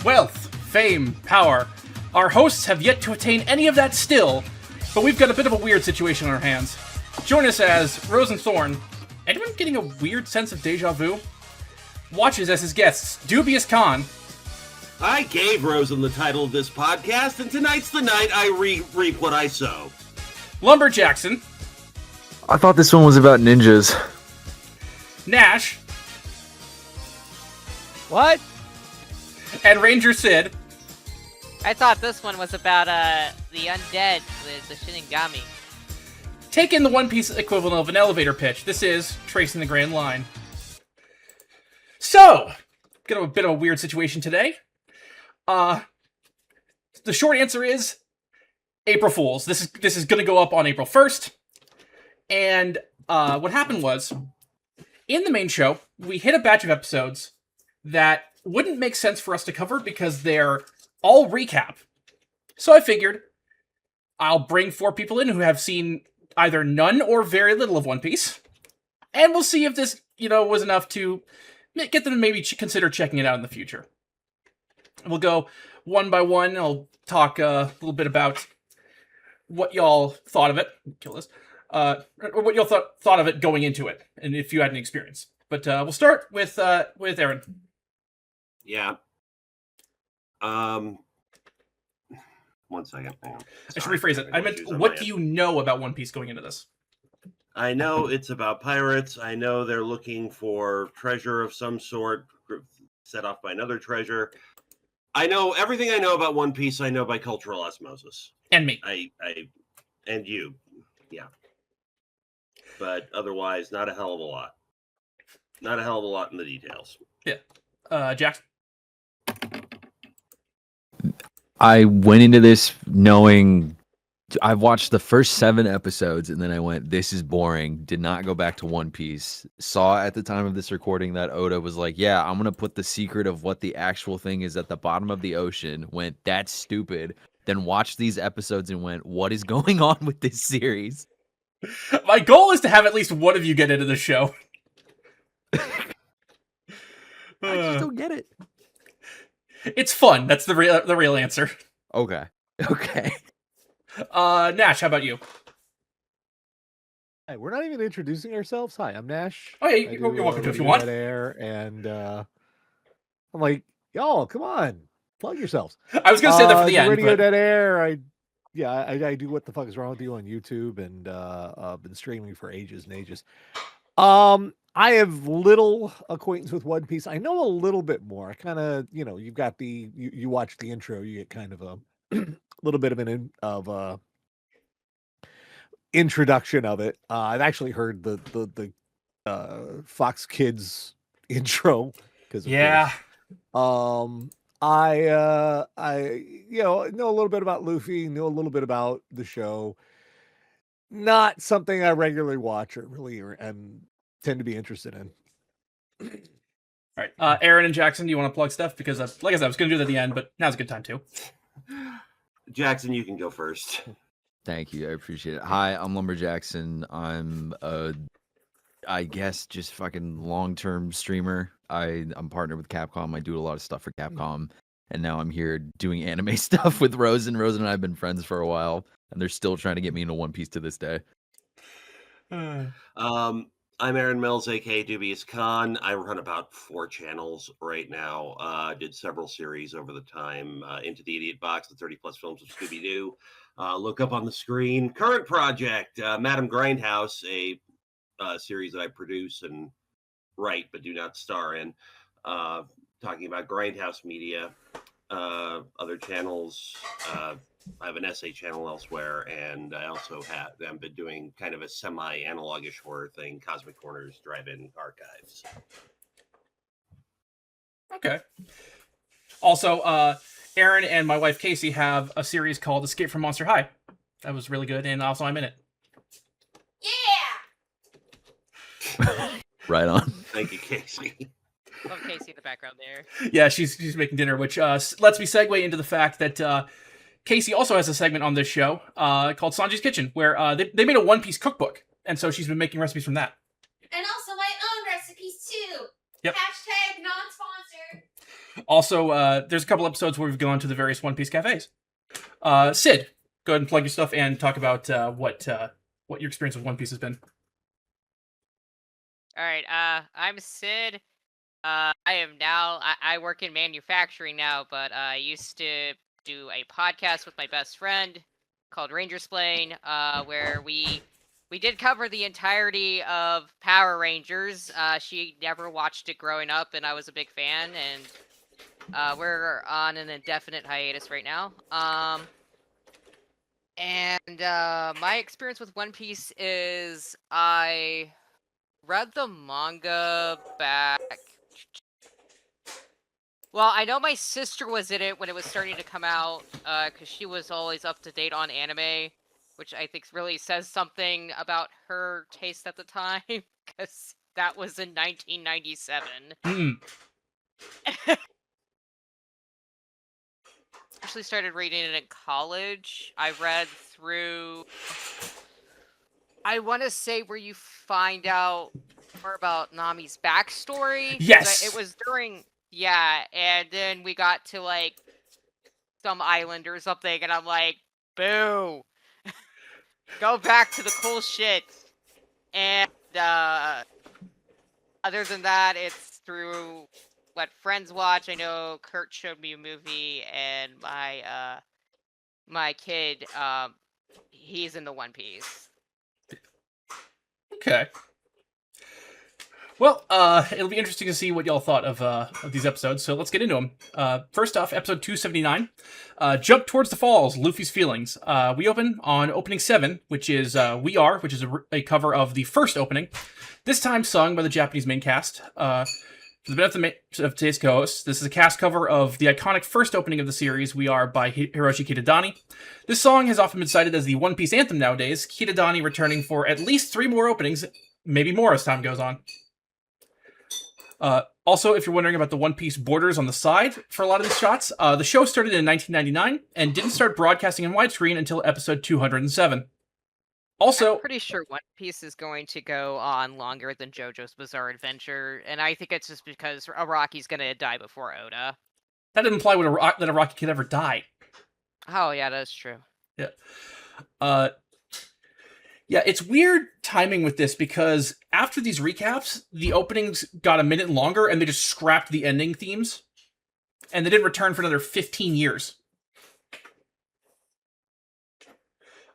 wealth, fame, power. Our hosts have yet to attain any of that still, but we've got a bit of a weird situation on our hands. Join us as Rosen Thorn, anyone getting a weird sense of deja vu? Watches as his guests, Dubious Khan. I gave Rosen the title of this podcast, and tonight's the night I reap what I sow. Lumber Jackson. I thought this one was about ninjas. Nash. What? And Ranger Sid. I thought this one was about the undead with the Shinigami. Take in the One Piece equivalent of an elevator pitch. This is Tracing the Grand Line. So, got a bit of a weird situation today. The short answer is April Fools. This is going to go up on April 1st. And what happened was, in the main show, we hit a batch of episodes that wouldn't make sense for us to cover because they're all recap. So I figured I'll bring 4 people in who have seen either none or very little of One Piece. And we'll see if this, was enough to get them to maybe consider checking it out in the future. We'll go one by one. I'll talk a little bit about what y'all thought of it. Kill this. Or what y'all thought of it going into it, and if you had any experience. But we'll start with Erin. Yeah. 1 second. Hang on. I should rephrase it. I meant, what do you know about One Piece going into this? I know it's about pirates. I know they're looking for treasure of some sort, set off by another treasure. I know everything I know about One Piece. I know by cultural osmosis. And me. And you. Yeah. But otherwise, not a hell of a lot. Not a hell of a lot in the details. Yeah. Jackson? I went into this knowing I've watched the first 7 episodes and then I went, this is boring. Did not go back to One Piece. Saw at the time of this recording that Oda was like, yeah, I'm going to put the secret of what the actual thing is at the bottom of the ocean. Went, that's stupid. Then watched these episodes and went, what is going on with this series? My goal is to have at least one of you get into the show. I just don't get it. It's fun. That's the real answer. Okay. Nash, how about you? Hey, we're not even introducing ourselves. Hi, I'm Nash. Oh, yeah, you're welcome to if you want. Air, and I'm like, y'all, come on, plug yourselves. I was going to say that for the end. Radio Dead Air. I do What the Fuck Is Wrong With You on YouTube, and been streaming for ages and ages. I have little acquaintance with One Piece. I know a little bit more. I kind of, you've got you watch the intro, you get kind of a little bit of introduction of it. I've actually heard the Fox Kids intro because yeah. I know a little bit about Luffy, know a little bit about the show. Not something I regularly watch or really tend to be interested in. All right. Erin and Jackson, do you want to plug stuff? Because, like I said, I was going to do that at the end, but now's a good time too. Jackson, you can go first. Thank you. I appreciate it. Hi, I'm Lumber Jackson. I'm I guess just fucking long-term streamer. I'm partnered with Capcom. I do a lot of stuff for Capcom. And now I'm here doing anime stuff with Rosen. Rosen and I have been friends for a while, and they're still trying to get me into One Piece to this day. I'm Erin Mills, aka Dubious Khan. I run about 4 channels right now. Did several series over the time. Into the Idiot Box, the 30 plus films of Scooby-Doo. Look up on the screen. Current project, Madam Grindhouse, a series that I produce and write but do not star in. Talking about Grindhouse media. Other channels. I have an essay channel elsewhere, and I also I've been doing kind of a semi-analogish horror thing, Cosmic Corners Drive-In Archives. Okay. Also, Erin and my wife Casey have a series called Escape from Monster High. That was really good, and also I'm in it. Yeah! Right on. Thank you, Casey. Love Casey in the background there. Yeah, she's making dinner, which lets me segue into the fact that Casey also has a segment on this show called Sanji's Kitchen, where they made a One Piece cookbook, and so she's been making recipes from that. And also my own recipes too. Yep. Hashtag non-sponsored. Also, there's a couple episodes where we've gone to the various One Piece cafes. Sid, go ahead and plug your stuff and talk about what your experience with One Piece has been. All right. I'm Sid. I am now. I work in manufacturing now, but I used to do a podcast with my best friend called Ranger Splain, where we did cover the entirety of Power Rangers. She never watched it growing up, and I was a big fan. And we're on an indefinite hiatus right now. And my experience with One Piece is I read the manga back. Well, I know my sister was in it when it was starting to come out, because she was always up to date on anime, which I think really says something about her taste at the time, because that was in 1997. Actually started reading it in college. I read through, I want to say, where you find out more about Nami's backstory. Yes! It was during... Yeah, and then we got to, like, some island or something, and I'm like, boo! Go back to the cool shit! And, other than that, it's through what friends watch. I know Kurt showed me a movie, and my kid, he's into One Piece. Okay. Well, it'll be interesting to see what y'all thought of these episodes, so let's get into them. First off, episode 279, Jump Towards the Falls, Luffy's Feelings. We open on opening 7, which is We Are, which is a cover of the first opening, this time sung by the Japanese main cast. For the benefit of today's co-hosts, this is a cast cover of the iconic first opening of the series, We Are, by Hiroshi Kitadani. This song has often been cited as the One Piece anthem nowadays, Kitadani returning for at least 3 more openings, maybe more as time goes on. Also, if you're wondering about the One Piece borders on the side for a lot of these shots, the show started in 1999 and didn't start broadcasting in widescreen until episode 207. Also, I'm pretty sure One Piece is going to go on longer than JoJo's Bizarre Adventure, and I think it's just because Araki's gonna die before Oda. that didn't imply that Araki could ever die. Oh yeah, that's true. Yeah. Yeah, it's weird timing with this because after these recaps, the openings got a minute longer and they just scrapped the ending themes. And they didn't return for another 15 years.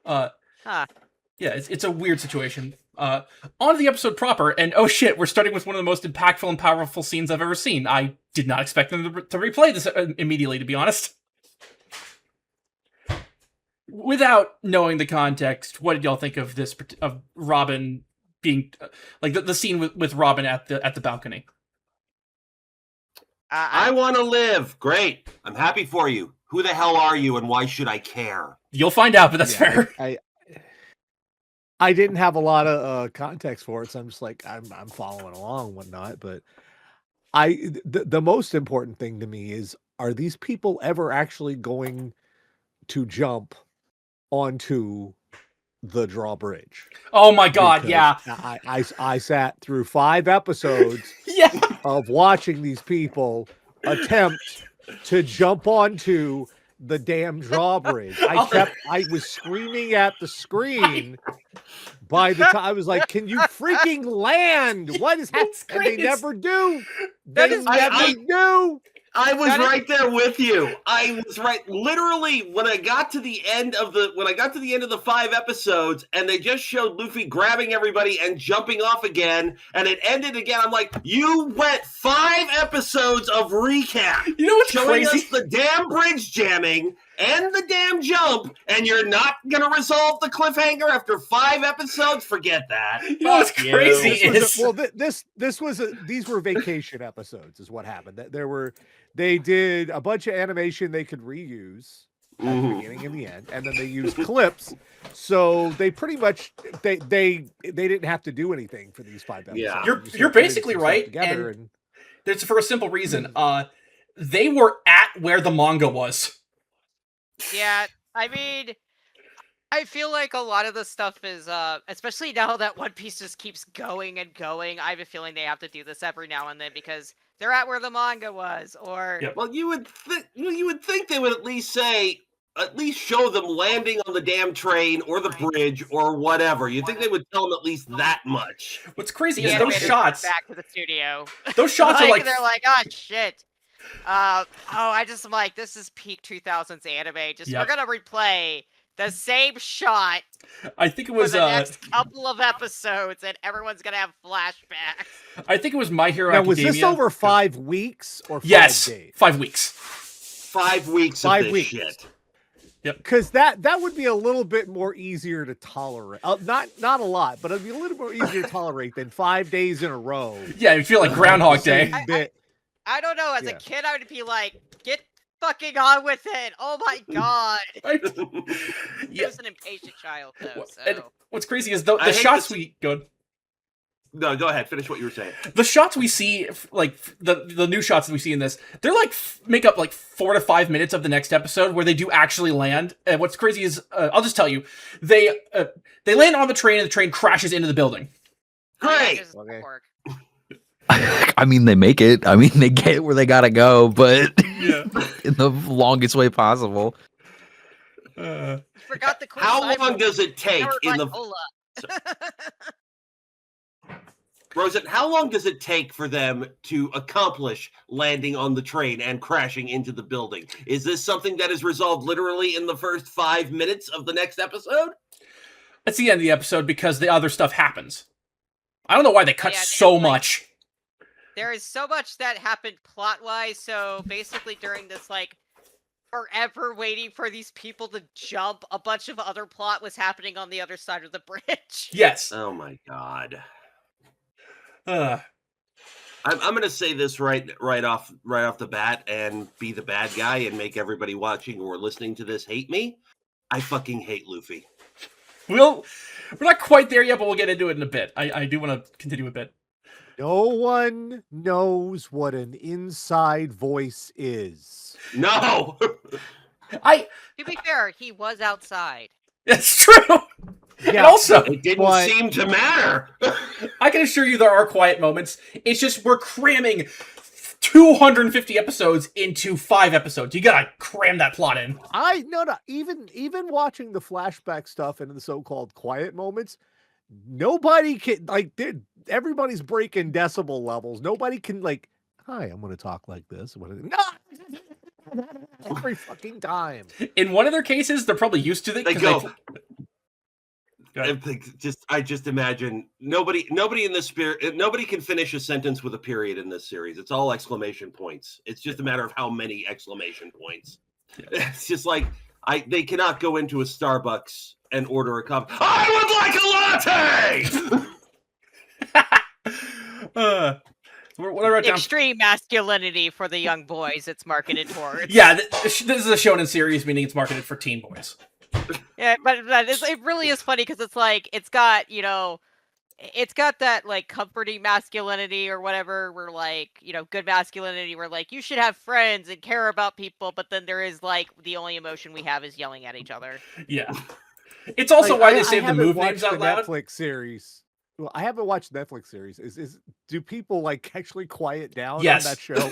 Huh. Yeah, it's a weird situation. On to the episode proper, and oh shit, we're starting with one of the most impactful and powerful scenes I've ever seen. I did not expect them to replay this immediately, to be honest. Without knowing the context, what did y'all think of this, of Robin being, like, the scene with Robin at the balcony? I want to live. Great. I'm happy for you. Who the hell are you, and why should I care? You'll find out, but that's fair. I didn't have a lot of context for it, so I'm just like, I'm following along and whatnot. But the most important thing to me is, are these people ever actually going to jump onto the drawbridge? Oh my god, Because yeah. I sat through 5 episodes Yeah. of watching these people attempt to jump onto the damn drawbridge. I was screaming at the screen by the time I was like, can you freaking land? What is happening? And they never do. They never do. I was right there with you. I was right. Literally, when I got to the end of the 5 episodes, and they just showed Luffy grabbing everybody and jumping off again, and it ended again. I'm like, you went 5 episodes of recap. You know what's showing crazy? us the damn bridge jamming and the damn jump, and you're not gonna resolve the cliffhanger after 5 episodes? Forget that. You know what's crazy is... These were vacation episodes, is what happened. They did a bunch of animation they could reuse at the beginning and the end, and then they used clips. So they pretty much they didn't have to do anything for these 5 episodes. Yeah. You're basically right. And it's for a simple reason. They were at where the manga was. Yeah, I mean, I feel like a lot of the stuff is, especially now that One Piece just keeps going and going, I have a feeling they have to do this every now and then, because they're at where the manga was, or Yep. Well, you would think they would at least show them landing on the damn train or the bridge or whatever. You think they would tell them at least that much? What's crazy the is those animators went shots. back to the studio. Those shots are like they're like, oh shit. I just am like, this is peak 2000s anime. Just Yep. we're gonna replay the same shot I think it for was the next couple of episodes, and everyone's gonna have flashbacks. I think it was My Hero Now, Academia. was this over 5 weeks or 5 Yes, days? 5 weeks. 5 weeks of 5 this weeks. shit. Because that would be a little bit more easier to tolerate. Not a lot, but it'd be a little more easier to tolerate than 5 days in a row. Yeah, you feel like Groundhog Day. Same bit. I don't know. As Yeah. a kid, I would be like, get fucking on with it. Oh my god. Right? He Yeah. was an impatient child, though. And So what's crazy is the I hate shots this- we go. No, go ahead. Finish what you were saying. The shots we see, like the new shots that we see in this, they're like make up like 4 to 5 minutes of the next episode where they do actually land. And what's crazy is, I'll just tell you, they land on the train and the train crashes into the building. Great. There's Okay. work. I mean, they make it. I mean, they get where they gotta go, but Yeah. in the longest way possible. You forgot the cool How cyborg. long does it take They were in the like, "Hola." Rosen? How long does it take for them to accomplish landing on the train and crashing into the building? Is this something that is resolved literally in the first 5 minutes of the next episode? That's the end of the episode because the other stuff happens. I don't know why they cut Yeah, so it's like- much. There is so much that happened plot-wise, so basically during this, like, forever waiting for these people to jump, a bunch of other plot was happening on the other side of the bridge. Yes. Oh my god! Uh, I'm going to say this right off the bat and be the bad guy and make everybody watching or listening to this hate me. I fucking hate Luffy. we're not quite there yet, but we'll get into it in a bit. I do want to continue a bit. No one knows what an inside voice is. No. To be fair, he was outside. It's true. And Yeah, also, It didn't But- seem to matter. I can assure you there are quiet moments. It's just we're cramming 250 episodes into 5 episodes. You gotta cram that plot in. even watching the flashback stuff and the so-called quiet moments, nobody can everybody's breaking decibel levels. Nobody can hi, I'm going to talk like this. No, every fucking time. In one of their cases, they're probably used to it. They 'cause go. Go ahead. I just imagine nobody in this spirit. Nobody can finish a sentence with a period in this series. It's all exclamation points. It's just a matter of how many exclamation points. It's just like they cannot go into a Starbucks and order a cup. I would like a latte. What I wrote down. Extreme masculinity for the young boys it's marketed towards. Yeah, this is a shonen series, meaning it's marketed for teen boys. Yeah, but it really is funny because it's like, it's got that like comforting masculinity or whatever, where like, good masculinity, where like you should have friends and care about people, but then there is like the only emotion we have is yelling at each other. Yeah. It's also Like, why I they say the haven't move watched names out the loud. Netflix series. Well, I haven't watched the Netflix series. Do people actually quiet down Yes. on that show?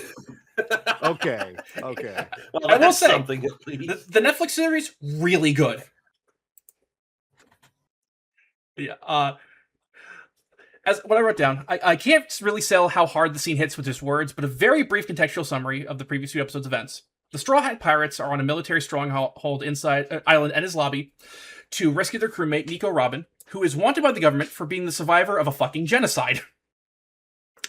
Okay. Well, I will that's say, something at least. The Netflix series, really good. Yeah. As what I wrote down, I can't really sell how hard the scene hits with just words, but a very brief contextual summary of the previous few episodes' events. The Straw Hat Pirates are on a military stronghold inside island and his lobby to rescue their crewmate, Nico Robin, who is wanted by the government for being the survivor of a fucking genocide.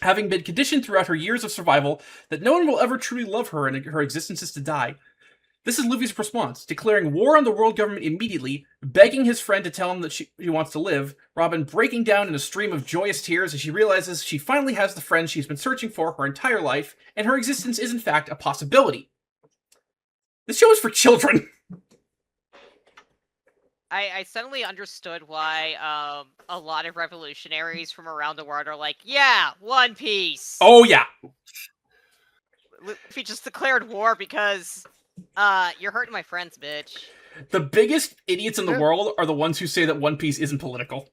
Having been conditioned throughout her years of survival that no one will ever truly love her and her existence is to die. This is Luffy's response, declaring war on the world government immediately, begging his friend to tell him that she wants to live, Robin breaking down in a stream of joyous tears as she realizes she finally has the friend she's been searching for her entire life, and her existence is in fact a possibility. This show is for children. I suddenly understood why a lot of revolutionaries from around the world are like, yeah, One Piece. Oh yeah. Luffy just declared war because you're hurting my friends, bitch. The biggest idiots in the world are the ones who say that One Piece isn't political.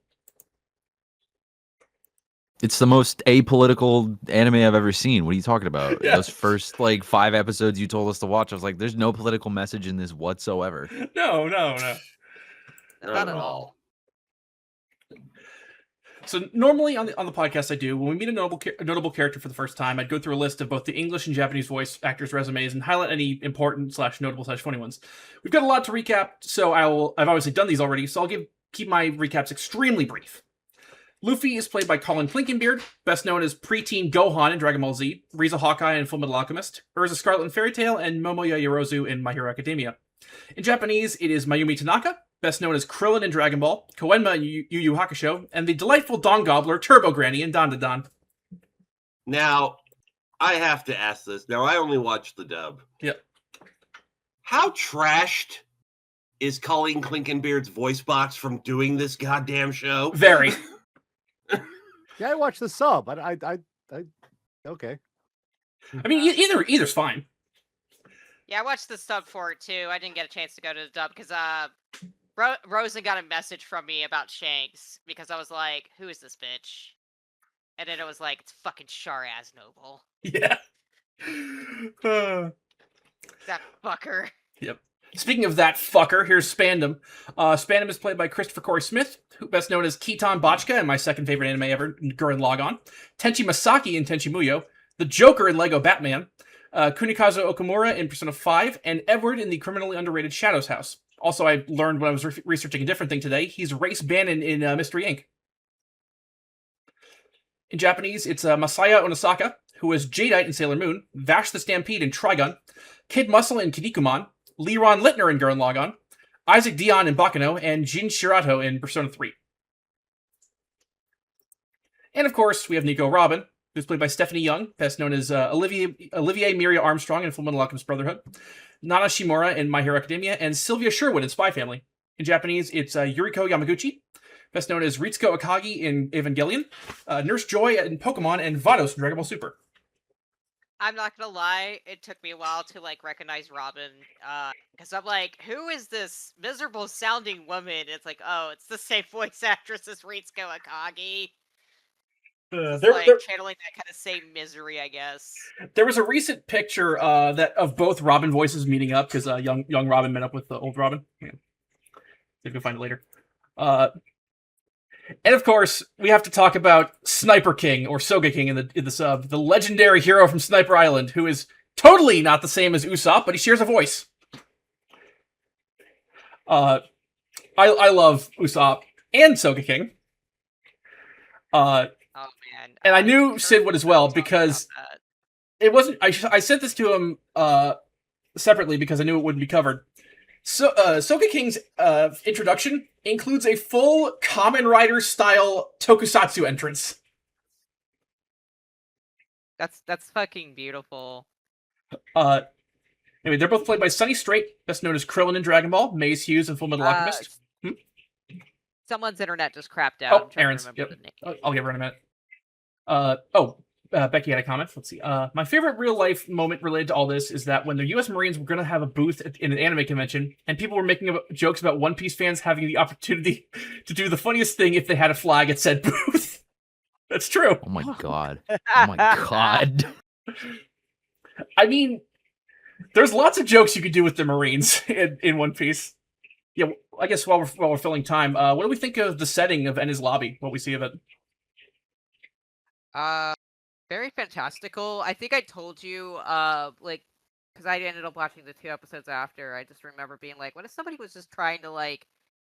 It's the most apolitical anime I've ever seen. What are you talking about? Yeah. Those first like 5 episodes you told us to watch, I was like, there's no political message in this whatsoever. No. Not Not at at all. So normally on the podcast I do, when we meet a notable character for the first time, I'd go through a list of both the English and Japanese voice actors' resumes and highlight any important / notable / funny ones. We've got a lot to recap, so I've obviously done these already, so I'll keep my recaps extremely brief. Luffy is played by Colin Clinkenbeard, best known as preteen Gohan in Dragon Ball Z, Riza Hawkeye in Fullmetal Alchemist, Urza Scarlet in Fairy Tail, and Momoya Yorozu in My Hero Academia. In Japanese, it is Mayumi Tanaka, best known as Krillin in Dragon Ball, Koenma in Yu Yu Hakusho, and the delightful Dawn Gobbler Turbo Granny in Dandadan. Now, I have to ask this. Now, I only watched the dub. Yep. How trashed is Colleen Clinkenbeard's voice box from doing this goddamn show? Very. Yeah, I watched the sub. Okay. I mean, either's fine. Yeah, I watched the sub for it too. I didn't get a chance to go to the dub because Rosen got a message from me about Shanks because I was like, "Who is this bitch?" And then it was like, "It's fucking Char Aznable." Yeah. That fucker. Yep. Speaking of that fucker, here's Spandam. Spandam is played by Christopher Corey Smith, who best known as Kitan Botchka in my second favorite anime ever, Gurren Lagann, Tenchi Masaki in Tenchi Muyo, the Joker in Lego Batman, Kunikazu Okamura in Persona 5, and Edward in the criminally underrated Shadows House. Also, I learned when I was researching a different thing today, he's Race Bannon in Mystery Inc. In Japanese, it's Masaya Onosaka, who is Jadeite in Sailor Moon, Vash the Stampede in Trigun, Kid Muscle in Kinnikuman, Leron Littner in Gurren Lagann, Isaac Dion in Baccano, and Jin Shirato in Persona 3. And of course, we have Nico Robin, who's played by Stephanie Young, best known as Olivier Miria Armstrong in Fullmetal Alchemist Brotherhood, Nana Shimura in My Hero Academia, and Sylvia Sherwood in Spy Family. In Japanese, it's Yuriko Yamaguchi, best known as Ritsuko Akagi in Evangelion, Nurse Joy in Pokemon, and Vados in Dragon Ball Super. I'm not gonna lie, it took me a while to recognize Robin, because I'm like, who is this miserable sounding woman? It's like, oh, it's the same voice actress as Ritsuko Akagi. Channeling that kind of same misery, I guess. There was a recent picture of both Robin voices meeting up because young Robin met up with the old Robin. Yeah. You can find it later. And of course, we have to talk about Sniper King, or Soga King in the sub, the legendary hero from Sniper Island, who is totally not the same as Usopp, but he shares a voice. I love Usopp and Soga King. Oh man! And I knew Sid would as well because it wasn't. I sent this to him separately because I knew it wouldn't be covered. So, Soga King's introduction includes a full Kamen Rider style tokusatsu entrance. That's fucking beautiful. Anyway, they're both played by Sonny Strait, best known as Krillin in Dragon Ball, Maze Hughes in Fullmetal Alchemist. Someone's internet just crapped out. Oh, Aaron's. Yep. I'll give her in a minute. Becky had a comment. Let's see. My favorite real life moment related to all this is that when the U.S. Marines were going to have a booth in an anime convention, and people were making jokes about One Piece fans having the opportunity to do the funniest thing if they had a flag at said booth. That's true. Oh my god. Oh my god. I mean, there's lots of jokes you could do with the Marines in One Piece. Yeah, I guess while we're filling time, what do we think of the setting of Ennis Lobby? What we see of it? Very fantastical. I think I told you, because I ended up watching the 2 episodes after. I just remember being like, what if somebody was just trying to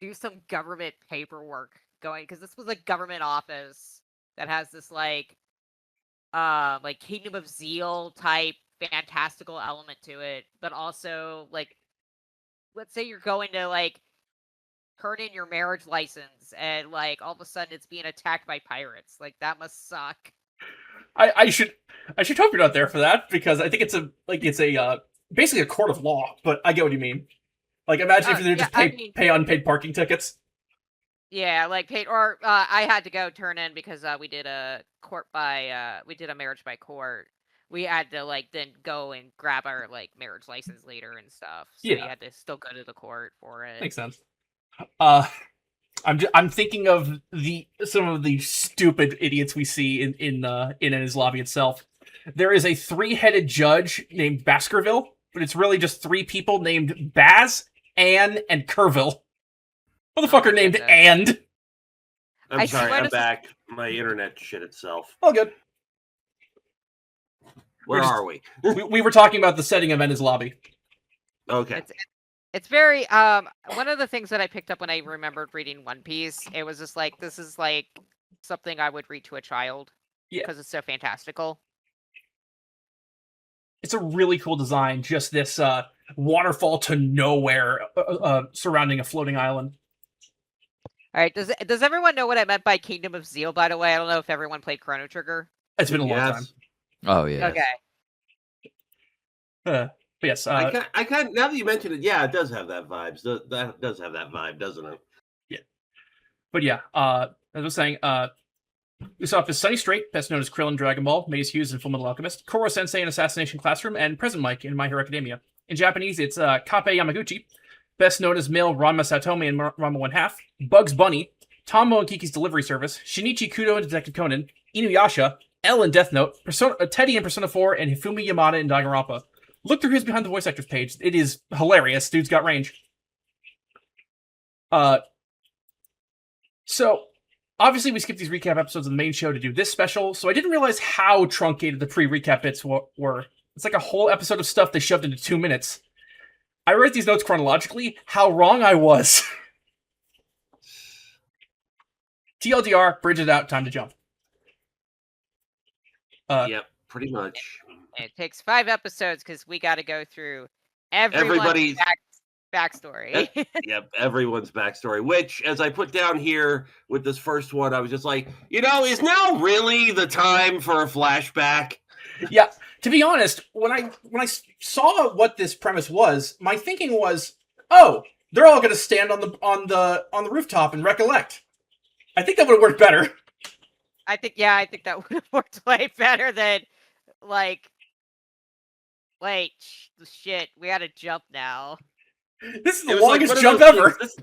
do some government paperwork going? Because this was a government office that has this Kingdom of Zeal type fantastical element to it, but also let's say you're going to turn in your marriage license and all of a sudden it's being attacked by pirates. That must suck. I should hope you're not there for that, because I think it's basically a court of law, but I get what you mean. Imagine if you just pay unpaid parking tickets. Yeah, paid, or I had to go turn in because we did a marriage by court. We had to then go and grab our marriage license later and stuff. So we had to still go to the court for it. Makes sense. I'm thinking of some of the stupid idiots we see in his lobby itself. There is a 3-headed judge named Baskerville, but it's really just 3 people named Baz, Ann, and Kerrville. Motherfucker named goodness. And. I'm I sorry, swear I'm to- back. My internet shit itself. All good. Where just- are we? We were talking about the setting of Enna's lobby. Okay. It's very one of the things that I picked up when I remembered reading One Piece. It was just like, this is like something I would read to a child. Yeah. Because it's so fantastical. It's a really cool design. Just this waterfall to nowhere surrounding a floating island. All right, does everyone know what I meant by Kingdom of Zeal? By the way, I don't know if everyone played Chrono Trigger. It's been a long time. Oh yeah. Okay. But yes, I kind now that you mention it, yeah, it does have that vibes. That does have that vibe, doesn't it? but yeah, as I was saying, Usopp is Sunny Straight, best known as Krill in Dragon Ball, Maze Hughes in Fullmetal Alchemist, Koro Sensei in Assassination Classroom, and Present Mike in My Hero Academia. In Japanese, it's Kappei Yamaguchi, best known as male Ranma Satomi in Ranma 1/2, Bugs Bunny, Tommo and Kiki's Delivery Service, Shinichi Kudo in Detective Conan, Inuyasha, L in Death Note, Teddy in Persona 4, and Hifumi Yamada in Danganronpa. Look through his behind the voice actors page. It is hilarious. Dude's got range. So, obviously we skipped these recap episodes of the main show to do this special, so I didn't realize how truncated the pre-recap bits were. It's like a whole episode of stuff they shoved into 2 minutes. I write these notes chronologically. How wrong I was. TLDR, bridge it out, time to jump. Yep, pretty much. And it takes 5 episodes because we got to go through everyone's Everybody's- backstory. Yep, everyone's backstory. Which, as I put down here with this first one, I was just like, is now really the time for a flashback? Yeah, to be honest, when I saw what this premise was, my thinking was, oh, they're all going to stand on the rooftop and recollect. I think that would have worked better. I think that would have worked way better than like, wait, shit, we got to jump now. This is the It was like longest one of jump those ever. things-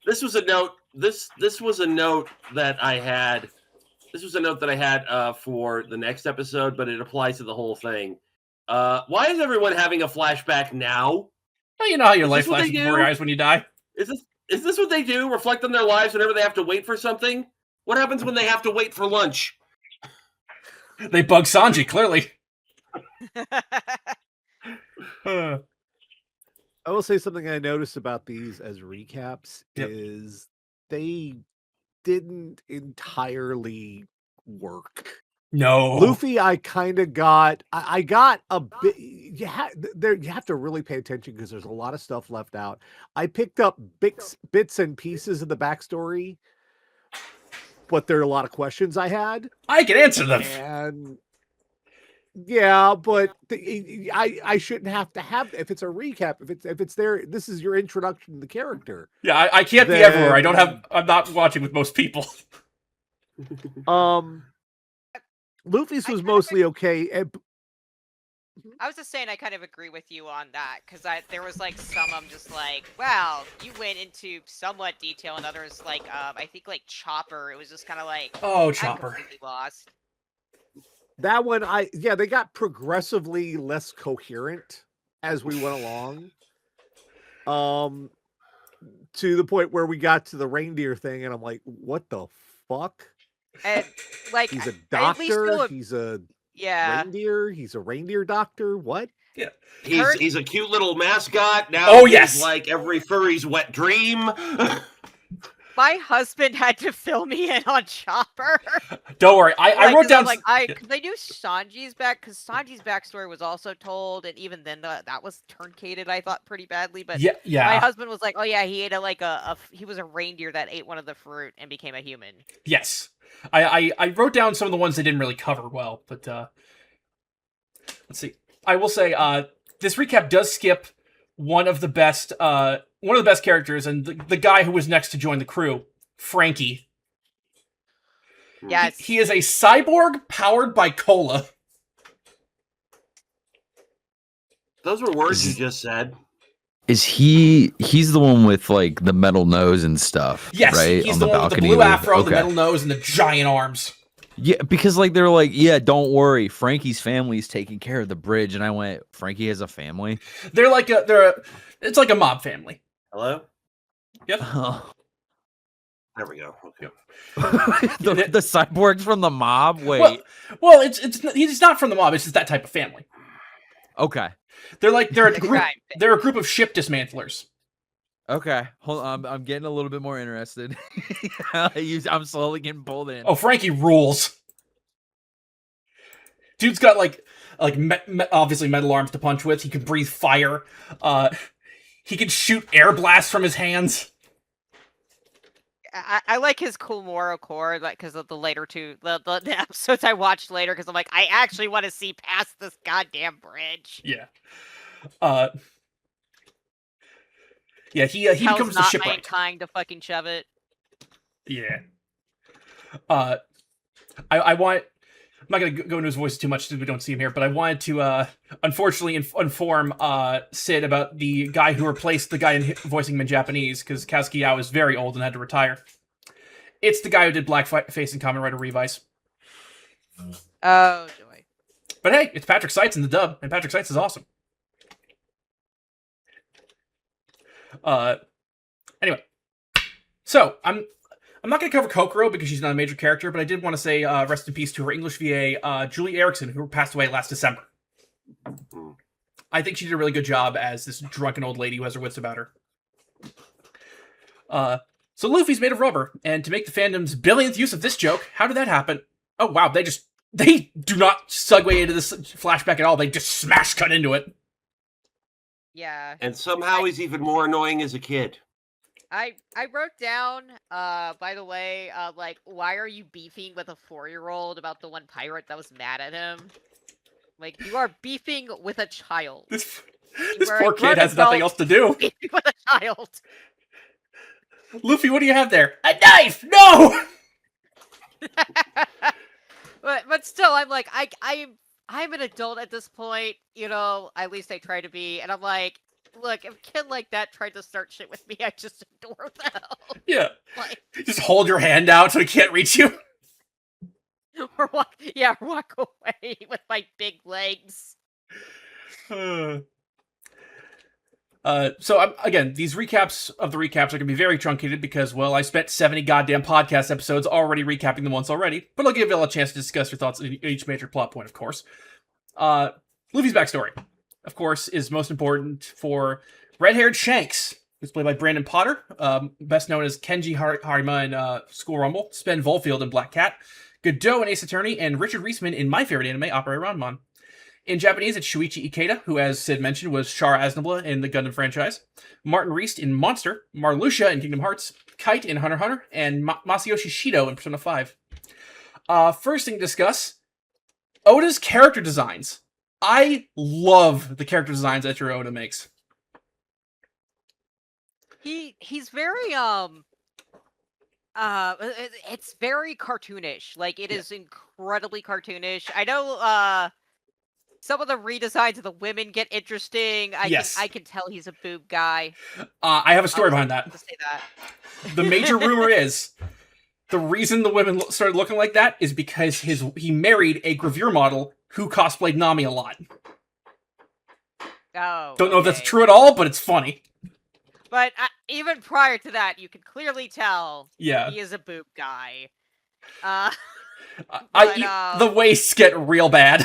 This was a note. This was a note that I had. This was a note that I had for the next episode, but it applies to the whole thing. Why is everyone having a flashback now? Well, you know how your Is life this what flashes they before do? your eyes when you die. Is this what they do? Reflect on their lives whenever they have to wait for something? What happens when they have to wait for lunch? They bug Sanji, clearly. I will say something I noticed about these as recaps Yep. is they didn't entirely work. No. Luffy, I kind of got. I got a bit. You have to really pay attention because there's a lot of stuff left out. I picked up bits and pieces of the backstory, but there are a lot of questions I had, I can answer them. and yeah, but I shouldn't have to have if it's a recap. If it's there, this is your introduction to the character. Yeah, I can't be Then- everywhere. I'm not watching with most people. Luffy's I was kinda mostly okay. I was just saying I kind of agree with you on that because there was like some I'm just like, wow, you went into somewhat detail, and others like I think like Chopper, it was just kind of like Oh, I'm Chopper. completely lost. That one, they got progressively less coherent as we went along. To the point where we got to the reindeer thing, and I'm like, what the fuck? And like He's a I at least feel doctor. a- He's a yeah, reindeer. He's a reindeer doctor. What? He's a cute little mascot. Now Oh, he's yes. like every furry's wet dream. my husband had to fill me in on Chopper. Don't worry. I wrote down. because I knew Sanji's Sanji's backstory was also told, and even then that was truncated. I thought pretty badly, but my Yeah. husband was like, "Oh yeah, he ate he was a reindeer that ate one of the fruit and became a human." Yes. I wrote down some of the ones they didn't really cover well, but let's see. I will say this recap does skip one of the best characters, and the guy who was next to join the crew, Frankie. Yes, He is a cyborg powered by cola. Those were words you just said. Is he's the one with like the metal nose and stuff? Yes, right? he's On the one with the balcony blue afro, the okay. metal nose, and the giant arms. Yeah, because like they're like, yeah, don't worry, Frankie's family's taking care of the bridge, and I went, Frankie has a family. It's like a mob family. Hello? Yep. There we go. Okay. the cyborgs from the mob. Wait, Well, he's not from the mob. It's just that type of family. okay, They're a The group. crime They're a group of ship dismantlers. okay. Hold on, I'm getting a little bit more interested. I'm slowly getting pulled in. Oh, Frankie rules. Dude's got obviously metal arms to punch with. He can breathe fire. He can shoot air blasts from his hands. I like his cool moral core, like because of the later the episodes I watched later, because I'm like, I actually want to see past this goddamn bridge. Yeah. Yeah. He becomes the not shipwright. mankind to fucking shove it. Yeah. I want. I'm not going to go into his voice too much since we don't see him here, but I wanted to, unfortunately, inform Sid about the guy who replaced the guy voicing him in Japanese, because Kazuki Yao is very old and had to retire. It's the guy who did Blackface and Kamen Rider Revice. Oh, joy. But hey, it's Patrick Seitz in the dub, and Patrick Seitz is awesome. Anyway. So, I'm not going to cover Kokoro because she's not a major character, but I did want to say rest in peace to her English VA, Julie Erickson, who passed away last December. I think she did a really good job as this drunken old lady who has her wits about her. So Luffy's made of rubber, and to make the fandom's billionth use of this joke, how did that happen? Oh wow, they do not segue into this flashback at all. They just smash cut into it. Yeah. And somehow he's even more annoying as a kid. I wrote down, by the way, like, why are you beefing with a 4-year-old about the one pirate that was mad at him? Like, you are beefing with a child. This poor kid has nothing else to do. Beefing with a child. Luffy, what do you have there? A knife! No! but still, I'm like, I'm an adult at this point, you know, at least I try to be, and I'm like, look, if a kid like that tried to start shit with me, I just ignore them. Yeah. Like, just hold your hand out so he can't reach you. or walk away with my big legs. So again, these recaps of the recaps are going to be very truncated because, well, I spent 70 goddamn podcast episodes already recapping them once already, but I'll give you all a chance to discuss your thoughts on each major plot point, of course. Luffy's backstory, of course, is most important for red-haired Shanks, who's played by Brandon Potter, best known as Kenji Harima in School Rumble, Spen Volfield in Black Cat, Godot in Ace Attorney, and Richard Reisman in my favorite anime, Opera Ranman. In Japanese, it's Shuichi Ikeda, who, as Sid mentioned, was Char Aznavour in the Gundam franchise, Martin Reist in Monster, Marluxia in Kingdom Hearts, Kite in Hunter x Hunter, and Masayoshi Shido in Persona 5. First thing to discuss, Oda's character designs. I love the character designs that Oda makes. He's very it's very cartoonish. Like, it is incredibly cartoonish. I know some of the redesigns of the women get interesting. I can tell he's a boob guy. I have a story behind that. To say that. The major rumor is the reason the women started looking like that is because he married a gravure model who cosplayed Nami a lot. Oh, don't know if that's true at all, but it's funny. But even prior to that, you can clearly tell he is a boob guy. The waists get real bad.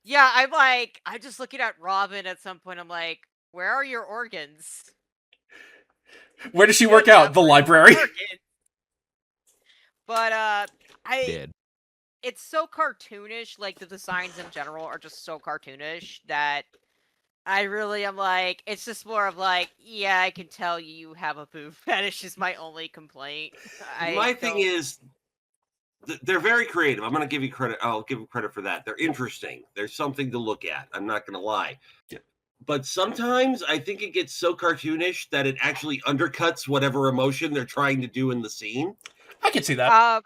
Yeah, I'm just looking at Robin at some point. I'm like, where are your organs? Where does she work out? The library. But it's so cartoonish. Like, the designs in general are just so cartoonish that I really am like, it's just more of like, yeah, I can tell you have a boob fetish is my only complaint. My thing is, they're very creative. I'm going to give you credit. I'll give them credit for that. They're interesting. There's something to look at. I'm not going to lie. Yeah. But sometimes I think it gets so cartoonish that it actually undercuts whatever emotion they're trying to do in the scene. I can see that.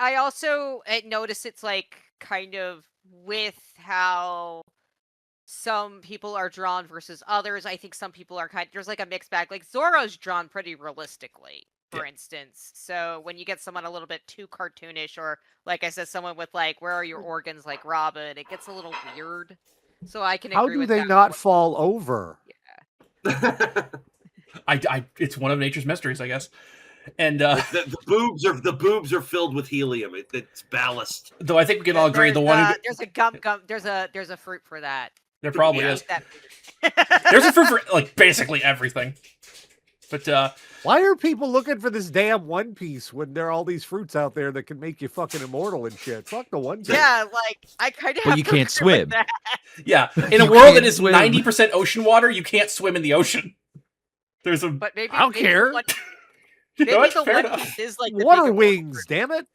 I also notice it's like kind of with how some people are drawn versus others. I think some people are there's like a mixed bag. Like Zorro's drawn pretty realistically, for instance. So when you get someone a little bit too cartoonish, or like I said, someone with like, where are your organs, like Robin, it gets a little weird. So I can How agree do with they that. not fall over? It's one of nature's mysteries, I guess. And the boobs are filled with helium. It's ballast. though I think we can all agree the one who There's a gum there's a fruit for that. there probably Yeah. is. That There's a fruit for like basically everything. But Why are people looking for this damn One Piece when there are all these fruits out there that can make you fucking immortal and shit? Fuck the One Piece. Yeah, like I kind of. Well, you can't swim. yeah, in a You world that can't is swim. 90% ocean water, you can't swim in the ocean. There's a But maybe I don't maybe the care. One- you know Maybe what? the Fair One enough. Piece is like the Water bigger wings, damn it.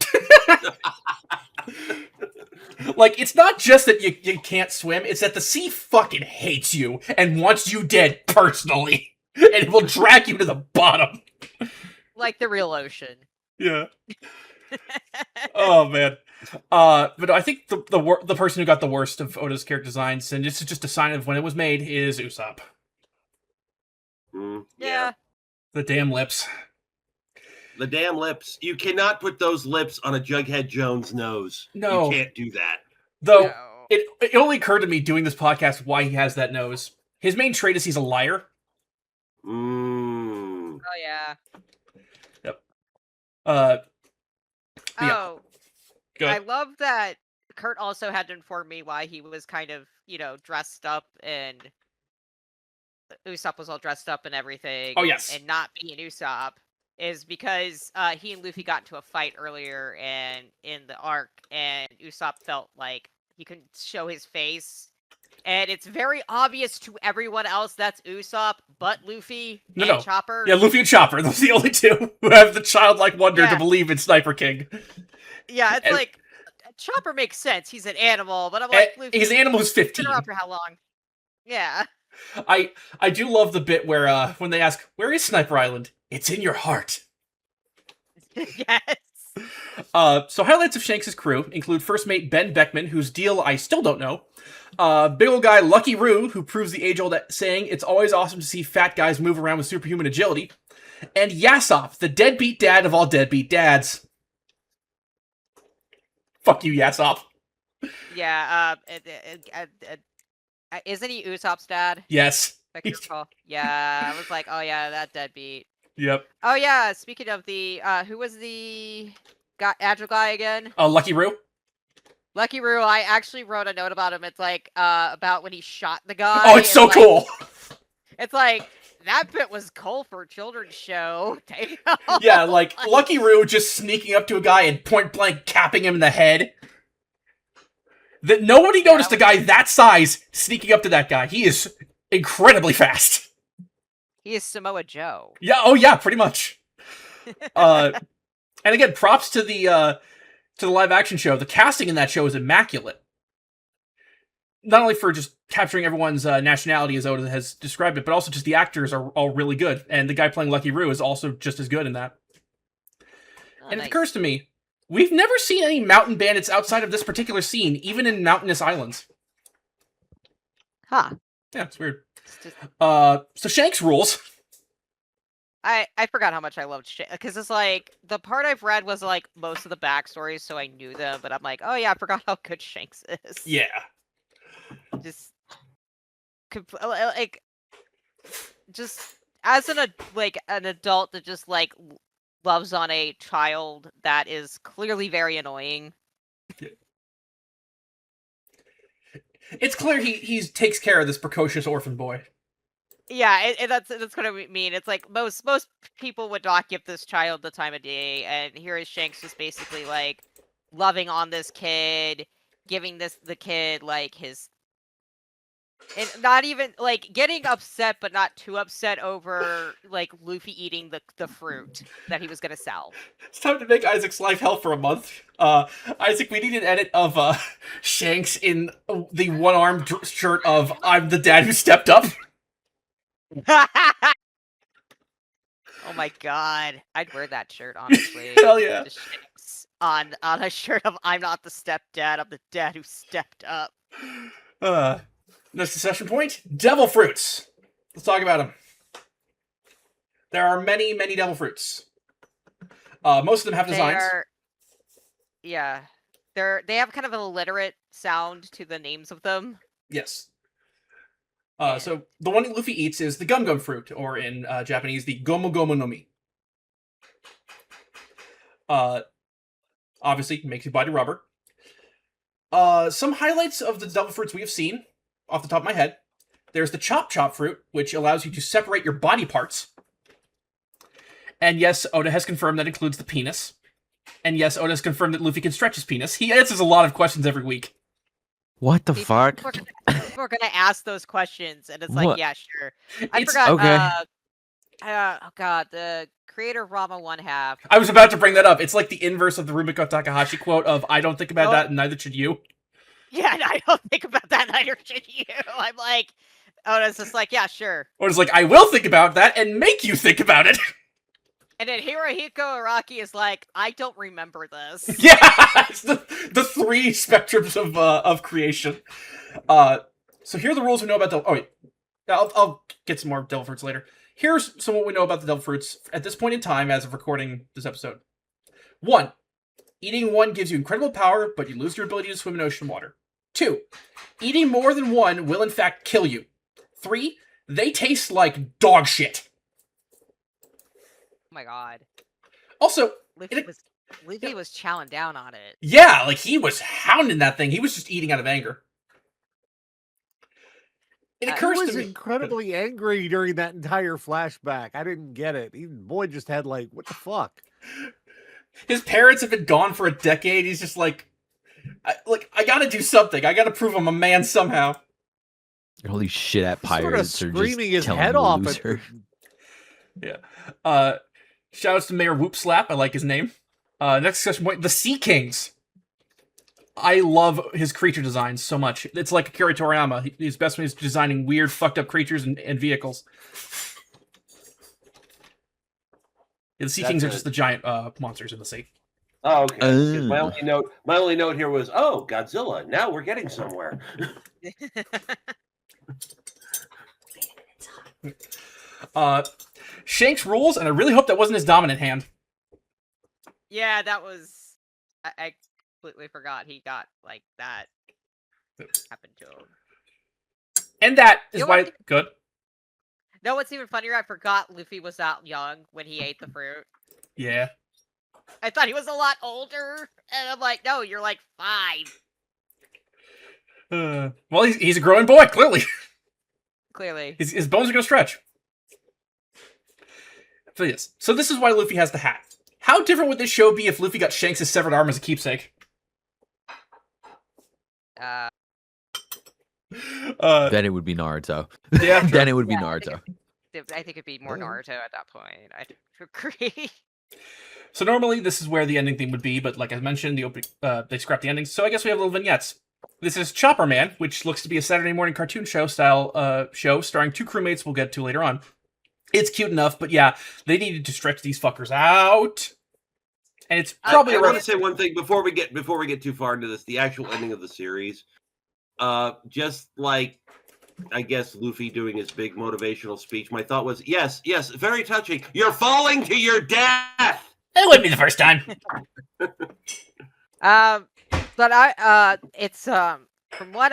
Like, it's not just that you can't swim, it's that the sea fucking hates you and wants you dead personally. And it will drag you to the bottom. like the real ocean. Yeah. Oh, man. But I think the person who got the worst of Oda's character designs, and this is just a sign of when it was made, is Usopp. Yeah. The damn lips. The damn lips. You cannot put those lips on a Jughead Jones nose. No. You can't do that. Though, No. it only occurred to me doing this podcast why he has that nose. His main trait is he's a liar. Mm. Oh yeah. Yeah. Oh, Go I ahead. love that Kurt also had to inform me why he was kind of, dressed up, and Usopp was all dressed up and everything. Oh, yes. And not being Usopp is because he and Luffy got into a fight earlier and in the arc, and Usopp felt like he couldn't show his face. And it's very obvious to everyone else that's Usopp, but Luffy and No. Chopper. Yeah, Luffy and Chopper. Those are the only two who have the childlike wonder Yeah. to believe in Sniper King. Yeah, it's And- like Chopper makes sense. He's an animal, but I'm like, Luffy, He's an animal who's been 15. around for how long? Yeah. I do love the bit where when they ask, where is Sniper Island? It's in your heart. Yes. So highlights of Shanks' crew include first mate Ben Beckman, whose deal I still don't know. Big old guy Lucky Roo, who proves the age-old saying it's always awesome to see fat guys move around with superhuman agility. And Yasop, the deadbeat dad of all deadbeat dads. Fuck you, Yasop. Yeah. Isn't he Usopp's dad? Yes. If I can recall? Yeah. I was like, oh yeah, that deadbeat. Yep. Oh yeah. Speaking of the, who was the agile guy again? Lucky Roo. Lucky Roo. I actually wrote a note about him. It's like about when he shot the guy. Oh, it's so like, cool. It's like that bit was cool for a children's show. Yeah, like Lucky Roo just sneaking up to a guy and point blank capping him in the head. That nobody noticed a guy that size sneaking up to that guy. He is incredibly fast. He is Samoa Joe. Yeah, oh yeah, pretty much. And again, props to the live action show. The casting in that show is immaculate. Not only for just capturing everyone's nationality, as Oda has described it, but also just the actors are all really good. And the guy playing Lucky Roo is also just as good in that. Oh, And nice. it occurs to me, we've never seen any mountain bandits outside of this particular scene, even in mountainous islands. Huh. Yeah, it's weird. It's just- So Shanks rules. I forgot how much I loved Shanks, because it's like the part I've read was like most of the backstories, so I knew them. But I'm like, oh yeah, I forgot how good Shanks is. Yeah. Just like just as an adult that just like loves on a child that is clearly very annoying. It's clear he takes care of this precocious orphan boy. Yeah, that's what I mean. It's like most people would not give this child the time of day, and here is Shanks just basically like loving on this kid, giving the kid like his, and not even like getting upset, but not too upset over like Luffy eating the fruit that he was gonna sell. It's time to make Isaac's life hell for a month. Isaac, we need an edit of Shanks in the one-armed shirt of "I'm the dad who stepped up." Oh my god, I'd wear that shirt honestly. Hell yeah. Just Shanks on a shirt of "I'm not the stepdad, I'm the dad who stepped up." Next discussion point: devil fruits. Let's talk about them. There are many, many devil fruits. Most of them have designs. Yeah, they have kind of an illiterate sound to the names of them. Yes. So the one that Luffy eats is the gum gum fruit, or in Japanese, the gomu gomu no mi. Obviously, makes you bite your rubber. Some highlights of the devil fruits we have seen, off the top of my head. There's the chop chop fruit, which allows you to separate your body parts. And yes, Oda has confirmed that includes the penis. And yes, Oda has confirmed that Luffy can stretch his penis. He answers a lot of questions every week. What the fuck? People are gonna ask those questions, and it's What? like, yeah, sure. I It's- forgot. okay. Oh god, the creator of Rama 1/2. I was about to bring that up. It's like the inverse of the Rumiko Takahashi quote of, I don't think about Oh. that, and neither should you. Yeah, and I don't think about that, neither should you. I'm like, oh, it's just like, yeah, sure. Or it's like, I will think about that and make you think about it. And then Hirohiko Araki is like, I don't remember this. Yeah, it's the three spectrums of creation. So here are the rules we know about devil. Oh wait, I'll get some more devil fruits later. Here's some what we know about the devil fruits at this point in time as of recording this episode. 1. Eating one gives you incredible power, but you lose your ability to swim in ocean water. 2. Eating more than one will in fact kill you. 3. They taste like dog shit. Oh my god. Also, Luffy was chowing down on it. yeah, like he was hounding that thing. He was just eating out of anger. It He occurs was to me incredibly angry during that entire flashback. I didn't get it. Even boy just had like, what the fuck? his parents have been gone for a decade. He's just like, I gotta do something. I gotta prove I'm a man somehow. All these shit at He's sort of pirates are screaming just his telling head him to off lose at her. Yeah. Shoutouts to Mayor Whoop Slap. I like his name. Next discussion point: the Sea Kings. I love his creature designs so much. It's like Akira Toriyama. He's best when he's designing weird, fucked up creatures and vehicles. Yeah, the Sea Kings are just the giant monsters in the sea. Oh, okay. 'Cause My Oh. only note here was, oh, Godzilla. Now we're getting somewhere. Shanks rules, and I really hope that wasn't his dominant hand. Yeah, that was. I completely forgot he got like that happened to him. And that is You know why... what? Good. No, what's even funnier, I forgot Luffy was that young when he ate the fruit. Yeah. I thought he was a lot older, and I'm like, no, you're like 5. Well, he's a growing boy, clearly. Clearly. His bones are going to stretch. So yes. So this is why Luffy has the hat. How different would this show be if Luffy got Shanks' severed arm as a keepsake? Then it would be Naruto. Yeah. Then it would be Yeah, Naruto. I think it'd be more Naruto at that point. I agree. So normally this is where the ending theme would be, but like I mentioned, the opening they scrapped the endings. So I guess we have little vignettes. This is Chopper Man, which looks to be a Saturday morning cartoon show style show starring 2 crewmates we'll get to later on. It's cute enough, but yeah, they needed to stretch these fuckers out. And it's probably I want around... to say one thing before we get too far into this. The actual ending of the series, just like I guess Luffy doing his big motivational speech. My thought was, yes, very touching. You're falling to your death. That wouldn't be the first time. But it's from what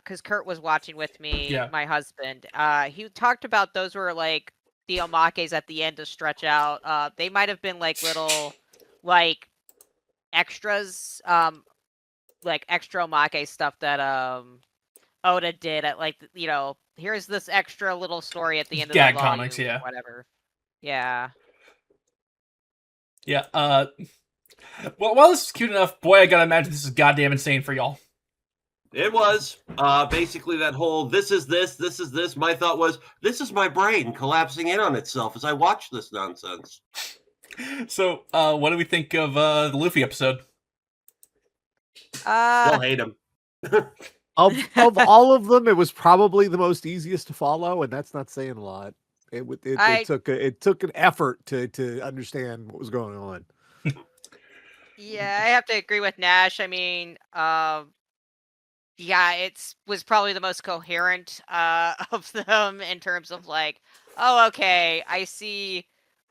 because Kurt was watching with me, Yeah. my husband. He talked about those were like the omakes at the end to stretch out. They might have been like little like extras, like extra omake stuff that Oda did at like here's this extra little story at the end of Gag the volume, comics, yeah. whatever. Yeah. Yeah. Well, while this is cute enough, boy, I gotta imagine this is goddamn insane for y'all. It was basically that whole this is this. My thought was, this is my brain collapsing in on itself as I watch this nonsense. So, what do we think of the Luffy episode? Still hate him. Of all of them, it was probably the most easiest to follow, and that's not saying a lot. It took an effort to understand what was going on. Yeah, I have to agree with Nash. I mean, Yeah, was probably the most coherent of them in terms of like, oh, okay, I see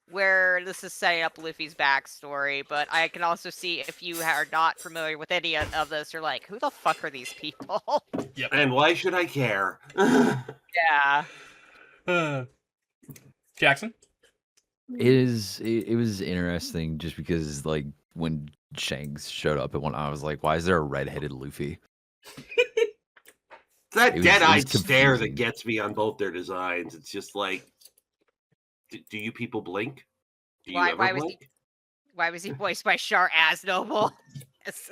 where this is setting up Luffy's backstory, but I can also see if you are not familiar with any of this, you're like, who the fuck are these people? Yep. And why should I care? Yeah. Jackson? It was interesting just because like when Shanks showed up at one, I was like, why is there a redheaded Luffy? That It was dead-eyed stare that confusing. gets me on both their designs. It's just like, do you people blink? Do you Why- ever why was he- blink? Why was he voiced by Char as Noble? Yes.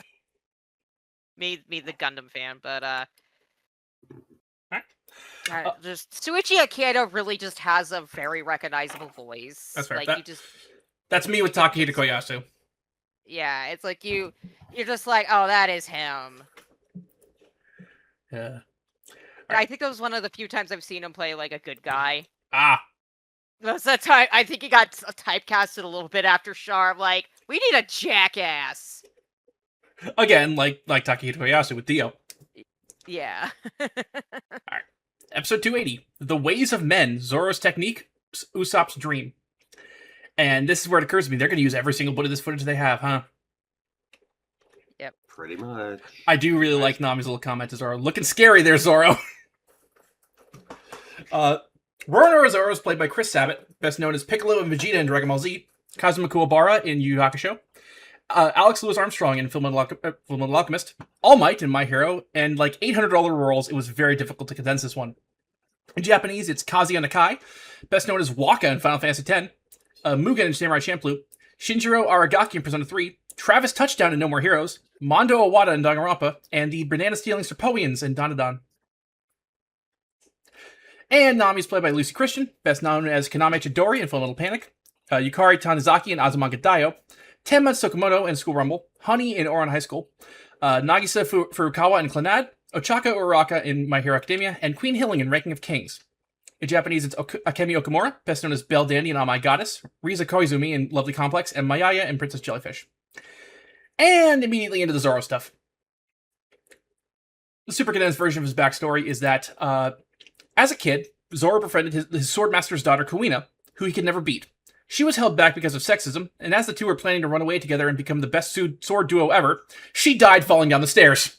Me the Gundam fan, but just Suichi Akito really just has a very recognizable voice. That's fair. Like That's me with Takahito Koyasu. yeah, it's like you're just like, oh, that is him. Yeah. And I think that was one of the few times I've seen him play like a good guy. Ah. That's that time. I think he got typecasted a little bit after Char. I'm like, we need a jackass. Again, like Takahito Koyasu with Dio. Yeah. Episode 280. The Ways of Men, Zoro's Technique, Usopp's Dream. And this is where it occurs to me, they're going to use every single bit of this footage they have, huh? Pretty much. I do really like Nami's little comment to Zoro. Looking scary there, Zoro. Roronoa Zoro is played by Chris Sabat, best known as Piccolo and Vegeta in Dragon Ball Z, Kazuma Kuwabara in Yu Yu Hakusho, Alex Louis Armstrong in Fullmetal Alchemist, All Might in My Hero, and like $800 roles, it was very difficult to condense this one. In Japanese, it's Kazuya Nakai, best known as Waka in Final Fantasy X, Mugen in Samurai Champloo, Shinjiro Aragaki in Persona 3, Travis Touchdown in No More Heroes, Mondo Owada in Danganronpa, and the banana-stealing Serpoians in Dandadan. And Nami's played by Lucy Christian, best known as Kaname Chidori in Fullmetal Panic, Yukari Tanizaki in Azumanga Daioh, Tenma Tsukamoto in School Rumble, Honey in Ouran High School, Nagisa Furukawa in Clannad, Ochaka Uraraka in My Hero Academia, and Queen Hilling in Ranking of Kings. In Japanese, it's Akemi Okamura, best known as Belle Dandy in Oh My Goddess, Riza Koizumi in Lovely Complex, and Mayaya in Princess Jellyfish. And immediately into the Zoro stuff. The super condensed version of his backstory is that, as a kid, Zoro befriended his swordmaster's daughter, Kuina, who he could never beat. She was held back because of sexism, and as the two were planning to run away together and become the best sword duo ever, she died falling down the stairs.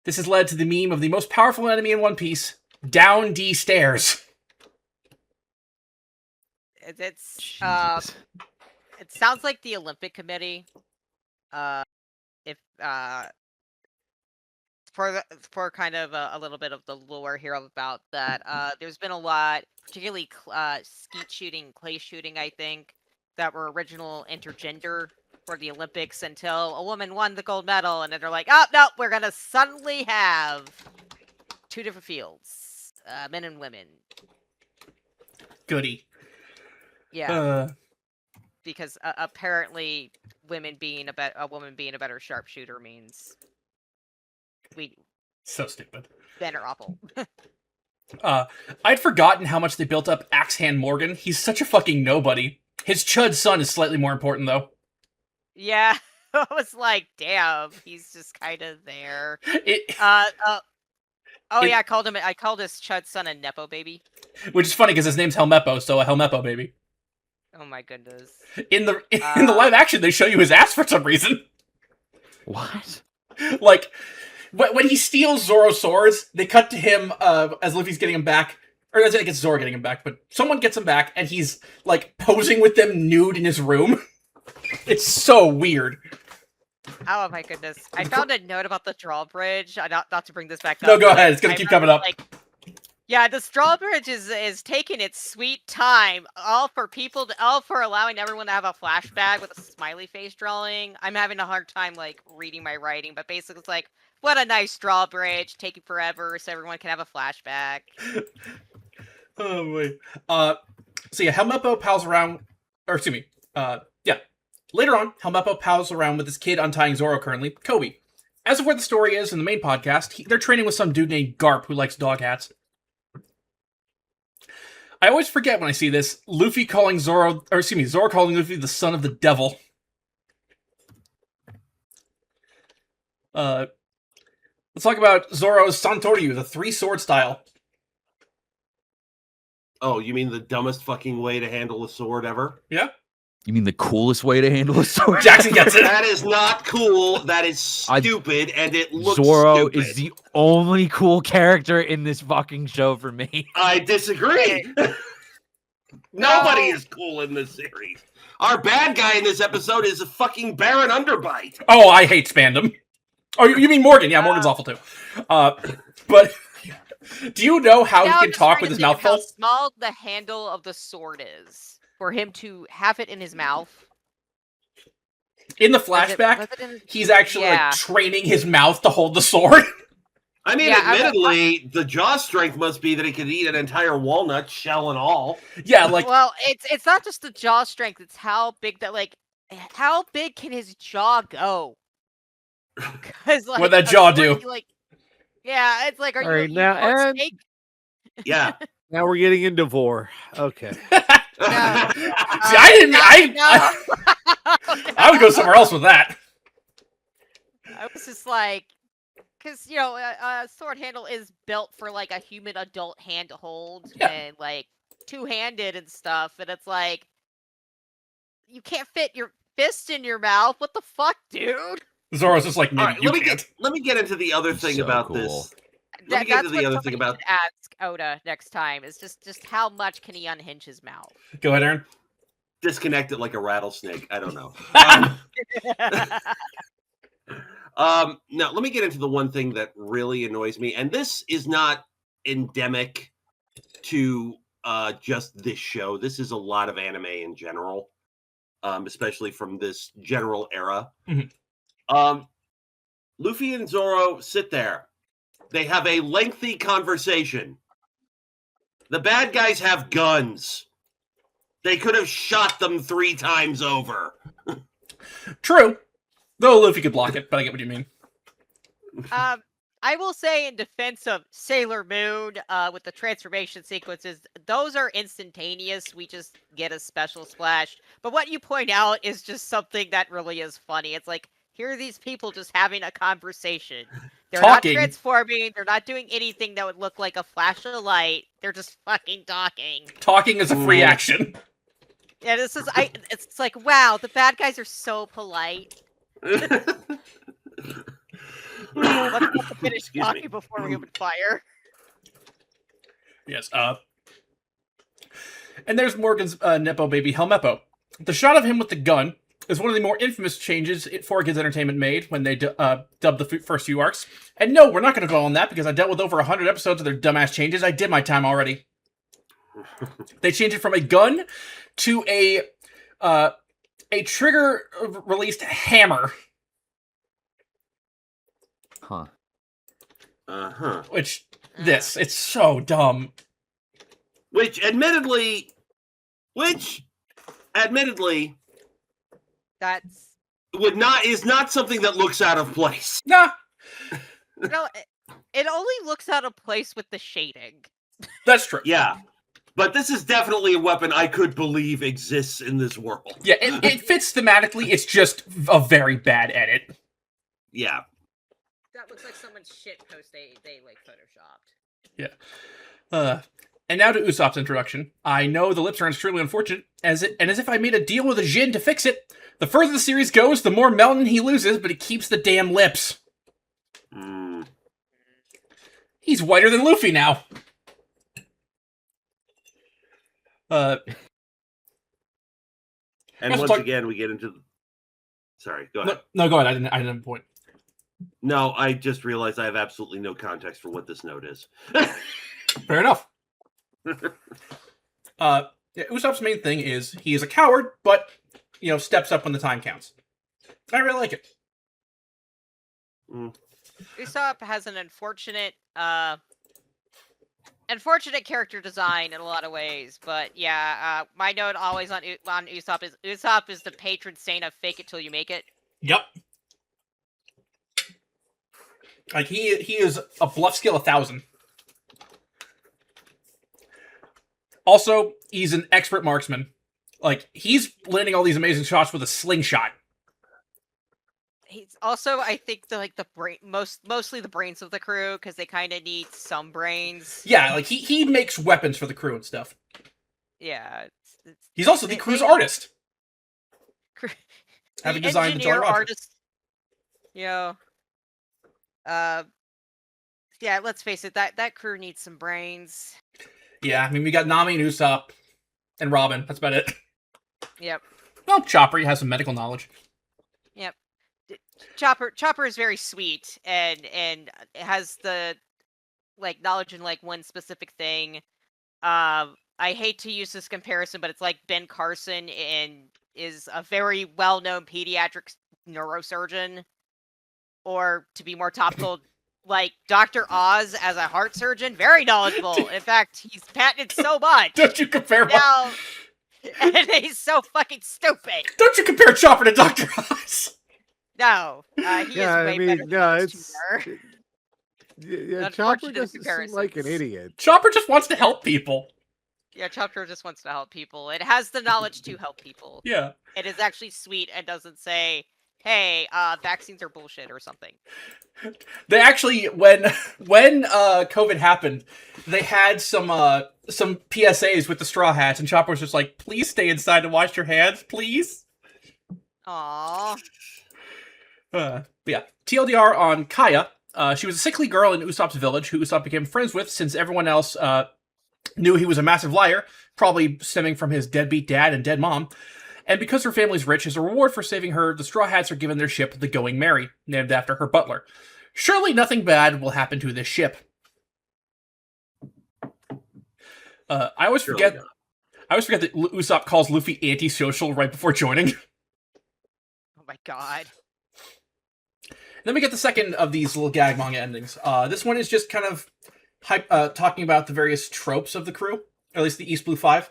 This has led to the meme of the most powerful enemy in One Piece, Down D Stairs. It's Jesus. it sounds like the Olympic Committee. If for kind of a little bit of the lore here about that, there's been a lot, particularly skeet shooting, clay shooting, I think, that were original intergender for the Olympics until a woman won the gold medal, and then they're like, oh no, we're gonna suddenly have two different fields, men and women. Goody. Yeah. Because apparently, a woman being a better sharpshooter means So stupid. better apple. I'd forgotten how much they built up Axe Hand Morgan. He's such a fucking nobody. His Chud son is slightly more important, though. Yeah, I was like, damn, he's just kind of there. I called his Chud son a Nepo baby. Which is funny because his name's Helmeppo, so a Helmeppo baby. Oh my goodness. In the live action, they show you his ass for some reason. What? Like, when he steals Zoro's swords, they cut to him as Luffy's getting him back. Or I think it's Zoro getting him back, but someone gets him back, and he's, like, posing with them nude in his room. It's so weird. Oh my goodness. I found a note about the drawbridge. Not to bring this back up. No, go ahead. It's gonna keep coming up. Yeah, this drawbridge is taking its sweet time, all for allowing everyone to have a flashback with a smiley face drawing. I'm having a hard time, like, reading my writing, but basically it's like, what a nice drawbridge, taking forever so everyone can have a flashback. Oh, boy. So yeah, Helmeppo pals around, or excuse me, yeah. Later on, Helmeppo pals around with this kid untying Zoro currently, Kobe. As of where the story is in the main podcast, they're training with some dude named Garp who likes dog hats. I always forget when I see this, Zoro calling Luffy the son of the devil. Let's talk about Zoro's Santoryu, the 3-sword style. Oh, you mean the dumbest fucking way to handle a sword ever? Yeah? You mean the coolest way to handle a sword? Jackson gets it. That is not cool. That is stupid, and it looks Zoro stupid. is the only cool character in this fucking show for me. I disagree. Nobody is cool in this series. Our bad guy in this episode is a fucking Baron Underbite. Oh, I hate Spandam. Oh, you mean Morgan? Yeah, Morgan's awful too. But do you know how Now he I'm can just talk trying with to his think mouth of how full? small the handle of the sword is for him to have it in his mouth. In the Was flashback, it in his- he's actually Yeah. like training his mouth to hold the sword. I mean, Yeah, I- admittedly, the jaw strength must be that he could eat an entire walnut, shell and all. Yeah, like Well, it's not just the jaw strength; it's how big how big can his jaw go? Because like What that a jaw sword, do? like, yeah, it's like, are All you right, you now, part and- snake? Yeah. Now we're getting into vor. Okay. See, I didn't. I would go somewhere else with that. I was just like, because a sword handle is built for like a human adult hand to hold, Yeah. and like two-handed and stuff, and it's like you can't fit your fist in your mouth. What the fuck, dude? Zoro's just like, All maybe right, you let me can't. get into the other thing So about cool. this. Let me get That's into the what other thing somebody about should ask Oda next time. Is just how much can he unhinge his mouth? Go ahead, Aaron. disconnect it like a rattlesnake. I don't know. No, let me get into the one thing that really annoys me, and this is not endemic to just this show. This is a lot of anime in general, especially from this general era. Mhm. Luffy and Zoro sit there. They have a lengthy conversation. The bad guys have guns. They could have shot them 3 times over. True. Though Luffy could block it, but I get what you mean. I will say in defense of Sailor Moon, with the transformation sequences, those are instantaneous. We just get a special splash. But what you point out is just something that really is funny. It's like, here are these people just having a conversation. They're Talking. not transforming. They're not doing anything that would look like a flash of light. They're just fucking talking. Talking is a free Mm. action. Yeah, it's like, wow, the bad guys are so polite. Let's finish Excuse me. talking before we open fire. Yes. And there's Morgan's Nepo baby Helmeppo. The shot of him with the gun is one of the more infamous changes 4Kids Entertainment made when they dubbed the first few arcs. And no, we're not going to go on that because I dealt with over 100 episodes of their dumbass changes. I did my time already. They changed it from a gun to a trigger-released hammer. Huh. Uh-huh. Which, it's so dumb. Which admittedly, That's is not something that looks out of place. Nah, it only looks out of place with the shading. that's true. Yeah. But this is definitely a weapon I could believe exists in this world. Yeah, it fits thematically. It's just a very bad edit. Yeah. That looks like someone's shit post they like photoshopped. And now to Usopp's introduction. I know the lips are extremely unfortunate, as if I made a deal with a Jin to fix it. The further the series goes, the more melanin he loses, but he keeps the damn lips. Mm. He's whiter than Luffy now. And Let's once talk- again, we get into... Sorry, go ahead. No, go ahead. I didn't have a point. No, I just realized I have absolutely no context for what this note is. Fair enough. Usopp's main thing is he is a coward, but steps up when the time counts. I really like it. Usopp has an unfortunate character design in a lot of ways, but yeah, my note always on Usopp is the patron saint of fake it till you make it. Yep. Like he is a bluff skill 1,000. Also, he's an expert marksman. Like he's landing all these amazing shots with a slingshot. he's also, I think, the brain, mostly the brains of the crew, because they kind of need some brains. Yeah, like he makes weapons for the crew and stuff. Yeah, He's also the crew's artist, having designed the Jolly engineer Roger. artist. You know, yeah. Let's face it, that crew needs some brains. Yeah, I mean, we got Nami and Usopp and Robin. That's about it. Yep. Well, Chopper, he has some medical knowledge. Yep. Chopper is very sweet and has the knowledge in one specific thing. I hate to use this comparison, but it's like Ben Carson is a very well-known pediatric neurosurgeon, or to be more topical, like Dr. Oz as a heart surgeon, very knowledgeable. In fact, he's patented so much. Don't you compare now, and he's so fucking stupid. Don't you compare Chopper to Dr. Oz? No, he is way better. No, than it's Tumor. yeah. Chopper doesn't seem like an comparisons. idiot. Chopper just wants to help people. Yeah, Chopper just wants to help people. It has the knowledge to help people. Yeah. It is actually sweet and doesn't say, hey, vaccines are bullshit or something. They actually, when COVID happened, they had some PSAs with the Straw Hats, and Chopper was just like, please stay inside and wash your hands, please. Aww. Yeah. TLDR on Kaya. She was a sickly girl in Usopp's village, who Usopp became friends with since everyone else knew he was a massive liar, probably stemming from his deadbeat dad and dead mom. And because her family's rich, as a reward for saving her, the Straw Hats are given their ship, the Going Merry, named after her butler. Surely nothing bad will happen to this ship. I always forget that Usopp calls Luffy antisocial right before joining. Oh my god. Then we get the second of these little gag manga endings. This one is just kind of talking about the various tropes of the crew, or at least the East Blue Five.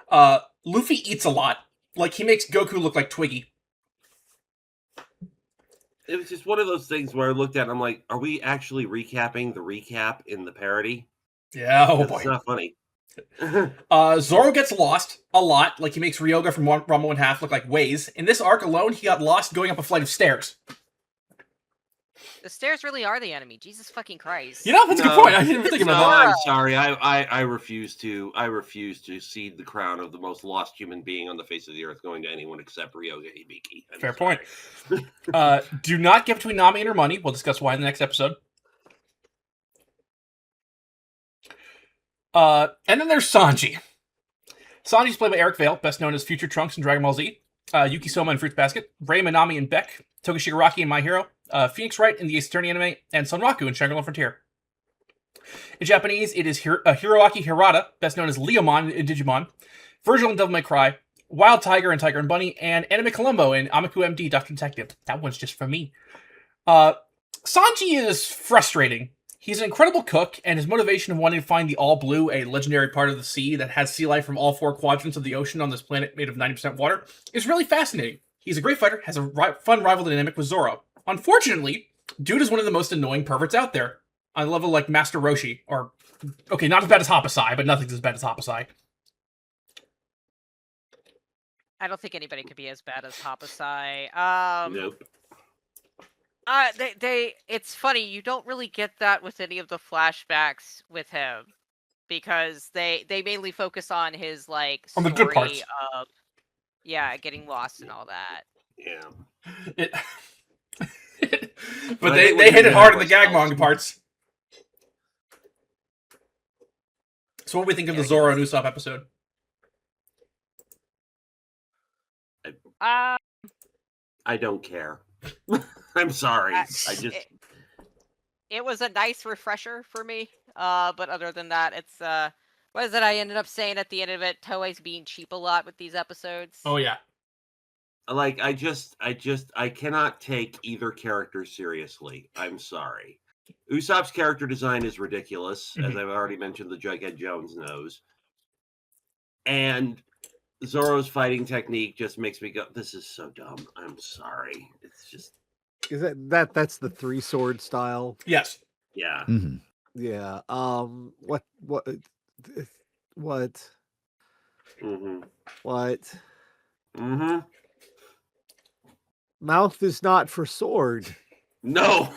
Luffy eats a lot. Like, he makes Goku look like Twiggy. It was just one of those things where I looked at it and I'm like, are we actually recapping the recap in the parody? Yeah, oh boy. It's not funny. Zoro gets lost a lot. Like, he makes Ryoga from Ranma 1/2 look like Waze. In this arc alone, he got lost going up a flight of stairs. The stairs really are the enemy. Jesus fucking Christ. You know, that's a good point. I didn't even think about that. I'm sorry. I refuse to cede the crown of the most lost human being on the face of the earth going to anyone except Ryoga Hibiki. Fair point. Do not get between Nami and her money. We'll discuss why in the next episode. And then there's Sanji. Sanji's played by Eric Vale, best known as Future Trunks in Dragon Ball Z, Yuki Soma in Fruits Basket, Rei Minami in Beck, Toga Shigaraki in My Hero, Phoenix Wright in the Ace Attorney anime, and Sonraku in Shangri-La Frontier. In Japanese, it is Hiroaki Hirata, best known as Leomon in Digimon, Virgil in Devil May Cry, Wild Tiger in Tiger and Bunny, and Anime Columbo in Amiku MD Dr. Detective. That one's just for me. Sanji is frustrating. He's an incredible cook, and his motivation of wanting to find the All Blue, a legendary part of the sea that has sea life from all four quadrants of the ocean on this planet made of 90% water, is really fascinating. He's a great fighter, has a fun rival dynamic with Zoro. Unfortunately, dude is one of the most annoying perverts out there. On a level like Master Roshi, or, okay, not as bad as Hapasai, but nothing's as bad as Hapasai. I don't think anybody could be as bad as Hapasai. Nope. It's funny, you don't really get that with any of the flashbacks with him, because they mainly focus on his, like, on the good parts of, yeah, getting lost and all that. Yeah. But they hit it hard in the gag manga parts. So what do we think of the Zoro and Usopp episode? I don't care. I'm sorry. It was a nice refresher for me. But other than that, it's what is it? I ended up saying at the end of it, Toei's being cheap a lot with these episodes. Oh yeah. Like, I cannot take either character seriously. I'm sorry. Usopp's character design is ridiculous, as I've already mentioned, the Jughead Jones nose. And Zoro's fighting technique just makes me go, this is so dumb. I'm sorry. It's just... Is that's the three sword style? Yes. Yeah. Mm-hmm. Yeah. What? Mm-hmm. What? Mm-hmm. Mouth is not for sword. No.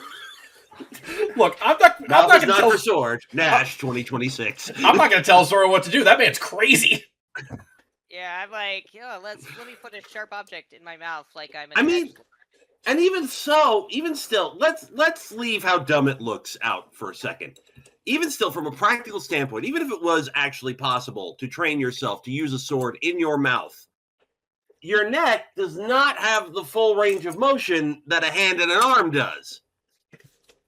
Look, I'm not Mouth going is to not tell. for sword. Nash 2026. I'm not going to tell Zoro what to do. That man's crazy. Yeah, I'm like, let me put a sharp object in my mouth like I'm. I mean, and even still, let's leave how dumb it looks out for a second. Even still, from a practical standpoint, even if it was actually possible to train yourself to use a sword in your mouth, your neck does not have the full range of motion that a hand and an arm does.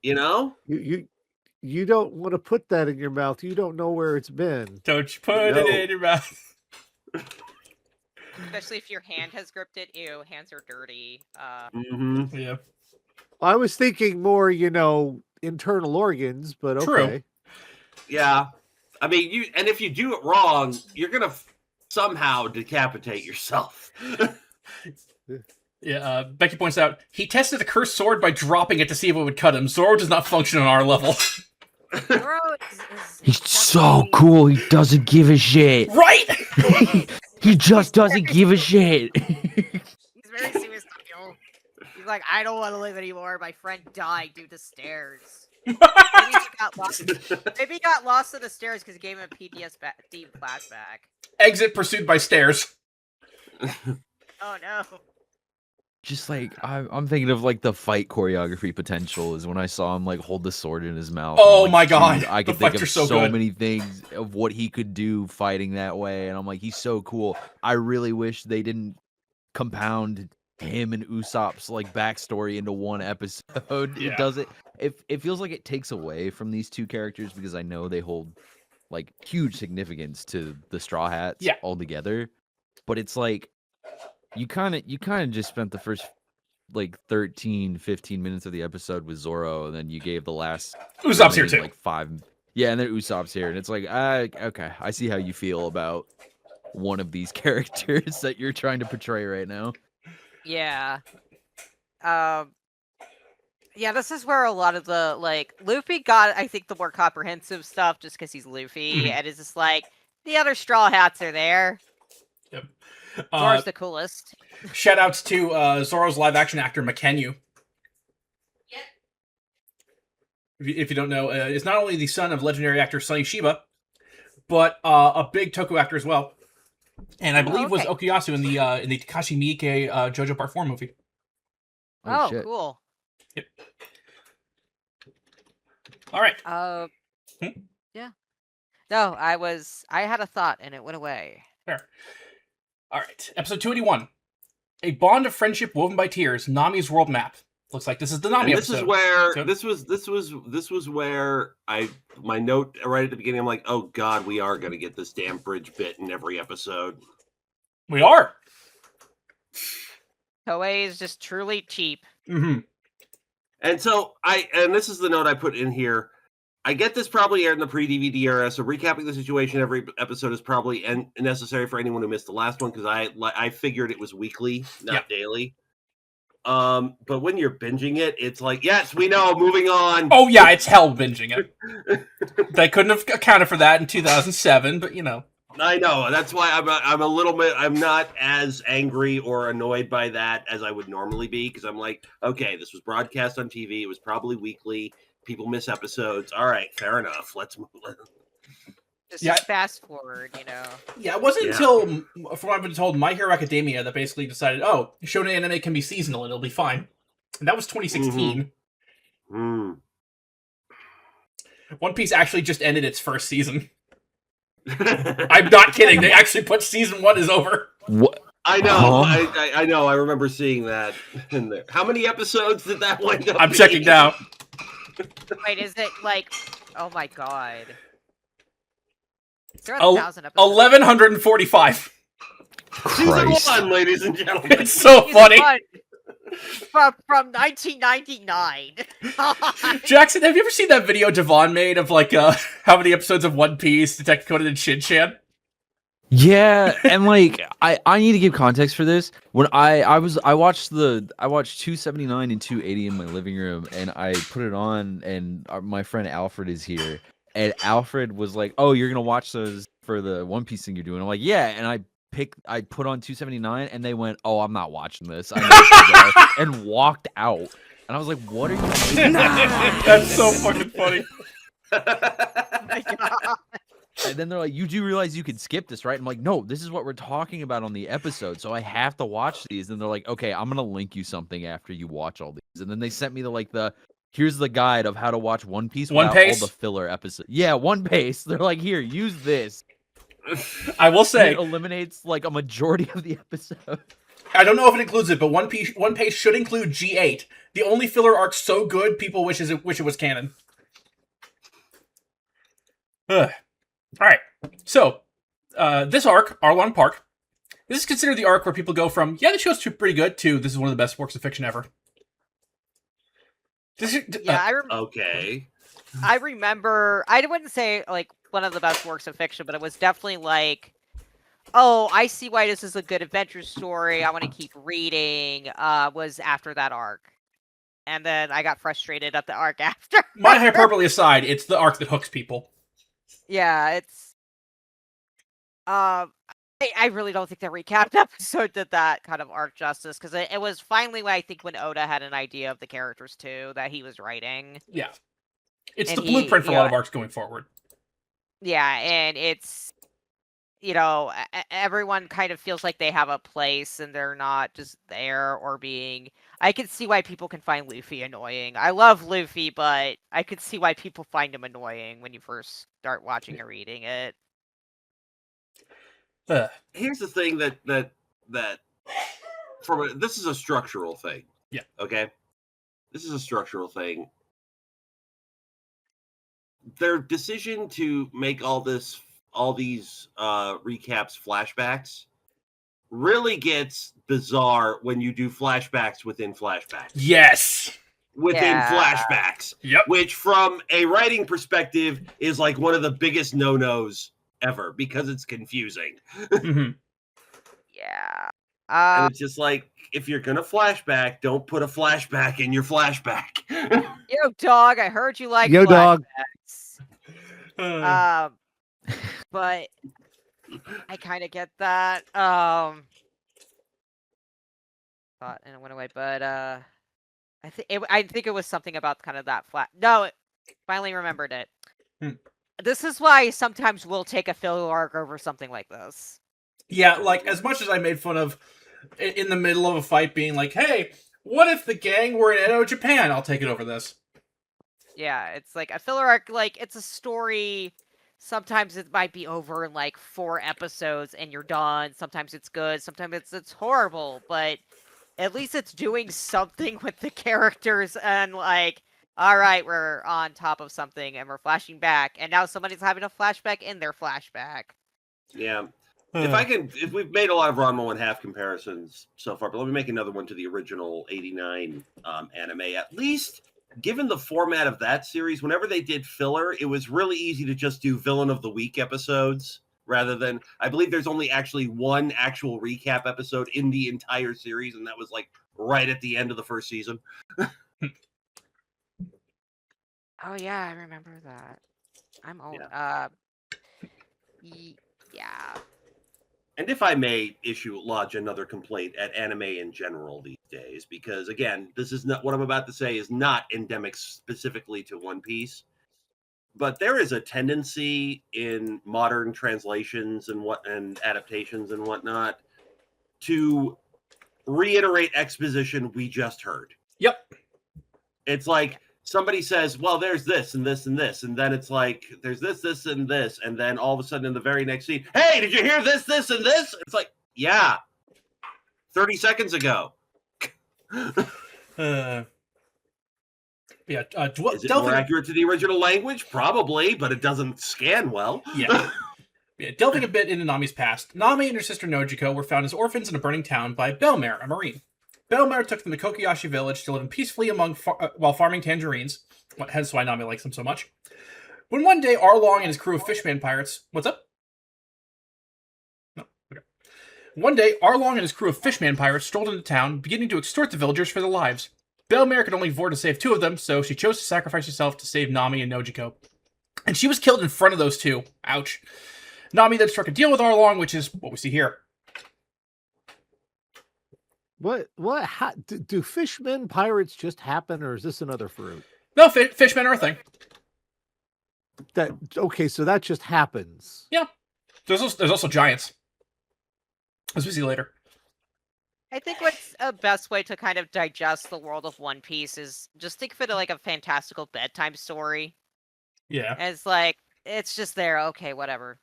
You know? You don't want to put that in your mouth. You don't know where it's been. Don't you put it in your mouth. Especially if your hand has gripped it. Ew, hands are dirty. Yeah. I was thinking more, internal organs, but okay. True. Yeah. I mean, if you do it wrong, you're gonna somehow decapitate yourself. Yeah, Becky points out, he tested the cursed sword by dropping it to see if it would cut him. Zoro does not function on our level. Zoro He's so cool. He doesn't give a shit. Right? He just doesn't give a shit. He's very suicidal. He's like, I don't want to live anymore. My friend died due to stairs. Maybe he got lost. Maybe he got lost in the stairs because he gave him a PTSD flashback. Exit pursued by stairs. Oh no. Just like I'm thinking of like the fight choreography potential is when I saw him like hold the sword in his mouth. Oh like, my God, dude, I the could think fights of are so good. many things of what he could do fighting that way, and I'm like, he's so cool. I really wish they didn't compound him and Usopp's like backstory into one episode. Yeah. It doesn't. It feels like it takes away from these two characters because I know they hold like huge significance to the Straw Hats altogether, but it's like. You kind of just spent the first like 13, 15 minutes of the episode with Zoro, and then you gave the last Usopp's here remaining, too. like 5. Yeah, and then Usopp's here, and it's like, okay, I see how you feel about one of these characters that you're trying to portray right now. Yeah. Yeah, this is where a lot of the Luffy got, I think, the more comprehensive stuff just because he's Luffy, and it's just like the other Straw Hats are there. Yep. Zoro's the coolest. Shout outs to Zoro's live action actor, Makenyu. Yep. If you don't know, is not only the son of legendary actor Sonny Shiba, but a big Toku actor as well. And I believe was Okuyasu in the Takashi Miike JoJo Part 4 movie. Oh, shit. cool. Yep. All right. Yeah. No, I had a thought and it went away. Fair. All right. Episode 281. A bond of friendship woven by tears. Nami's world map. Looks like this is the Nami and this episode. is where So- this was where my note right at the beginning. I'm like, oh God, we are going to get this damn bridge bit in every episode. We are. Toei is just truly cheap. Mm-hmm. And so this is the note I put in here. I get this probably aired in the pre-DVD era, so recapping the situation every episode is probably necessary for anyone who missed the last one because I figured it was weekly, not daily. But when you're binging it, it's like, yes, we know, moving on. Oh yeah, it's hell binging it. They couldn't have accounted for that in 2007, but you know. I know. That's why I'm a little bit. I'm not as angry or annoyed by that as I would normally be because I'm like, okay, this was broadcast on TV. It was probably weekly. People miss episodes. All right, fair enough. Let's move. Just fast forward, you know. Yeah, it wasn't until, from what I've been told, My Hero Academia that basically decided, oh, shonen anime can be seasonal and it'll be fine. And that was 2016. Mm-hmm. One Piece actually just ended its first season. I'm not kidding. They actually put season 1 is over. What? I know. Huh? I know. I remember seeing that in there. How many episodes did that wind up? I'm checking now. Wait, is it like? Oh my god! Is there 1,000 episodes? 1,145. Season 1, ladies and gentlemen. It's so funny. From 1999. Jackson, have you ever seen that video Devon made of like how many episodes of One Piece, Detective Conan, and Shin-Chan? Yeah, and like I need to give context for this. When I watched 279 and 280 in my living room, and I put it on, and my friend Alfred is here, and Alfred was like, "Oh, you're gonna watch those for the One Piece thing you're doing?" I'm like, "Yeah," and I I put on 279, and they went, "Oh, I'm not watching this," I know you go, and walked out. And I was like, "What are you doing?" That's so fucking funny. And then they're like, "You do realize you can skip this, right?" I'm like, "No, this is what we're talking about on the episode, so I have to watch these." And they're like, "Okay, I'm gonna link you something after you watch all these." And then they sent me here's the guide of how to watch One Piece One without all Pace? the filler episodes. Yeah, One Pace. They're like, "Here, use this." I will And say, it eliminates like a majority of the episode. I don't know if it includes it, but One Piece should include G8. The only filler arc so good, people wish it was canon. Ugh. All right, so this arc, Arlong Park, this is considered the arc where people go from the show's pretty good to this is one of the best works of fiction ever. Okay. I remember. I wouldn't say like one of the best works of fiction, but it was definitely like, oh, I see why this is a good adventure story. I want to keep reading. Was after that arc, and then I got frustrated at the arc after. My hyperbole aside, it's the arc that hooks people. Yeah, it's. I really don't think the recapped episode did that kind of arc justice, because it was finally when I think when Oda had an idea of the characters too that he was writing. Yeah, it's And the blueprint for a yeah. lot of arcs going forward. Yeah, and it's, everyone kind of feels like they have a place and they're not just there or being. I could see why people can find Luffy annoying. I love Luffy, but I could see why people find him annoying when you first start watching or reading it. Here's the thing that this is a structural thing. Yeah. Okay. This is a structural thing. Their decision to make all these recaps flashbacks really gets bizarre when you do flashbacks within flashbacks. Yes. Within flashbacks. Yep. Which, from a writing perspective, is like one of the biggest no-nos ever because it's confusing. Mm-hmm. Yeah. And it's just like, if you're gonna flashback, don't put a flashback in your flashback. Yo, dog, I heard you like Yo, dog. flashbacks. But I kind of get that. Thought and it went away, but I think it was something about kind of that flat. No, finally remembered it. This is why sometimes we'll take a filler arc over something like this. Yeah, like, as much as I made fun of in the middle of a fight being like, hey, what if the gang were in Edo, Japan? I'll take it over this. Yeah, it's like a filler arc, like, it's a story. Sometimes it might be over in like 4 episodes and you're done. Sometimes it's good. Sometimes it's horrible, but at least it's doing something with the characters and like, all right, we're on top of something and we're flashing back, and now somebody's having a flashback in their flashback. Yeah. If we've made a lot of Ranma 1/2 comparisons so far, but let me make another one to the original 89 anime. At least, given the format of that series, whenever they did filler, it was really easy to just do Villain of the Week episodes rather than, I believe there's only actually one actual recap episode in the entire series, and that was like right at the end of the first season. Oh yeah, I remember that. I'm old. Yeah. And if I may lodge another complaint at anime in general these days, because again, this is not what I'm about to say is not endemic specifically to One Piece, but there is a tendency in modern translations and adaptations and whatnot to reiterate exposition we just heard. Yep. It's like somebody says, well, there's this and this and this. And then it's like, there's this, this, and this. And then all of a sudden in the very next scene, hey, did you hear this, this, and this? It's like, yeah, 30 seconds ago. Is it more accurate to the original language? Probably, but it doesn't scan well. Yeah. Delving a bit into Nami's past, Nami and her sister Nojiko were found as orphans in a burning town by Bellmare, a marine. Bellmare took them to Kokoyashi village to live peacefully while farming tangerines, hence why Nami likes them so much. When one day Arlong and his crew of fishman pirates... What's up? No, okay. One day, Arlong and his crew of fishman pirates strolled into town, beginning to extort the villagers for their lives. Bellmare could only afford to save 2 of them, so she chose to sacrifice herself to save Nami and Nojiko. And she was killed in front of those 2. Ouch. Nami then struck a deal with Arlong, which is what we see here. What? How, do fishmen pirates just happen, or is this another fruit? No, fishmen are a thing. That okay? So that just happens. Yeah. There's also giants. As we see later. I think what's a best way to kind of digest the world of One Piece is just think of it like a fantastical bedtime story. Yeah. And it's like, it's just there. Okay, whatever.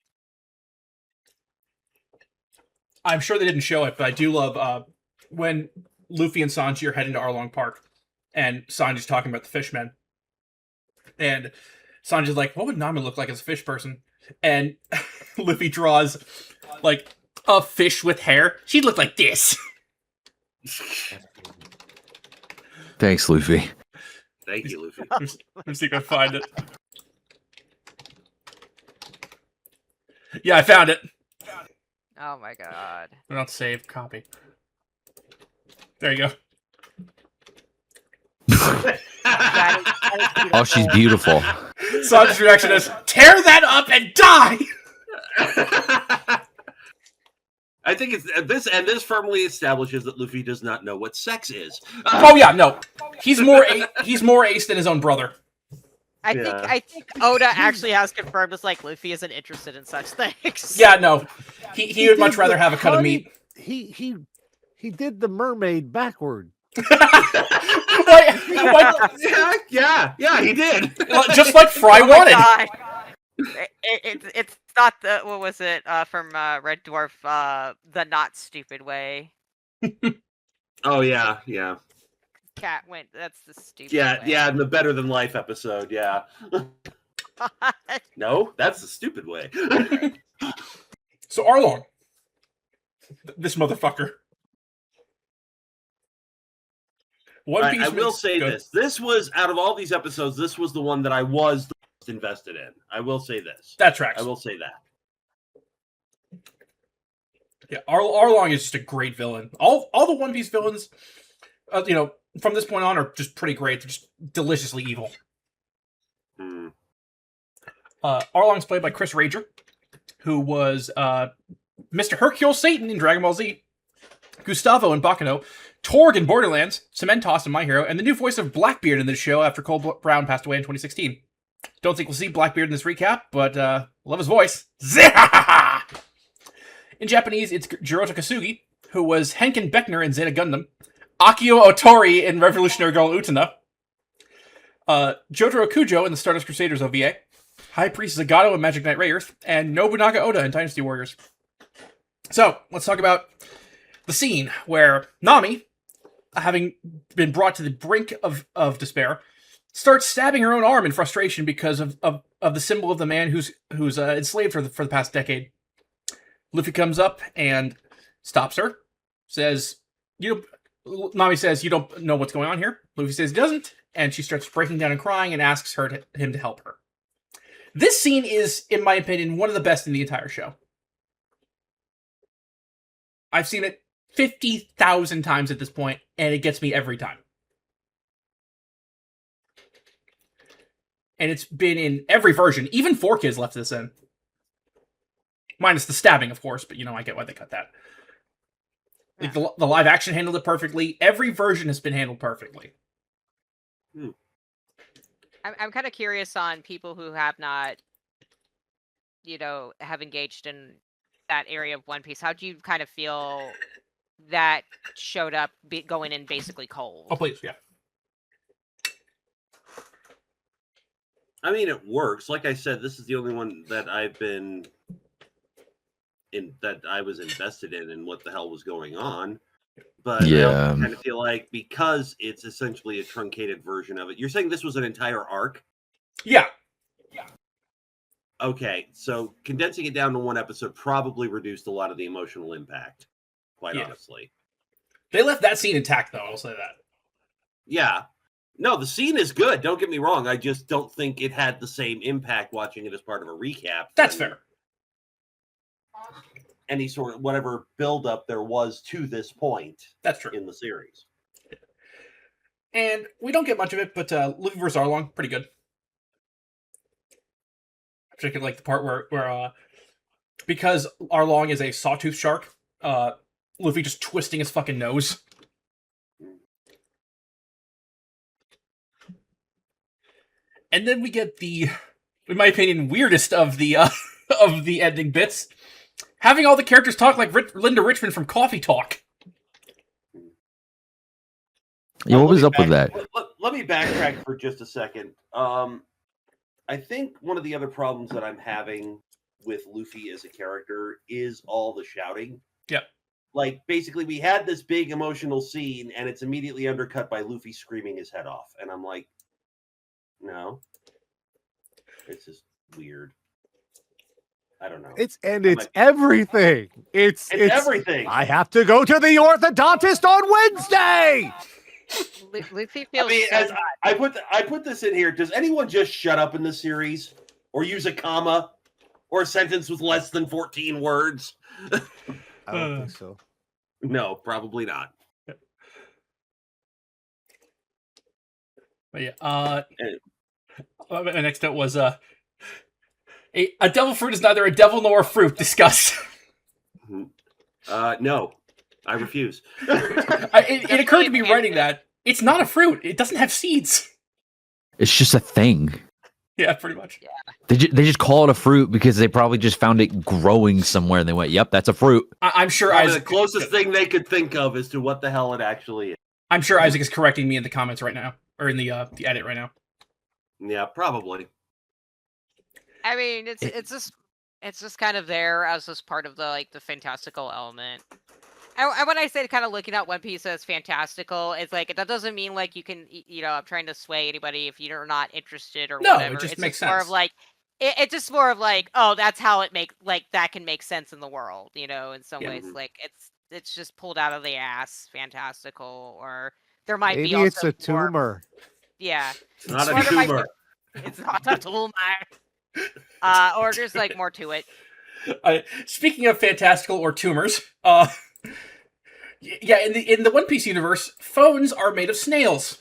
I'm sure they didn't show it, but I do love when Luffy and Sanji are heading to Arlong Park, and Sanji's talking about the fishmen. And Sanji's like, what would Nami look like as a fish person? And Luffy draws, like, a fish with hair. She'd look like this. Thanks, Luffy. Thank you, Luffy. Let me see if I can find it. Yeah, I found it. Oh my god. Not save, copy. There you go. That is Oh, she's beautiful. Sanji's reaction is, tear that up and die! I think it's this firmly establishes that Luffy does not know what sex is. Oh yeah, no. He's more ace than his own brother. I think Oda actually has confirmed it's like Luffy isn't interested in such things. Yeah, no. He would much rather have a cut of meat. He did the mermaid backward. Yeah, he did. Just like Fry Oh my wanted. God. It's not the what was it from Red Dwarf the not stupid way. Oh yeah. Cat went. That's the stupid. Yeah, way. yeah, in the Better Than Life episode, yeah. No, that's the stupid way. So Arlong, this motherfucker. One Piece I will makes say good. this. This was, out of all these episodes, this was the one that I was the most invested in. I will say this. That tracks. I will say that. Yeah, Arlong is just a great villain. All the One Piece villains, from this point on, are just pretty great. They're just deliciously evil. Hmm. Arlong's played by Chris Rager, who was Mr. Hercule Satan in Dragon Ball Z, Gustavo in Baccano, Torg in Borderlands, Cementoss in My Hero, and the new voice of Blackbeard in this show after Cole Brown passed away in 2016. Don't think we'll see Blackbeard in this recap, but love his voice. In Japanese, it's Jiroto Kasugi, who was Henkin Beckner in Zeta Gundam, Akio Otori in Revolutionary Girl Utena, Jotaro Kujo in the Stardust Crusaders OVA, High Priest Zagato in Magic Knight Rayearth, and Nobunaga Oda in Dynasty Warriors. So, let's talk about the scene where Nami, having been brought to the brink of despair, starts stabbing her own arm in frustration because of the symbol of the man who's enslaved her for the past decade. Luffy comes up and stops her, says, Nami says, you don't know what's going on here. Luffy says he doesn't, and she starts breaking down and crying and asks him to help her. This scene is, in my opinion, one of the best in the entire show. I've seen it 50,000 times at this point, and it gets me every time. And it's been in every version. Even 4Kids left this in. Minus the stabbing, of course, but I get why they cut that. Like the live action handled it perfectly. Every version has been handled perfectly. I'm kind of curious on people who have not, have engaged in that area of One Piece. How do you kind of feel that showed up going in basically cold? Oh, please, yeah. I mean, it works. Like I said, this is the only one that I was invested in what the hell was going on. But Yeah. I also kind of feel like because it's essentially a truncated version of it. You're saying this was an entire arc? Yeah. Okay, so condensing it down to one episode probably reduced a lot of the emotional impact, quite honestly. They left that scene intact, though, I'll say that. Yeah. No, the scene is good. Don't get me wrong. I just don't think it had the same impact watching it as part of a recap. That's fair. Any sort of whatever build-up there was to this point. That's true. In the series. And we don't get much of it, but Luffy vs. Arlong, pretty good. I particularly like the part where because Arlong is a sawtooth shark, Luffy just twisting his fucking nose And then we get the, in my opinion, weirdest of the of the ending bits. Having all the characters talk like Linda Richmond from Coffee Talk. Yeah, what was up with that? Let me backtrack for just a second. I think one of the other problems that I'm having with Luffy as a character is all the shouting. Yep. Like, basically, we had this big emotional scene, and it's immediately undercut by Luffy screaming his head off. And I'm like, no. It's just weird. I don't know. It's everything. It's everything. I have to go to the orthodontist on Wednesday. Luffy I feels mean, so as I put this in here. Does anyone just shut up in this series, or use a comma, or a sentence with less than 14 words? I don't think so. No, probably not. But yeah. My next note was a devil fruit is neither a devil nor a fruit. Discuss. No, I refuse. It occurred to me writing that it's not a fruit. It doesn't have seeds. It's just a thing. Yeah, pretty much. Yeah. They just call it a fruit because they probably just found it growing somewhere and they went, "Yep, that's a fruit." I'm sure Probably Isaac. the closest thing they could think of as to what the hell it actually is. I'm sure Isaac is correcting me in the comments right now, or in the edit right now. Yeah, probably. I mean, it's just kind of there as just part of the fantastical element. And when I say kind of looking at One Piece as fantastical, it's like that doesn't mean like you can, I'm trying to sway anybody if you're not interested or No, whatever. it just it's makes just more sense. of like it's just more of like, oh, that's how it makes that can make sense in the world, in some ways. Like it's just pulled out of the ass, fantastical, or there might Maybe be also it's a tumor. Yeah, It's not Or a there might be- tumor. it's not a tumor. Or there's like more to it. Speaking of fantastical or tumors, yeah, in the One Piece universe, phones are made of snails.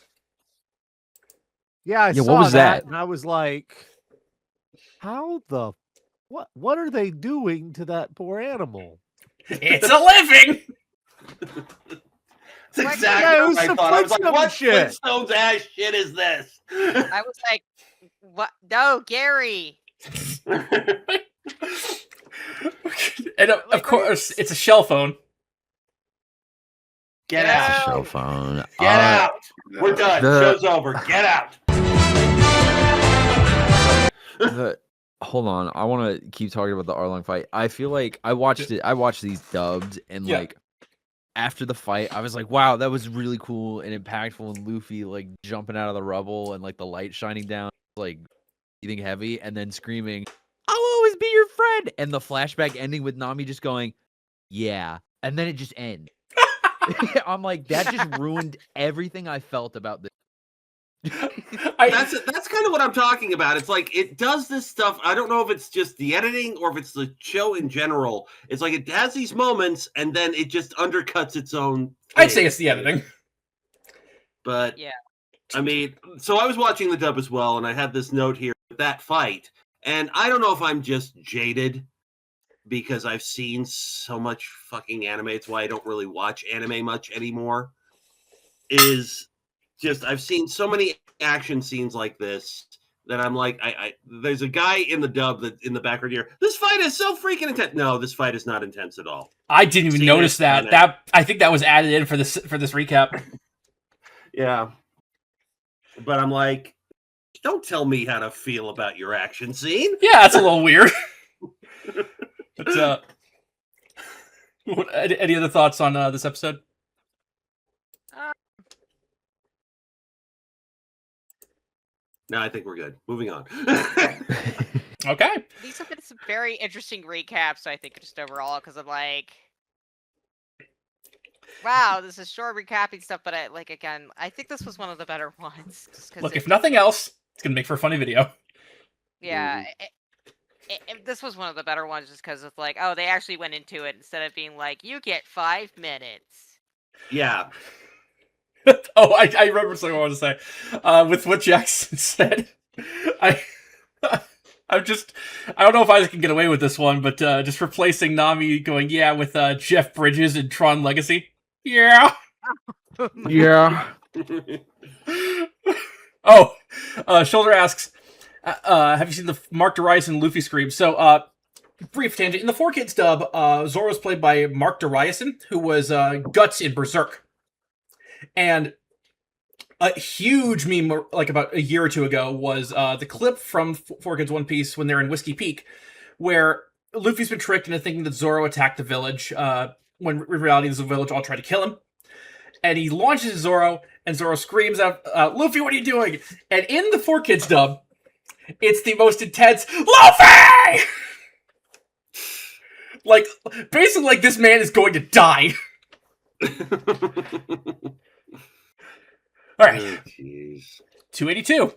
Yeah, I Yeah, saw what was that? and I was like, how the what are they doing to that poor animal? It's a living. That's Like, exactly yeah, it what was I some thought. I was like, Flintstone what shit. Flintstones ass shit is this? I was like, what? No, Gary. And of course, it's a shell phone. Get Yeah. out. Shell phone. Get out. We're done. the- Show's over. Get out. Hold on, I want to keep talking about the Arlong fight. I feel like I watched these dubbed, and Yeah. like after the fight, I was like, wow, that was really cool and impactful. And Luffy like jumping out of the rubble and like the light shining down, like breathing heavy, and then screaming, "I'll always be your friend!" And the flashback ending with Nami just going, "Yeah," and then it just ends. I'm like, that just ruined everything I felt about this. That's kind of what I'm talking about. It's like it does this stuff. I don't know if it's just the editing or if it's the show in general. It's like it has these moments and then it just undercuts its own. I'd say it's the editing. But Yeah. I mean, so I was watching the dub as well, and I had this note here, that fight, and I don't know if I'm just jaded because I've seen so much fucking anime. It's why I don't really watch anime much anymore. Is just I've seen so many action scenes like this that I'm like, I there's a guy in the dub that in the background here. This fight is so freaking intense. No, this fight is not intense at all. I didn't even See notice this that. and I think that was added in for this recap. Yeah, but I'm like, don't tell me how to feel about your action scene. Yeah, that's a little weird. But, any other thoughts on this episode? No, I think we're good. Moving on. Okay. These have been some very interesting recaps, I think, just overall, because I'm like, wow, this is short recapping stuff, but I think this was one of the better ones. Just 'cause Look, if nothing else, it's gonna make for a funny video. yeah, this was one of the better ones, just because it's like, oh, they actually went into it instead of being like, you get 5 minutes. Yeah. Oh, I remember something I wanted to say. With what Jackson said, I don't know if Isaac can get away with this one, but just replacing Nami going, yeah, with Jeff Bridges and Tron Legacy. Yeah. Yeah. Oh, Shoulder asks, Have you seen the Mark Darius and Luffy scream? So, brief tangent. In the 4Kids dub, Zoro's played by Mark Dariuson, who was Guts in Berserk. And a huge meme, like about a year or two ago, was the clip from 4Kids One Piece when they're in Whiskey Peak, where Luffy's been tricked into thinking that Zoro attacked the village, when in reality the village all tried to kill him. And he launches Zoro, and Zoro screams out, Luffy, what are you doing? And in the 4Kids dub, it's the most intense, Luffy! Like, basically, like, this man is going to die. Alright. Oh, jeez. 282.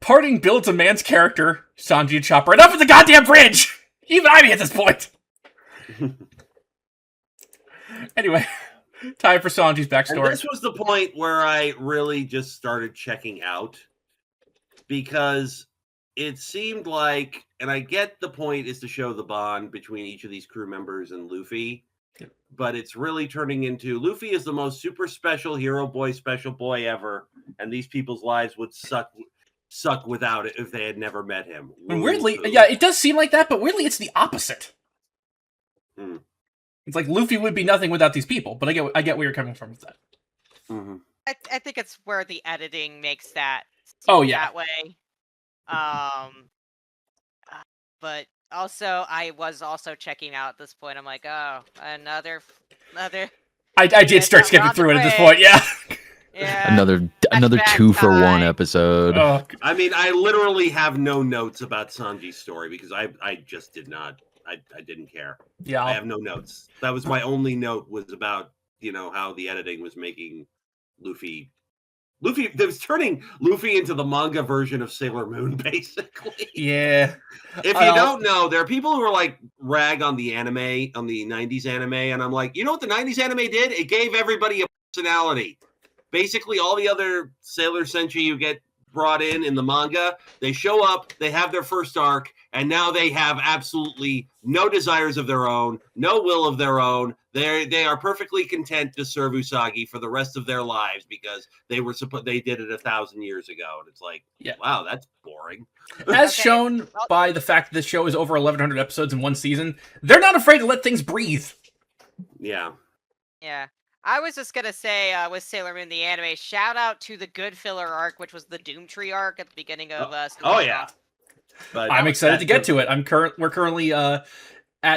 Parting builds a man's character, Sanji and Chopper. Enough of the goddamn bridge! Even I'm at this point. Anyway, time for Sanji's backstory. And this was the point where I really just started checking out, because it seemed like, and I get the point is to show the bond between each of these crew members and Luffy, but it's really turning into Luffy is the most super special hero boy, special boy ever, and these people's lives would suck without it if they had never met him. And weirdly, yeah, it does seem like that, but weirdly it's the opposite. Hmm. It's like Luffy would be nothing without these people, but I get where you're coming from with that. Mm-hmm. I think it's where the editing makes that Oh, yeah. that way. But also I was also checking out at this point. I'm like, oh, another. I did start skipping through it at this point, yeah. Yeah. Another Flashback 2-for-1 time. episode. Oh, I mean, I literally have no notes about Sanji's story because I just did not. I didn't care. yeah. I have no notes. That was my only note, was about, how the editing was making Luffy, that was turning Luffy into the manga version of Sailor Moon, basically. Yeah. If you don't know, there are people who are like rag on the anime, on the 90s anime, and I'm like, you know what the 90s anime did? It gave everybody a personality. Basically, all the other Sailor Senshi you get brought in the manga, they show up, they have their first arc, and now they have absolutely no desires of their own, no will of their own. They are perfectly content to serve Usagi for the rest of their lives because they did it 1,000 years ago, and it's like, Yeah. wow, that's boring. As Okay. shown by the fact that this show is over 1,100 episodes in one season, they're not afraid to let things breathe. Yeah. Yeah. I was just gonna say, with Sailor Moon the anime, shout out to the good filler arc, which was the Doom Tree arc at the beginning of Oh yeah. But I'm excited to get to it. We're currently at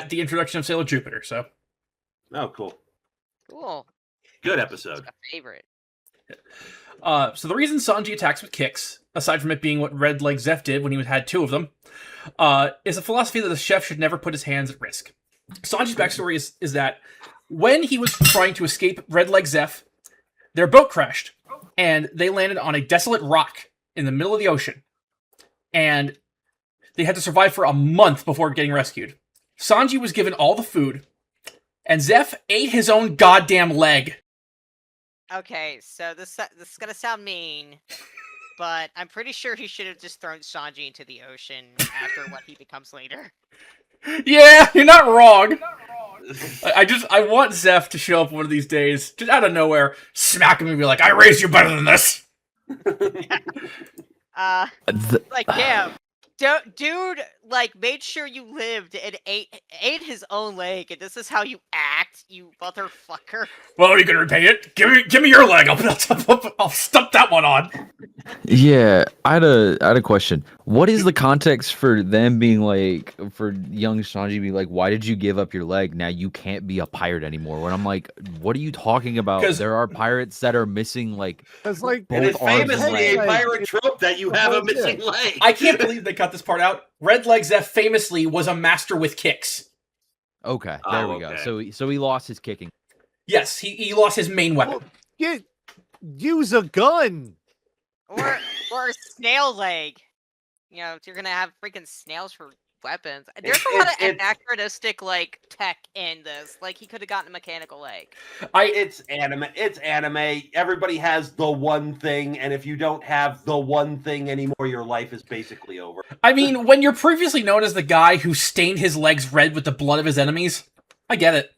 the introduction of Sailor Jupiter, so. Oh, cool. Cool. Good It's episode. a favorite. So the reason Sanji attacks with kicks, aside from it being what Red Leg Zeph did when he had 2 of them, is a philosophy that the chef should never put his hands at risk. Sanji's backstory is that when he was trying to escape Red Leg Zeph, their boat crashed, and they landed on a desolate rock in the middle of the ocean. And they had to survive for a month before getting rescued. Sanji was given all the food, and Zeph ate his own goddamn leg. Okay, so this is gonna sound mean, but I'm pretty sure he should have just thrown Sanji into the ocean after what he becomes later. Yeah, you're not wrong. I want Zeph to show up one of these days, just out of nowhere, smack him and be like, I raised you better than this. Like, damn. Dude, like, made sure you lived and ate his own leg, and this is how you act, you motherfucker. Well, are you gonna repay it? Give me your leg. I'll stump that one on. Yeah, I had a question. What is the context for them being like, for young Sanji being like, why did you give up your leg? Now you can't be a pirate anymore. When I'm like, what are you talking about? 'Cause- There are pirates that are missing like It's like And it's both arms and famously a legs. pirate trope that you have a missing leg. I can't believe they cut this part out. Red Leg Zeph famously was a master with kicks. Okay, there we go. okay. So he lost his kicking. Yes, he lost his main weapon. use a gun. Or a snail leg. You know, you're gonna have freaking snails for weapons. There's a lot of anachronistic, like, tech in this. Like, he could have gotten a mechanical leg. It's anime. It's anime. Everybody has the one thing, and if you don't have the one thing anymore, your life is basically over. I mean, when you're previously known as the guy who stained his legs red with the blood of his enemies, I get it.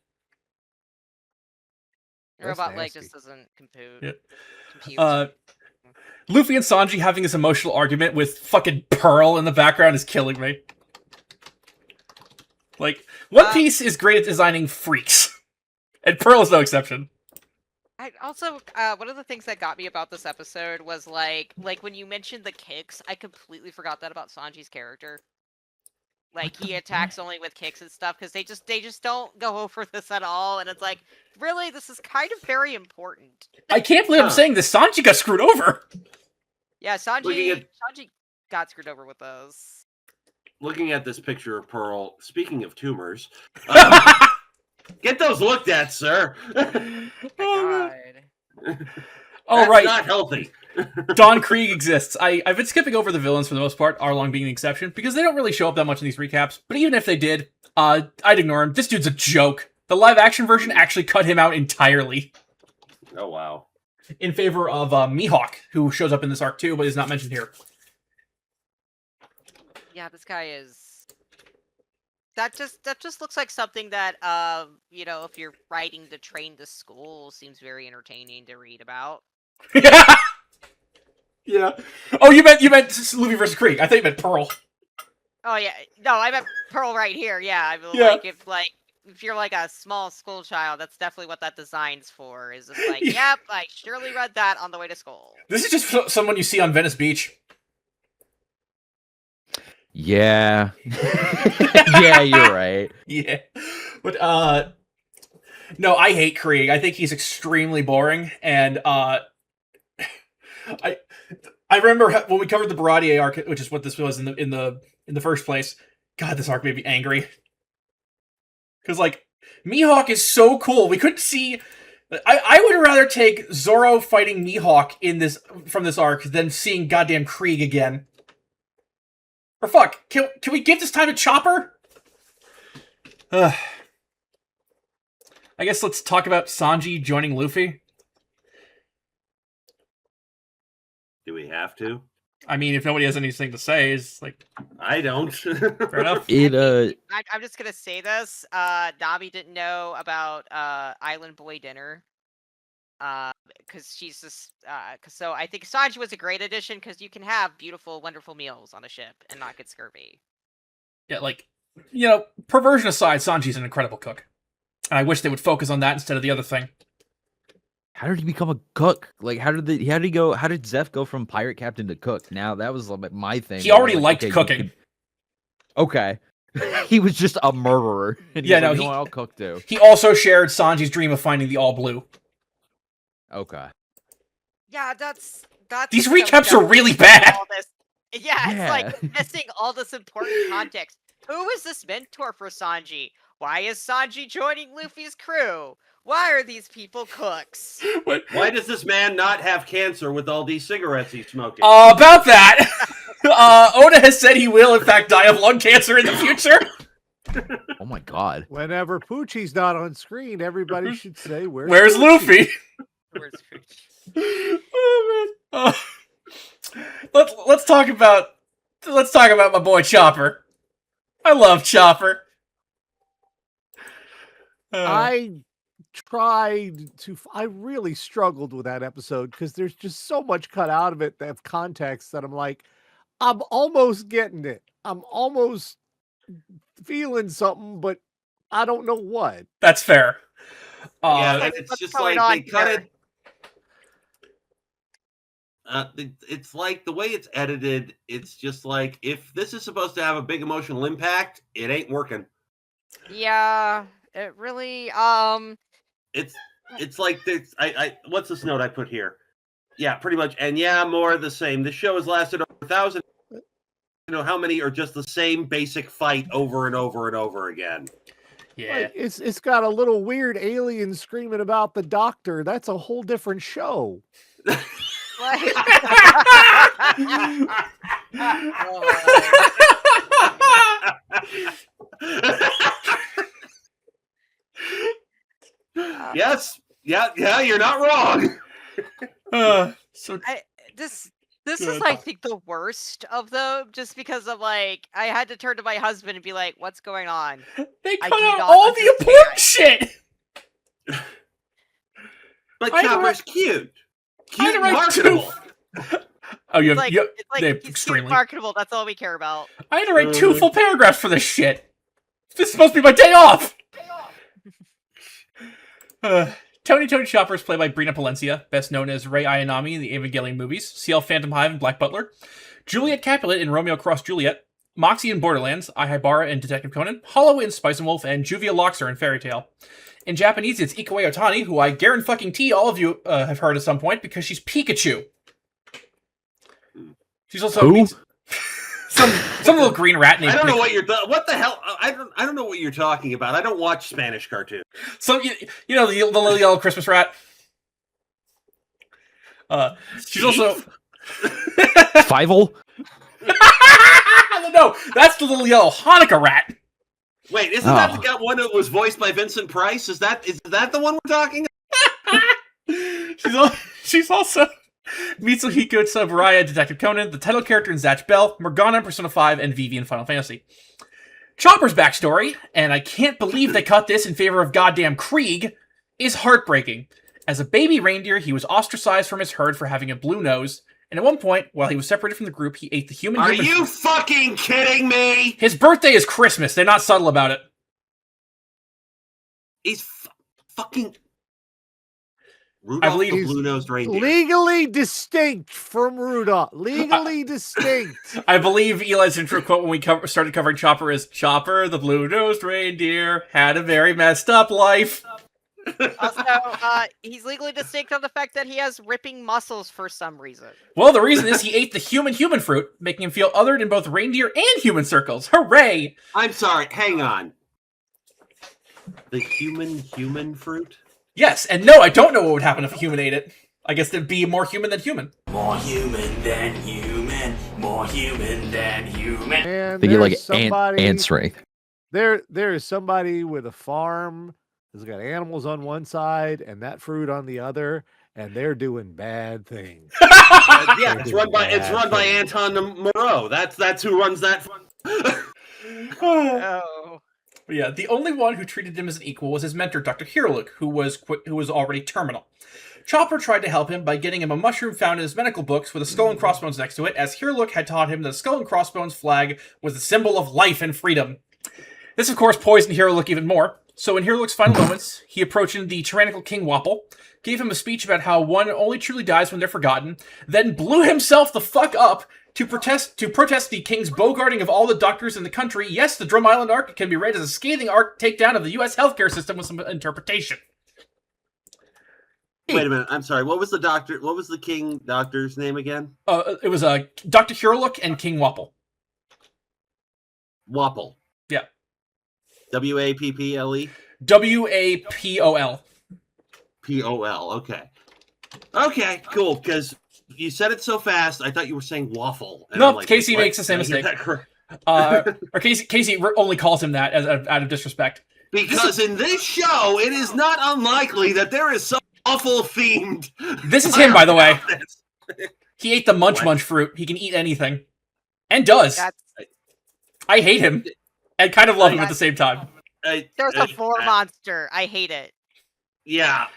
Robot leg nasty. just doesn't compute. Yeah. compute. Luffy and Sanji having this emotional argument with fucking Pearl in the background is killing me. Like, One Piece is great at designing freaks. And Pearl is no exception. I also, one of the things that got me about this episode was like when you mentioned the kicks, I completely forgot that about Sanji's character. Like, he attacks only with kicks and stuff, because they just don't go over this at all, and it's like, really, this is kind of very important. I can't believe I'm saying this. Sanji got screwed over. Yeah, Sanji got screwed over with those. Looking at this picture of Pearl, speaking of tumors, get those looked at, sir. God. All right. Not healthy. Don Krieg exists. I've been skipping over the villains for the most part, Arlong being the exception, because they don't really show up that much in these recaps. But even if they did, I'd ignore him. This dude's a joke. The live-action version actually cut him out entirely. Oh, wow. In favor of Mihawk, who shows up in this arc too, but is not mentioned here. Yeah, this guy is... That just looks like something that, you know, if you're writing to train to school, seems very entertaining to read about. Yeah. Oh, you meant Luffy versus Krieg. I thought you meant Pearl. Oh yeah, no, I meant Pearl right here. Yeah, I mean, Yeah. if you're like a small school child, that's definitely what that design's for. Is just like, yep, I surely read that on the way to school. This is just someone you see on Venice Beach. Yeah. Yeah, you're right. Yeah. But, no, I hate Krieg. I think he's extremely boring, and, I remember when we covered the Baratier arc, which is what this was in the first place. God, this arc made me angry. Because, like, Mihawk is so cool. We couldn't see... I would rather take Zoro fighting Mihawk from this arc than seeing goddamn Krieg again. Or fuck, can we give this time to Chopper? I guess let's talk about Sanji joining Luffy. Do we have to? I mean, if nobody has anything to say, it's like... I don't. Fair enough. I'm just gonna say this. Nami didn't know about Island Boy Dinner. Because she's just... so I think Sanji was a great addition, because you can have beautiful, wonderful meals on a ship and not get scurvy. Yeah, like, you know, perversion aside, Sanji's an incredible cook. And I wish they would focus on that instead of the other thing. How did he become a cook? Like, how did Zeph go from pirate captain to cook? Now, that was like my thing. He already liked okay, cooking. Okay. He was just a murderer. And Yeah, like, no, I'll cook too. He also shared Sanji's dream of finding the All Blue. Okay. Yeah, that's These so recaps are dumb. really bad. All this. Yeah, it's like missing all this important context. Who is this mentor for Sanji? Why is Sanji joining Luffy's crew? Why are these people cooks? Why does this man not have cancer with all these cigarettes he's smoking? About that, Oda has said he will, in fact, die of lung cancer in the future. Oh my god. Whenever Poochie's not on screen, everybody should say, Where's Poochie?" Luffy? Where's Poochie? Oh, man. Let's talk about my boy Chopper. I love Chopper. I really struggled with that episode because there's just so much cut out of it that have context that I'm like, I'm almost getting it. I'm almost feeling something, but I don't know what. That's fair. Yeah, and it's what's just going like on they cut here? it. It's like the way it's edited. It's just like if this is supposed to have a big emotional impact, it ain't working. Yeah, it really. It's like this. What's this note I put here? Yeah, pretty much. And yeah, more of the same. The show has lasted over 1,000. You know how many are just the same basic fight over and over and over again? Yeah. Like, it's got a little weird alien screaming about the doctor. That's a whole different show. Like... Yes. Yeah, you're not wrong. This is, I think, the worst of them, just because of, like, I had to turn to my husband and be like, what's going on? They I cut do out not all the understand. important shit. But I Chopper's cute. I Cute and write marketable. Oh, you It's have, like, you, it's like yeah, he's cute extremely. and marketable. That's all we care about. I had to write 2 full paragraphs for this shit. This is supposed to be my day off. Tony Chopper is played by Brina Palencia, best known as Rei Ayanami in the Evangelion movies, CL Phantom Hive and Black Butler, Juliet Capulet in Romeo Cross Juliet, Moxie in Borderlands, Aihibara in Detective Conan, Hollow in Spice and Wolf, and Juvia Loxer in Fairy Tale. In Japanese, it's Ikaue Otani, who I guarantee all of you have heard at some point because she's Pikachu. She's also Who? some little green rat named. I don't know what you're. What the hell? I don't know what you're talking about. I don't watch Spanish cartoons. So you know the little yellow Christmas rat. She's also Fievel? no, that's the little yellow Hanukkah rat. Wait, isn't that the one that was voiced by Vincent Price? Is that the one we're talking about? She's also Mitsuhiko Tsuburaya in Detective Conan, the title character in Zatch Bell, Morgana in Persona 5, and Vivi in Final Fantasy. Chopper's backstory, and I can't believe they cut this in favor of goddamn Krieg, is heartbreaking. As a baby reindeer, he was ostracized from his herd for having a blue nose, and at one point, while he was separated from the group, he ate the human. Are you fucking kidding me? His birthday is Christmas. They're not subtle about it. He's fucking Rudolph believe the he's Blue-Nosed Reindeer. Legally distinct from Rudolph. Legally distinct. I believe Eli's intro quote when we started covering Chopper is, Chopper, the blue-nosed reindeer, had a very messed up life. Also, he's legally distinct on the fact that he has ripping muscles for some reason. Well, the reason is he ate the human fruit, making him feel othered in both reindeer and human circles. Hooray! I'm sorry, hang on. The human fruit? Yes, and no, I don't know what would happen if a human ate it. I guess they'd be more human than human. More human than human. More human than human. And They get like there's ant strength. There is somebody with a farm that's got animals on one side and that fruit on the other, and they're doing bad things. Yeah, it's run by Anton Moreau. That's who runs that. Oh. But yeah, the only one who treated him as an equal was his mentor, Dr. Hiroluk, who was already terminal. Chopper tried to help him by getting him a mushroom found in his medical books with a skull and crossbones next to it, as Hiroluk had taught him that the skull and crossbones flag was the symbol of life and freedom. This, of course, poisoned Hiroluk even more. So in Hiroluk's final moments, he approached the tyrannical King Wapple, gave him a speech about how one only truly dies when they're forgotten, then blew himself the fuck up to protest the king's bogarting of all the doctors in the country. Yes, the Drum Island arc can be read as a scathing takedown of the U.S. healthcare system with some interpretation. Wait a minute, I'm sorry. What was the king doctor's name again? It was Dr. Hiroluk and King Wapple. Wapple. Yeah. W-A-P-P-L-E? W-A-P-O-L. P-O-L, okay. Okay, cool, because you said it so fast, I thought you were saying waffle. And No, I'm like, Casey what? makes the same Did I mistake. get that correct? Or Casey only calls him that out of disrespect. Because in this show, it is not unlikely that there is some waffle-themed... This is him, by the way. this. He ate the munch fruit. He can eat anything. And does. I hate him. And kind of love him at the same time. There's a floor monster. I hate it. Yeah.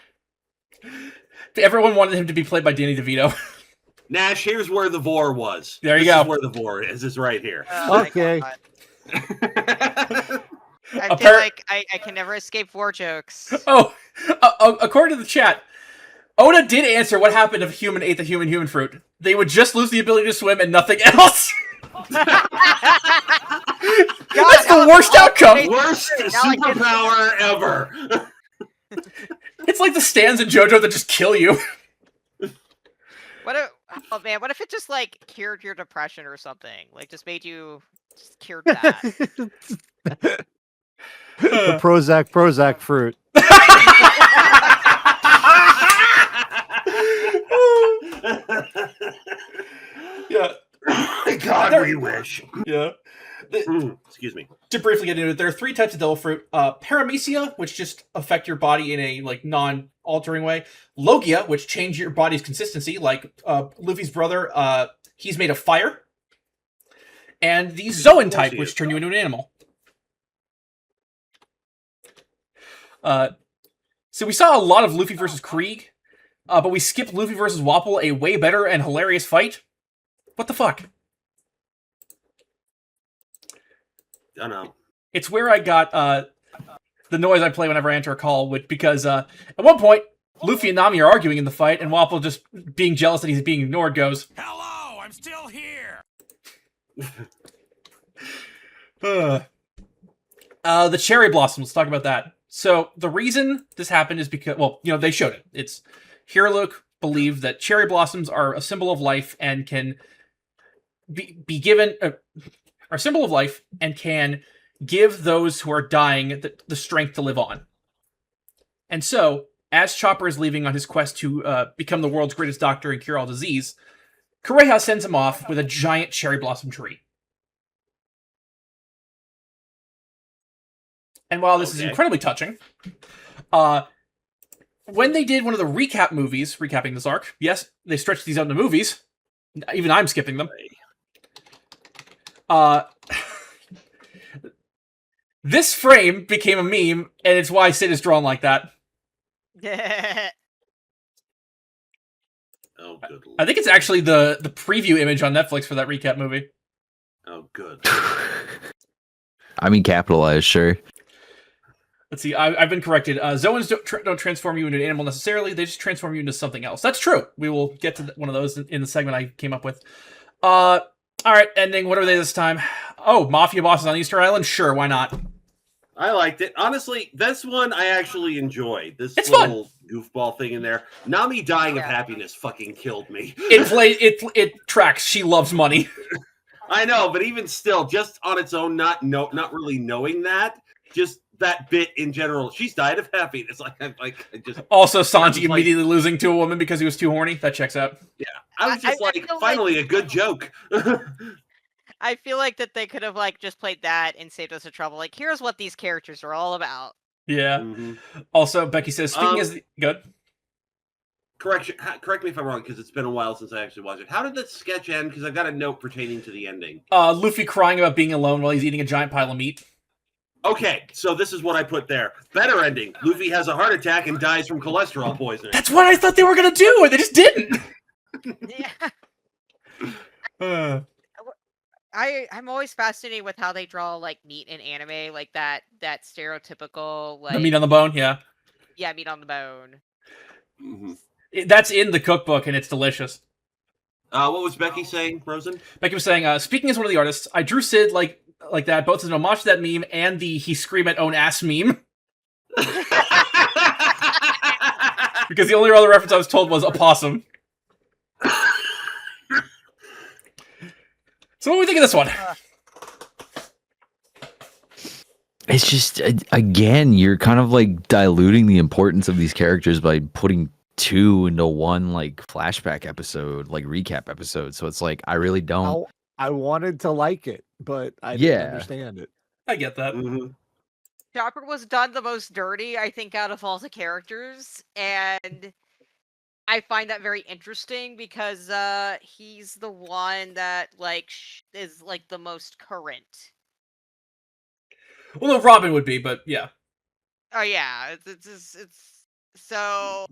Everyone wanted him to be played by Danny DeVito. Nash, here's where the vor was. There you This go. is where the vor is right here. Oh, Okay. my God. I feel like I can never escape war jokes. Oh, according to the chat, Oda did answer what happened if a human ate the human fruit. They would just lose the ability to swim and nothing else. That's the worst outcome. Worst superpower ever. It's like the stands in JoJo that just kill you. What if it just like cured your depression or something? Like just made you just cured that. The Prozac fruit. Yeah. God, we wish. Yeah. Excuse me. To briefly get into it, there are 3 types of devil fruit. Paramecia, which just affect your body in a non-altering way. Logia, which change your body's consistency, like Luffy's brother, he's made of fire. And the Zoan type, which turn you into an animal. So we saw a lot of Luffy versus Krieg, but we skipped Luffy versus Wapple, a way better and hilarious fight. What the fuck? I know. It's where I got the noise I play whenever I enter a call, because at one point, Luffy and Nami are arguing in the fight, and Wapple, just being jealous that he's being ignored, goes, Hello, I'm still here. the cherry blossoms. Let's talk about that. So the reason this happened is because, well, they showed it. It's Hiruluk believed that cherry blossoms are a symbol of life and can be given are a symbol of life and can give those who are dying the strength to live on. And so, as Chopper is leaving on his quest to become the world's greatest doctor and cure all disease, Kureha sends him off with a giant cherry blossom tree. And while this is incredibly touching, when they did one of the recap movies, recapping this arc, yes, they stretched these out into movies. Even I'm skipping them. This frame became a meme, and it's why Sid is drawn like that. Oh, good. I think it's actually the preview image on Netflix for that recap movie. Oh, good. I mean, capitalized, sure. Let's see, I've been corrected. Zoans don't transform you into an animal necessarily, they just transform you into something else. That's true. We will get to one of those in the segment I came up with. Alright, ending. What are they this time? Oh, Mafia bosses on Easter Island? Sure, why not? I liked it. Honestly, this one I actually enjoyed. This It's little goofball thing in there. Nami dying of happiness fucking killed me. It tracks. She loves money. I know, but even still, just on its own, not really knowing that, just that bit in general, she's died of happiness. I just also Sanji immediately losing to a woman because he was too horny. That checks out. Yeah, I was just finally a good joke. I feel like that they could have just played that and saved us the trouble. Like, here's what these characters are all about. Yeah. Mm-hmm. Also, Becky says, speaking as the... Good. Correct me if I'm wrong, because it's been a while since I actually watched it. How did that sketch end? Because I've got a note pertaining to the ending. Luffy crying about being alone while he's eating a giant pile of meat. Okay, so this is what I put there. Better ending. Luffy has a heart attack and dies from cholesterol poisoning. That's what I thought they were going to do, and they just didn't. Yeah. I'm always fascinated with how they draw meat in anime, like that stereotypical the meat on the bone, yeah. Yeah, meat on the bone. Mm-hmm. That's in the cookbook, and it's delicious. What was Becky saying, Rosen? Becky was saying, speaking as one of the artists, I drew Sid like that, both as an homage to that meme and the he scream at own ass meme. Because the only other reference I was told was a possum. So what do we think of this one? It's just, again, you're kind of diluting the importance of these characters by putting two into one flashback episode, recap episode. So it's I really don't. I wanted to like it, but I didn't understand it. I get that. Mm-hmm. Chopper was done the most dirty, I think, out of all the characters, and I find that very interesting because he's the one that is the most current. Well, no, Robin would be, but yeah. Oh yeah, it's so.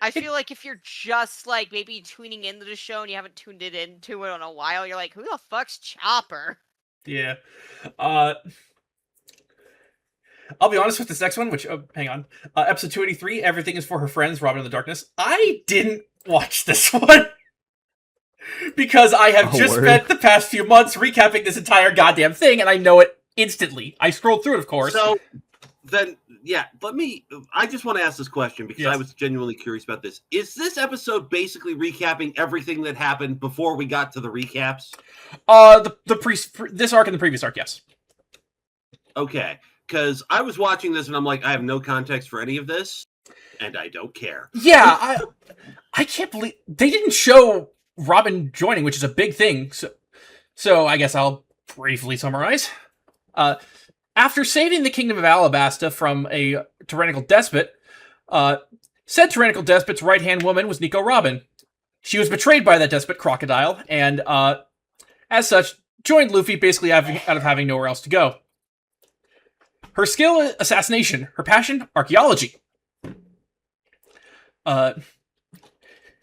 I feel like if you're just maybe tuning into the show and you haven't tuned into it in a while, you're like, who the fuck's Chopper? Yeah. I'll be honest with this next one, which, hang on. Episode 283, Everything is for Her Friends, Robin in the Darkness. I didn't watch this one. Because I have spent the past few months recapping this entire goddamn thing, and I know it instantly. I scrolled through it, of course. So, then, yeah, I just want to ask this question, because I was genuinely curious about this. Is this episode basically recapping everything that happened before we got to the recaps? This arc and the previous arc, yes. Okay. Because I was watching this and I'm like, I have no context for any of this, and I don't care. Yeah, I can't believe they didn't show Robin joining, which is a big thing. So I guess I'll briefly summarize. After saving the kingdom of Alabasta from a tyrannical despot, said tyrannical despot's right-hand woman was Nico Robin. She was betrayed by that despot, Crocodile, and as such, joined Luffy basically out of having nowhere else to go. Her skill, assassination. Her passion, archaeology.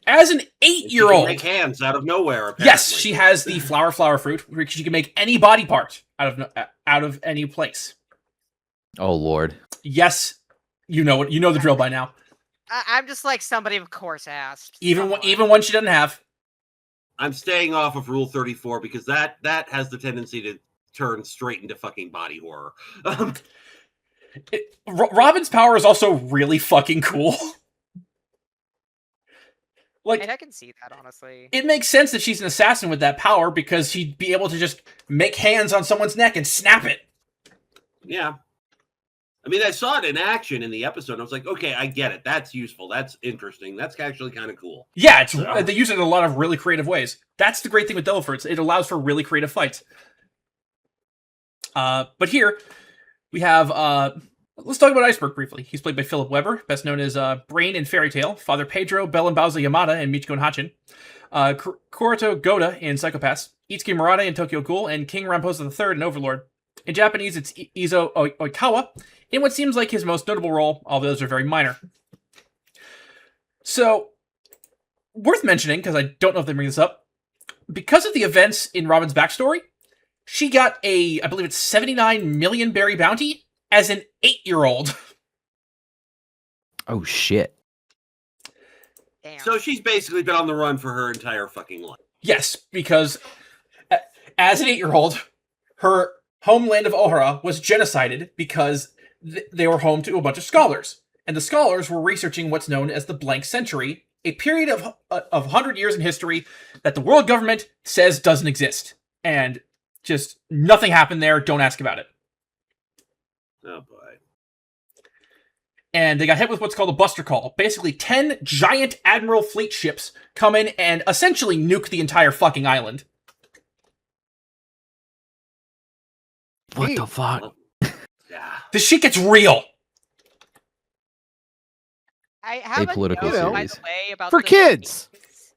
As an And she can 8-year-old, make hands out of nowhere. Apparently. yes, she has the flower fruit, where she can make any body part out of any place. Oh Lord. Yes, you know the drill by now. I'm just like somebody, of course, asked. Even Someone. one she doesn't have. I'm staying off of Rule 34 because that has the tendency to turn straight into fucking body horror. Robin's power is also really fucking cool. Like, And I can see that, honestly. it makes sense that she's an assassin with that power because she'd be able to just make hands on someone's neck and snap it. Yeah. I mean, I saw it in action in the episode. And I was like, okay, I get it. That's useful. That's interesting. That's actually kind of cool. Yeah, So- they use it in a lot of really creative ways. That's the great thing with Devil Fruits. It allows for really creative fights. But here, we have... let's talk about Iceberg briefly. He's played by Philip Weber, best known as Brain in Fairy Tale, Father Pedro, Belen Bauza Yamada, and Michiko Hachin, Kurito Goda in Psychopaths, Itsuki Murata in Tokyo Ghoul, and King Ramposa III in Overlord. In Japanese, it's Izo Oikawa, in what seems like his most notable role, all those are very minor. So, worth mentioning, because I don't know if they bring this up, because of the events in Robin's backstory, she got I believe it's 79 million berry bounty as an 8-year-old. Oh shit. Damn. So she's basically been on the run for her entire fucking life. Yes, because as an 8-year-old, her homeland of Ohara was genocided because they were home to a bunch of scholars. And the scholars were researching what's known as the Blank Century, a period of 100 years in history that the world government says doesn't exist. And just nothing happened there. Don't ask about it. Oh, boy. And they got hit with what's called a buster call. Basically, 10 giant Admiral fleet ships come in and essentially nuke the entire fucking island. What the fuck? Yeah. This shit gets real. I have a Apolitical note, by series. the way, about For the kids. Marines,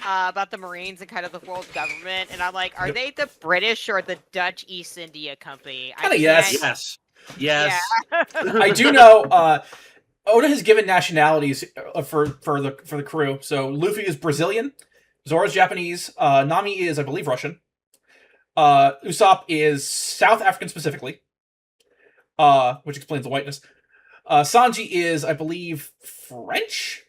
about the Marines and kind of the world government, and I'm like, are they the British or the Dutch East India Company? Kinda yes. Yes. Yes. Yeah. I do know Oda has given nationalities for the crew. So Luffy is Brazilian, Zoro's Japanese, Nami is, I believe, Russian. Usopp is South African specifically, which explains the whiteness. Sanji is, I believe, French.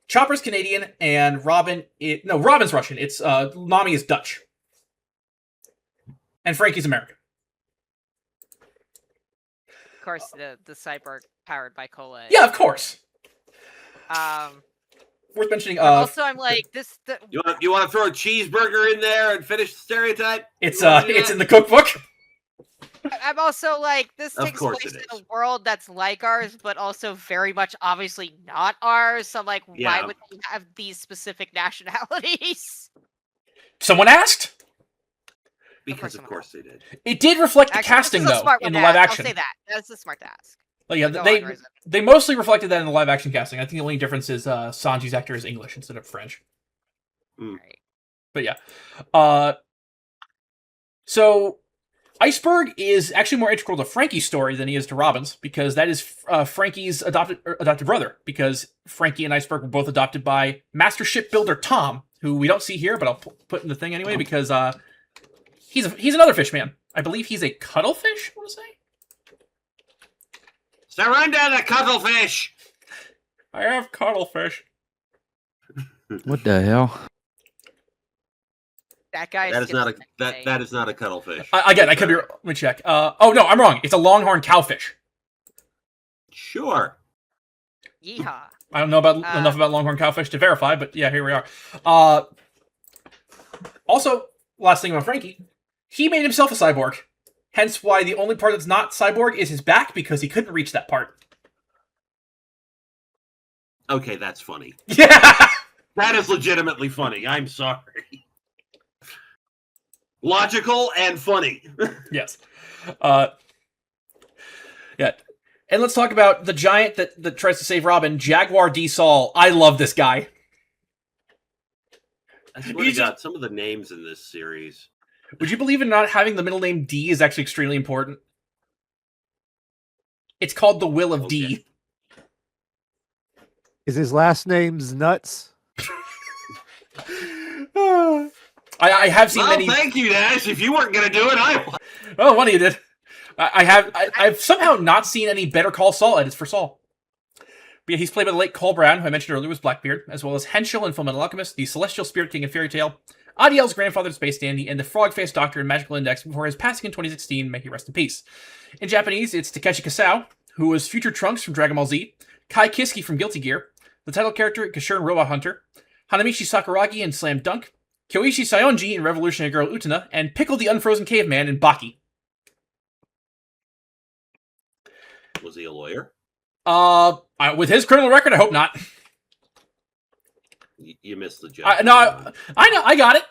Chopper's Canadian, and Robin's Russian. It's Nami is Dutch, and Frankie's American. Of course, the cyborg powered by Cola. Yeah, of course. Worth mentioning. Also, I'm like this. You want to throw a cheeseburger in there and finish the stereotype? It's You wanna do it's that? in the cookbook. I'm also like, this Of takes course place it in is. a world that's like ours, but also very much obviously not ours. So I'm like, why Yeah. would we have these specific nationalities? Someone asked. Because someone of course they did. It did reflect the Actually, casting this is a though smart in one the live to ask. action. I'll say that. That's a smart task. Like, yeah, Go they on, Rosen. they mostly reflected that in the live action casting. I think the only difference is Sanji's actor is English instead of French. Right. But yeah, so Iceberg is actually more integral to Frankie's story than he is to Robin's, because that is Frankie's adopted brother. Because Frankie and Iceberg were both adopted by master shipbuilder Tom, who we don't see here, but I'll put in the thing anyway because he's another fish man. I believe he's a cuttlefish. I want to say. Surrender the cuttlefish! I have cuttlefish. What the hell? That guy. That is skips not a the next that day. that is not a cuttlefish. Again, I could be. Let me check. Oh no, I'm wrong. It's a longhorn cowfish. Sure. Yeehaw. I don't know about Uh, enough about longhorn cowfish to verify, but yeah, here we are. Also, last thing about Frankie, he made himself a cyborg. Hence why the only part that's not cyborg is his back, because he couldn't reach that part. Okay, that's funny. Yeah! That is legitimately funny. I'm sorry. Logical and funny. Yes. Yeah. And let's talk about the giant that tries to save Robin, Jaguar D. Saul. I love this guy. I swear You to God, some of the names in this series. Would you believe in not having the middle name D is actually extremely important? It's called the Will of D. Okay. Is his last name's Nuts? I have seen Well, many. thank you, Nash. If you weren't going to do it, I would. Oh, one of you did. I've somehow not seen any Better Call Saul edits for Saul. But yeah, he's played by the late Cole Brown, who I mentioned earlier was Blackbeard, as well as Henschel in Fullmetal Alchemist, the Celestial Spirit King in Fairy Tail, Adiel's grandfather in Space Dandy, and the Frog-Faced Doctor in Magical Index before his passing in 2016. May he rest in peace. In Japanese, it's Takeshi Kasao, who was Future Trunks from Dragon Ball Z, Kai Kiski from Guilty Gear, the title character Kashurin Robot Hunter, Hanamichi Sakuragi in Slam Dunk, Kyoichi Sayonji in Revolutionary Girl Utena, and Pickle the Unfrozen Caveman in Baki. Was he a lawyer? With his criminal record, I hope not. You missed the joke. I know, I got it.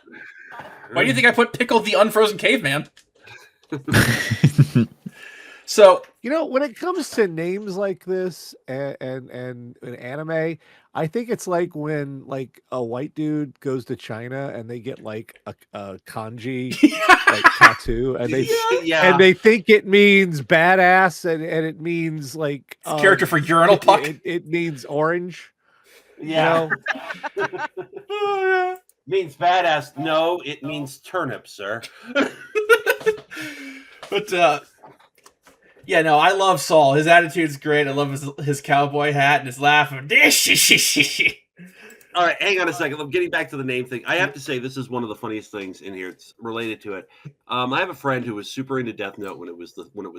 Why do you think I put Pickle the Unfrozen Caveman? So, When it comes to names like this and in anime, I think it's like when like a white dude goes to China and they get like a kanji like tattoo and they Yeah. and they think it means badass and it means like character for urinal puck. It means orange. Yeah. Oh, Means badass. No, it means turnip, sir. But yeah, no, I love Saul. His attitude's great. I love his cowboy hat and his laugh. All right, hang on a second. I'm getting back to the name thing. I have to say this is one of the funniest things in here. It's related to it. I have a friend who was super into Death Note when it was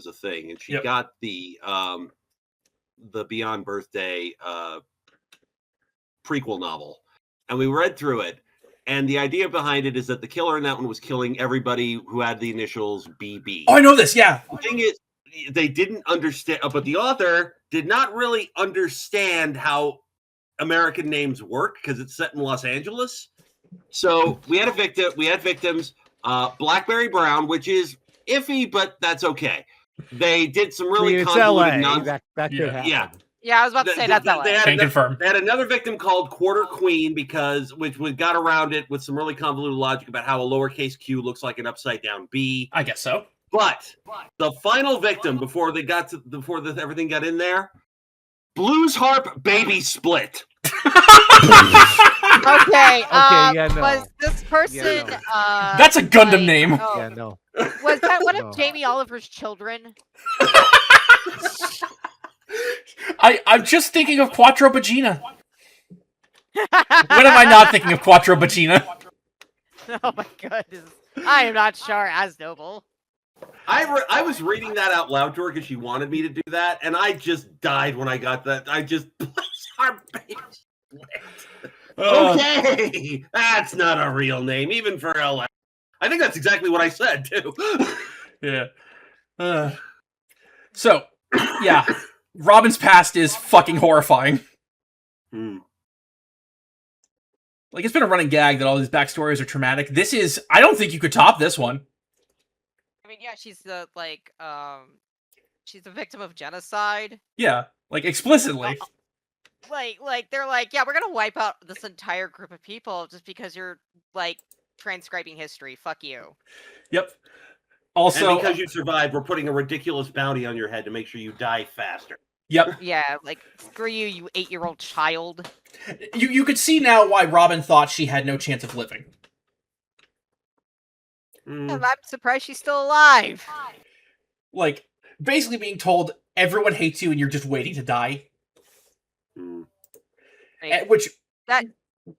a thing, and she got the Beyond Birthday prequel novel, and we read through it. And the idea behind it is that the killer in that one was killing everybody who had the initials BB. Oh, I know this. Yeah. The thing is, they didn't understand, but the author did not really understand how American names work because it's set in Los Angeles. So we had victims. Blackberry Brown, which is iffy, but that's okay. They did some really convoluted nonsense. That could happen. Yeah, I was about to say that's LA. Can confirm. They had another victim called Quarter Queen which we got around it with some really convoluted logic about how a lowercase q looks like an upside down B. I guess so. But the final victim before everything got in there, Blues Harp Baby Split. Okay. Yeah, no. Was this person? Yeah, That's a Gundam name. Oh, Yeah, no. Was that one No. of Jamie Oliver's children? I'm just thinking of Quattro Bagina. When am I not thinking of Quattro Bagina? Oh my goodness. I am not sure, as noble. I was reading that out loud to her because she wanted me to do that, and I just died when I got that. I just Blues Harp Baby Split. Okay, that's not a real name, even for LA. I think that's exactly what I said too. Yeah. So, yeah, Robin's past is fucking horrifying. Like, it's been a running gag that all these backstories are traumatic. This is, I don't think you could top this one. I mean, yeah, she's the she's a victim of genocide. Yeah, like explicitly. Like they're like, yeah, we're gonna wipe out this entire group of people just because you're like transcribing history. Fuck you. Yep. Also, and because you survived, we're putting a ridiculous bounty on your head to make sure you die faster. Yep. Yeah, like screw you, you 8-year-old child. You could see now why Robin thought she had no chance of living. And I'm surprised she's still alive. Like, basically being told everyone hates you and you're just waiting to die. Which that's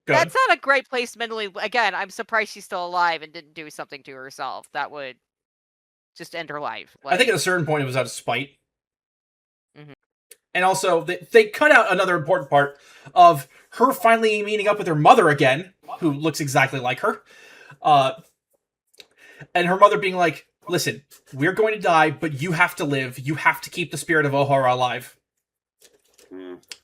not a great place mentally. Again, I'm surprised she's still alive and didn't do something to herself. That would just end her life. I think at a certain point it was out of spite. Mm-hmm. And also, they cut out another important part of her finally meeting up with her mother again, who looks exactly like her. And her mother being like, listen, we're going to die, but you have to live. You have to keep the spirit of Ohara alive.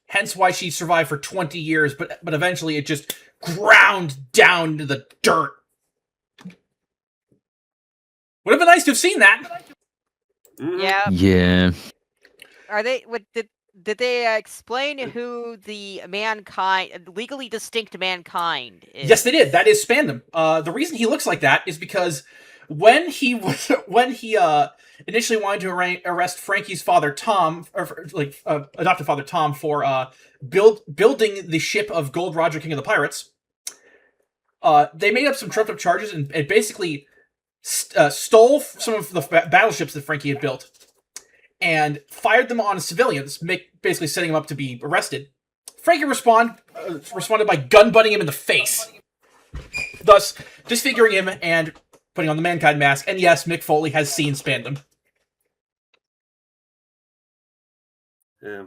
Hence why she survived for 20 years, but eventually it just ground down to the dirt. Would have been nice to have seen that. Yeah. Yeah. Are they? Did they explain who the legally distinct mankind is? Yes, they did. That is Spandam. The reason he looks like that is because when he initially wanted to arrest Frankie's father Tom, or adopted father Tom, for building the ship of Gold Roger, King of the Pirates, They made up some trumped up charges and basically stole some of the battleships that Frankie had built and fired them on civilians, basically setting them up to be arrested. Frankie responded by gun-butting him in the face, thus disfiguring him and putting on the Mankind mask. And yes, Mick Foley has seen Spandam. Yeah.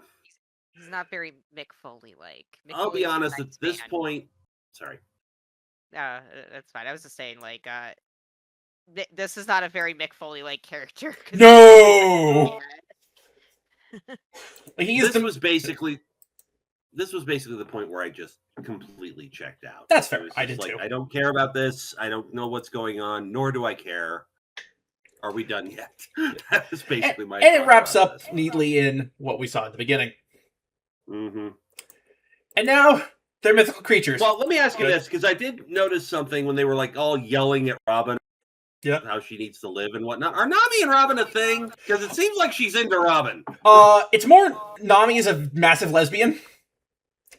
He's not very Mick Foley-like. I'll be honest, at this point... Sorry. That's fine. I was just saying, like, this is not a very Mick Foley-like character. No! This was basically the point where I just completely checked out. That's fair. I did too. I don't care about this. I don't know what's going on, nor do I care. Are we done yet? That was basically my. And it wraps up neatly in what we saw at the beginning. Mm-hmm. And now they're mythical creatures. Well, let me ask you this, because I did notice something when they were like all yelling at Robin. Yeah. How she needs to live and whatnot. Are Nami and Robin a thing? Because it seems like she's into Robin. It's more Nami is a massive lesbian.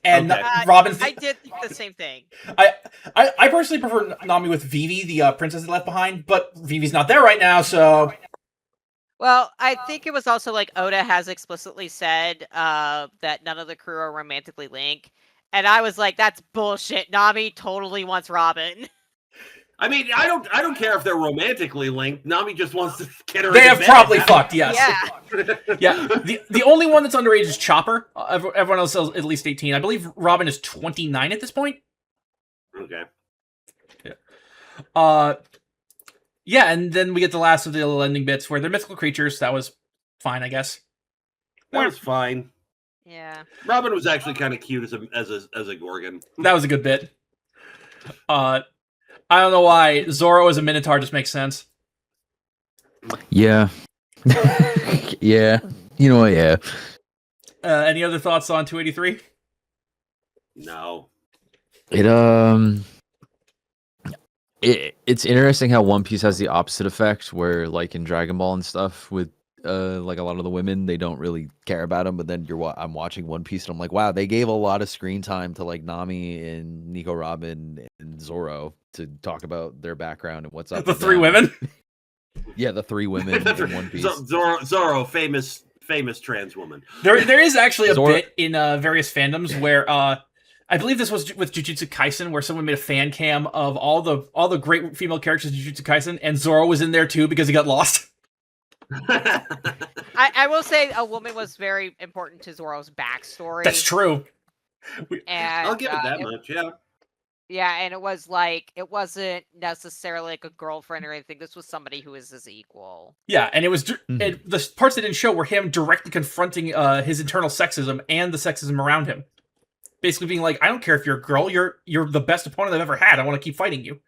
And Okay. Robin's... I did think the same thing. I personally prefer Nami with Vivi, the princess that left behind, but Vivi's not there right now, so... Well, I think it was also like Oda has explicitly said that none of the crew are romantically linked. And I was like, that's bullshit. Nami totally wants Robin. I mean, I don't care if they're romantically linked. Nami just wants to get her. They have probably fucked, yes. Yeah. Yeah. The only one that's underage is Chopper. Everyone else is at least 18. I believe Robin is 29 at this point. Okay. Yeah. Yeah, and then we get the last of the little ending bits where they're mythical creatures. That was fine, I guess. That was fine. Yeah. Robin was actually kind of cute as a Gorgon. That was a good bit. I don't know why Zoro as a Minotaur just makes sense. Yeah. Yeah. You know what? Yeah. Any other thoughts on 283? No. It's interesting how One Piece has the opposite effect, where like in Dragon Ball and stuff, with like a lot of the women, they don't really care about them. But then I'm watching One Piece and I'm like, wow, they gave a lot of screen time to like Nami and Nico Robin and Zoro to talk about their background and what's up. The with three them. women? Yeah, the three women in One Piece. Zoro, famous trans woman. There is actually a Zoro- bit in various fandoms where I believe this was with Jujutsu Kaisen, where someone made a fan cam of all the great female characters in Jujutsu Kaisen, and Zoro was in there too because he got lost. I will say a woman was very important to Zoro's backstory. That's true. And, I'll give it that much, yeah. Yeah, and it wasn't necessarily like a girlfriend or anything. This was somebody who is his equal. Yeah, and it was the parts that didn't show were him directly confronting his internal sexism and the sexism around him. Basically being like, I don't care if you're a girl, you're the best opponent I've ever had. I want to keep fighting you.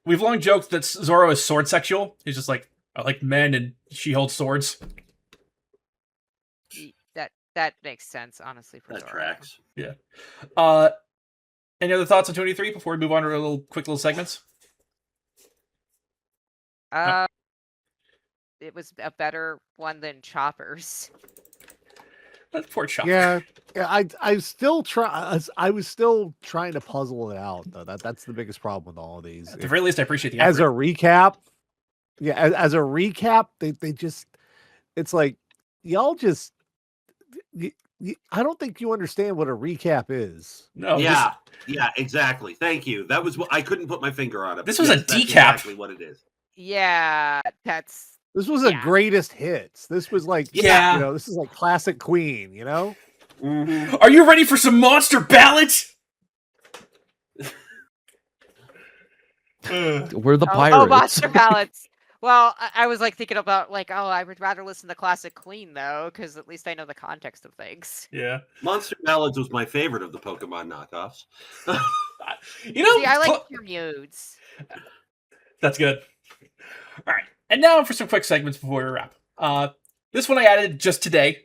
We've long joked that Zoro is sword sexual. He's just like, I like men and she holds swords. That makes sense, honestly, for That Zoro. tracks. Yeah. Any other thoughts on 23 before we move on to quick little segments? It was a better one than Chopper's. That poor Chopper. Yeah. I still I was still trying to puzzle it out though. That's the biggest problem with all of these. At the very least, I appreciate the As a effort. recap, yeah, as a recap, they just, it's like y'all just, I don't think you understand what a recap is. No, Yeah, exactly. Thank you. That was what I couldn't put my finger on it. This was a That's decap. exactly what it is. Yeah, This was a Yeah. greatest hits. This was like, Yeah. you know, this is like classic Queen, you know? Mm-hmm. Are you ready for some monster ballads? We're the Oh, pirates. Monster Ballads. Well, I was like thinking about like, I would rather listen to classic Queen though, because at least I know the context of things. Yeah. Monster Ballads was my favorite of the Pokemon knockoffs. You know, See, I like your nudes. That's good. All right. And now for some quick segments before we wrap. This one I added just today.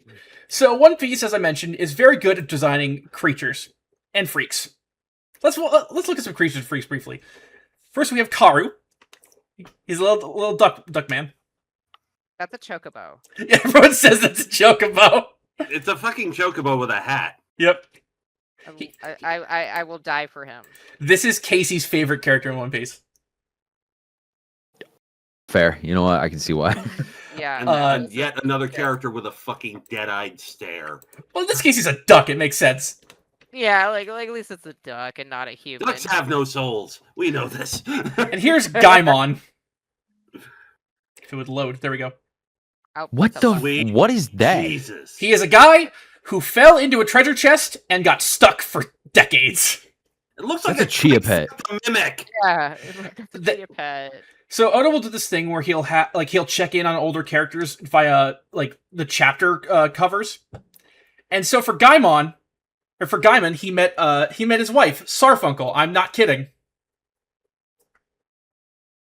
So One Piece, as I mentioned, is very good at designing creatures and freaks. Let's look at some creatures and freaks briefly. First, we have Karu. He's a little duck man. That's a chocobo. Yeah, everyone says that's a chocobo. It's a fucking chocobo with a hat. Yep. I will die for him. This is Casey's favorite character in One Piece. Fair. You know what? I can see why. Yeah. And yet another character with a fucking dead-eyed stare. Well, in this case, he's a duck. It makes sense. Yeah, like at least it's a duck and not a human. Ducks have no souls. We know this. And here's Gaimon. If it would load. There we go. Oh, What the? fuck? Sweet What is that? Jesus. He is a guy who fell into a treasure chest and got stuck for decades. It looks like That's a chia pet. mimic. Yeah, that's a The- chia pet. So Oda will do this thing where he'll check in on older characters via like the chapter covers. And so for Gaimon, he met his wife, Sarfunkel. I'm not kidding.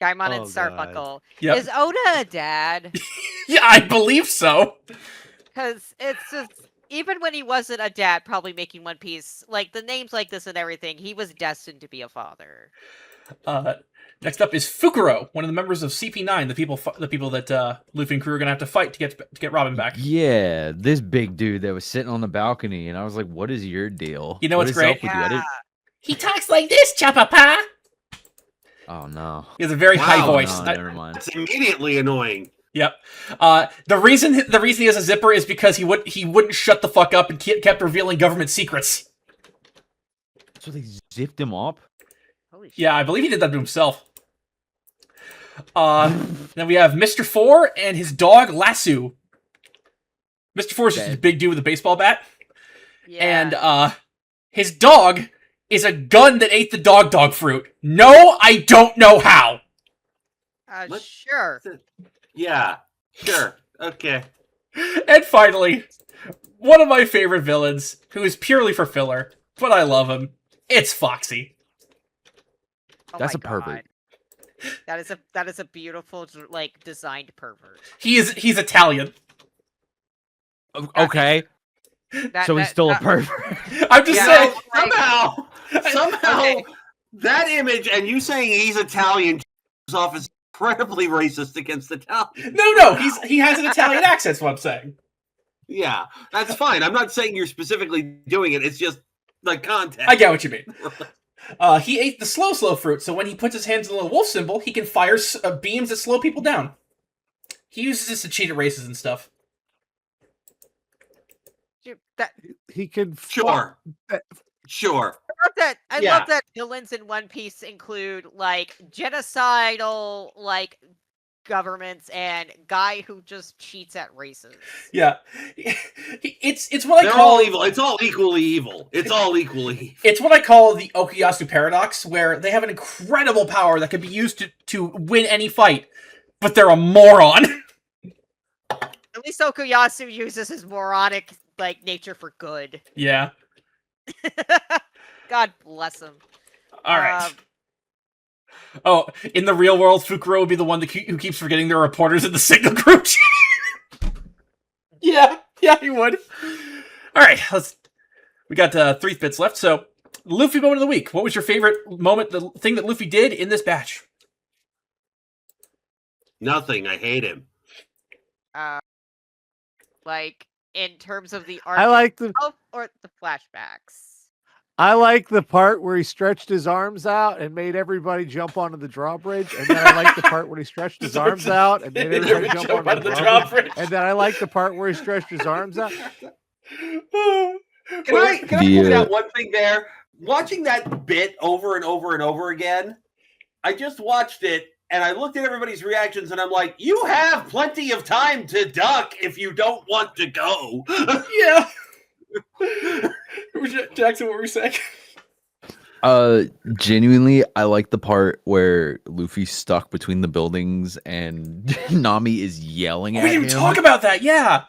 Gaimon and Oh, God. Starfuckle. Yep. Is Oda a dad? Yeah, I believe so. Because it's just, even when he wasn't a dad, probably making One Piece, like the names like this and everything, he was destined to be a father. Next up is Fukuro, one of the members of CP9, the people that Luffy and crew are gonna have to fight to get Robin back. Yeah, this big dude that was sitting on the balcony, and I was like, "What is your deal? You know What what's is up great? with you?" I didn't- He talks like this, Chapapa. Oh no! He has a very high Wow, voice. No, never mind. It's immediately annoying. Yep. The reason he has a zipper is because he wouldn't shut the fuck up and kept revealing government secrets. So they zipped him up. Holy shit. Yeah, I believe he did that to himself. Then we have Mr. Four and his dog Lasso. Mr. Four is just a Dead. big dude with a baseball bat, Yeah. and his dog is a gun that ate the dog fruit. No, I don't know how. What? Sure. Yeah, sure. Okay. And finally, one of my favorite villains, who is purely for filler, but I love him. It's Foxy. Oh That's my a pervert. God. That is a beautiful, like, designed pervert. He's Italian. Okay, That, so he's that- still a that- pervert. I'm just Yeah. saying. Somehow, Okay. that image and you saying he's Italian comes off as incredibly racist against Italians. No, he has an Italian accent. That's what I'm saying. Yeah, that's fine. I'm not saying you're specifically doing it. It's just the context. I get what you mean. He ate the slow fruit, so when he puts his hands in the wolf symbol, he can fire beams that slow people down. He uses this to cheat at races and stuff. Dude, that, He can Sure. Sure. I Yeah. love that villains in One Piece include like genocidal like governments and guy who just cheats at races. Yeah, it's what I They're call all evil. It's all equally evil. It's all equally evil. It's what I call the Okuyasu paradox, where they have an incredible power that can be used to win any fight, but they're a moron. At least Okuyasu uses his moronic like nature for good. Yeah. God bless him. All right. Oh, in the real world, Fukuro would be the one who keeps forgetting there are reporters in the signal group. Yeah, he would. All right, we got 3 bits left. So, Luffy moment of the week. What was your favorite moment, the thing that Luffy did in this batch? Nothing. I hate him. Like in terms of the art I like the itself or the flashbacks. I like the part where he stretched his arms out and made everybody jump onto the drawbridge, and then I like the part where he stretched his arms out and made everybody jump onto the drawbridge. And then I like the part where he stretched his arms out. Can I point out one thing there? Watching that bit over and over and over again, I just watched it and I looked at everybody's reactions and I'm like, you have plenty of time to duck if you don't want to go. Yeah. Jackson, what were you saying? Genuinely, I like the part where Luffy's stuck between the buildings and Nami is yelling at We him. didn't even talk about that, yeah.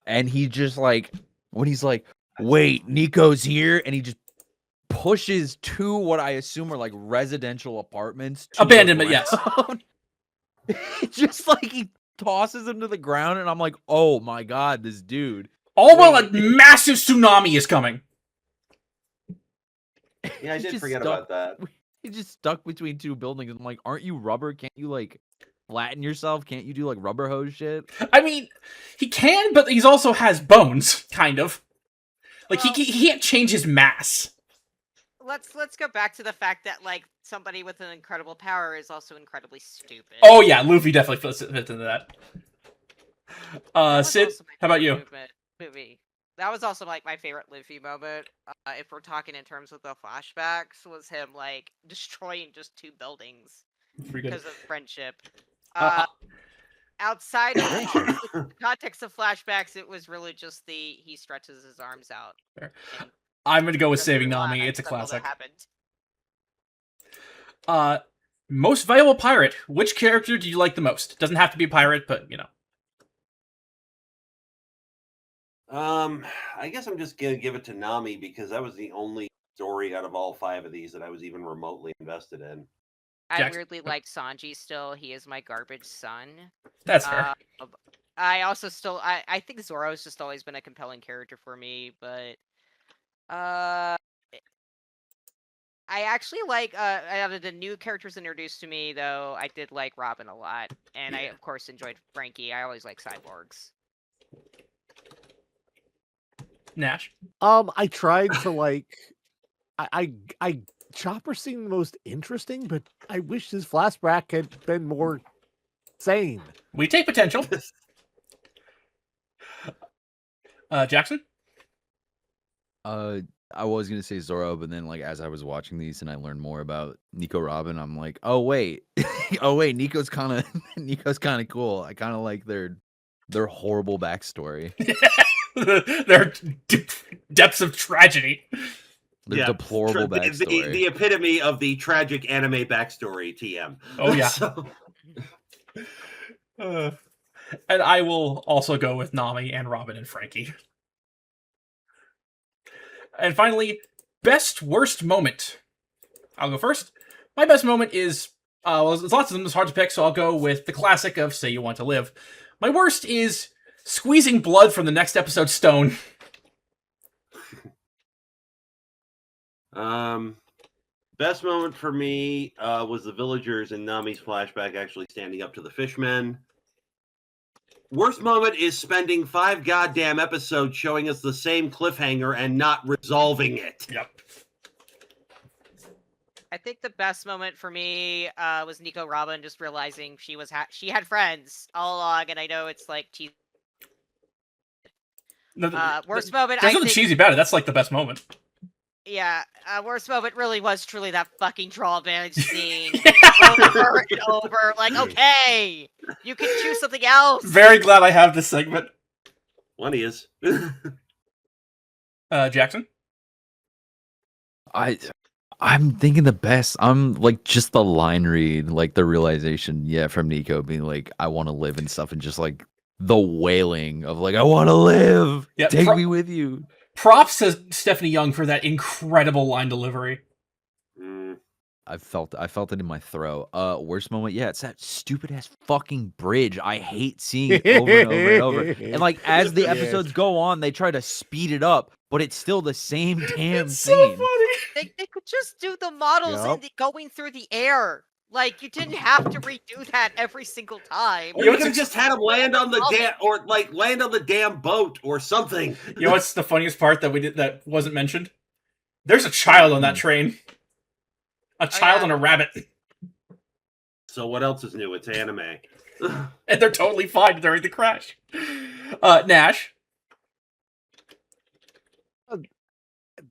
And he just like, when he's like, wait, Nico's here, and he just pushes 2 what I assume are like residential apartments. to the Abandonment, yes. ground. Just like he tosses him to the ground, and I'm like, oh my god, this dude. All while a massive tsunami is coming. Yeah, I He's did just forget stuck- about that. He's just stuck between 2 buildings. I'm like, aren't you rubber? Can't you like flatten yourself? Can't you do like rubber hose shit? I mean, he can, but he's also has bones, kind of. Like Well- he can't change his mass. Let's go back to the fact that like somebody with an incredible power is also incredibly stupid. Oh yeah, Luffy definitely fits into that. That was Sid, also my how about you? favorite movie. That was also like my favorite Luffy moment. If we're talking in terms of the flashbacks, was him like destroying just 2 buildings Pretty good. because of friendship. Uh, Outside of the context of flashbacks, it was really just he stretches his arms out. Fair. and I'm gonna go with goes Saving through a lot Nami. of It's a stuff that classic. happened. Most valuable pirate. Which character do you like the most? Doesn't have to be a pirate, but you know. I guess I'm just gonna give it to Nami because that was the only story out of all 5 of these that I was even remotely invested in. I Jackson? weirdly like Sanji still. He is my garbage son. That's fair. I also still I think Zoro's just always been a compelling character for me, but I actually like out of the new characters introduced to me though, I did like Robin a lot, and I of course enjoyed Frankie. I always like cyborgs. Nash. I tried to like, I Chopper seemed the most interesting, but I wish his flashback had been more sane. We take potential. Jackson. I was gonna say Zoro, but then like as I was watching these and I learned more about Nico Robin, I'm like, oh wait, Nico's kind of cool. I kind of like their horrible backstory, Their depths of tragedy. their deplorable backstory. The epitome of the tragic anime backstory. TM. Oh yeah. So, And I will also go with Nami and Robin and Frankie. And finally, best worst moment. I'll go first. My best moment is well, there's lots of them. It's hard to pick, so I'll go with the classic of "Say You Want to Live." My worst is squeezing blood from the next episode's stone. Best moment for me was the villagers in Nami's flashback actually standing up to the fishmen. Worst moment is spending 5 goddamn episodes showing us the same cliffhanger and not resolving it. Yep. I think the best moment for me was Nico Robin just realizing she had friends all along, and I know it's like cheesy. Worst moment, There's I nothing think, cheesy about it. That's like the best moment. yeah, worst moment really was truly that fucking drawbridge scene Yeah. over and over. Like, okay, you can choose something else. Very glad I have this segment. One is. Jackson? I'm thinking the best. I'm like just the line read, like the realization, from Nico being like, I want to live and stuff, and just like the wailing of like, I want to live. Yeah, Take me with you. Props to Stephanie Young for that incredible line delivery. I felt it in my throat. Worst moment, it's that stupid ass fucking bridge. I hate seeing it over and over and over. And like as the episodes go on, they try to speed it up, but it's still the same damn It's scene. so funny. They could just do the models Yup. going through the air. Like, you didn't have to redo that every single time. Or you could have just had him land on the damn, or like land on the damn boat or something. You know what's the funniest part that wasn't mentioned? There's a child on that train. A child yeah. and a rabbit. So what else is new? It's anime. And they're totally fine during the crash. Nash.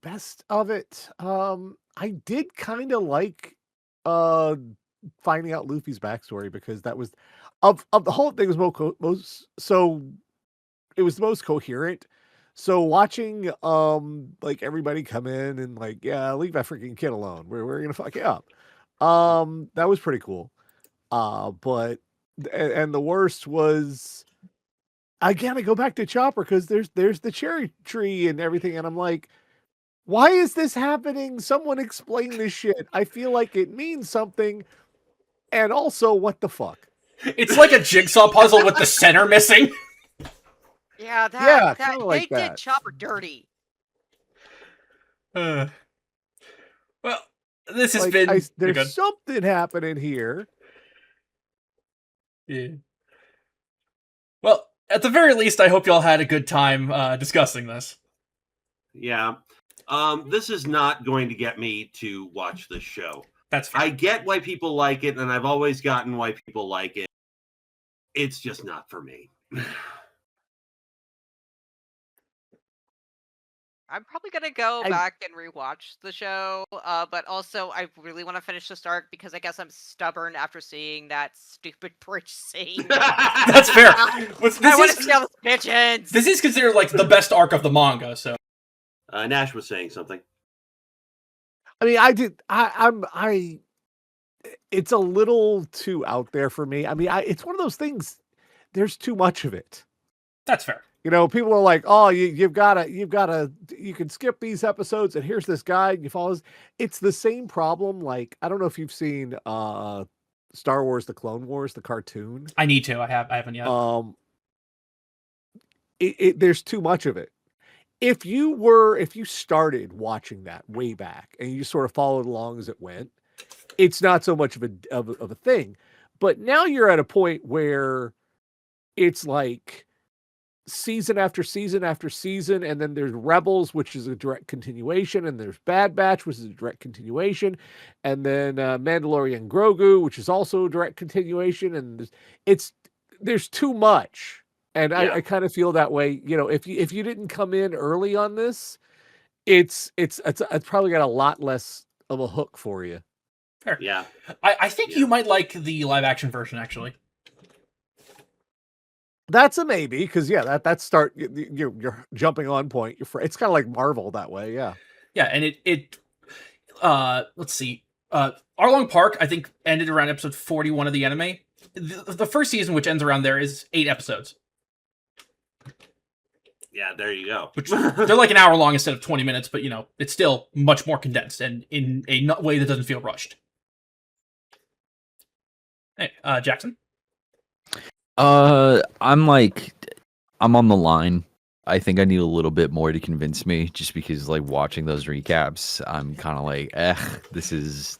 Best of it. I did kind of like finding out Luffy's backstory because that was of the whole thing was it was the most coherent. So watching like everybody come in and like, yeah, leave that freaking kid alone. We're gonna fuck you up. That was pretty cool. But and the worst was again, I go back to Chopper because there's the cherry tree and everything, and I'm like, why is this happening? Someone explain this shit. I feel like it means something. And also, what the fuck? It's like a jigsaw puzzle with the center missing. Yeah, kinda like they did that. Chopper dirty. Well, this has Like, been... You're there's good. something happening here. Yeah. Well, at the very least, I hope y'all had a good time discussing this. Yeah. This is not going to get me to watch this show. That's fair. I get why people like it, and I've always gotten why people like it. It's just not for me. I'm probably gonna go I- back and rewatch the show, but also I really want to finish this arc because I guess I'm stubborn after seeing that stupid bridge scene. That's fair. This I want to is see all the bitches. this is considered like the best arc of the manga. So Nash was saying something. I mean, I it's a little too out there for me. I mean, it's one of those things. There's too much of it. that's fair. You know, people are like, "Oh, you can skip these episodes, and here's this guide. You follow this." It's the same problem. Like, I don't know if you've seen Star Wars: The Clone Wars, the cartoon. I need to. I haven't yet. There's too much of it. If you started watching that way back and you sort of followed along as it went, it's not so much of a thing. But now you're at a point where it's like season after season after season, and then there's Rebels, which is a direct continuation, and there's Bad Batch, which is a direct continuation, and then Mandalorian Grogu, which is also a direct continuation, and there's too much. And Yeah. I kind of feel that way. You know, if you didn't come in early on this, it's probably got a lot less of a hook for you. Fair. Yeah. I think Yeah. you might like the live action version actually. That's a maybe, because that's you're jumping on point. It's kind of like Marvel that way, yeah. Yeah, and it let's see. Arlong Park I think ended around episode 41 of the anime. The first season, which ends around there, is 8 episodes, Yeah, there you go. which they're like an hour long instead of 20 minutes, but you know, it's still much more condensed and in a way that doesn't feel rushed. Hey, Jackson. I'm on the line. I think I need a little bit more to convince me, just because like watching those recaps, I'm kind of like, this is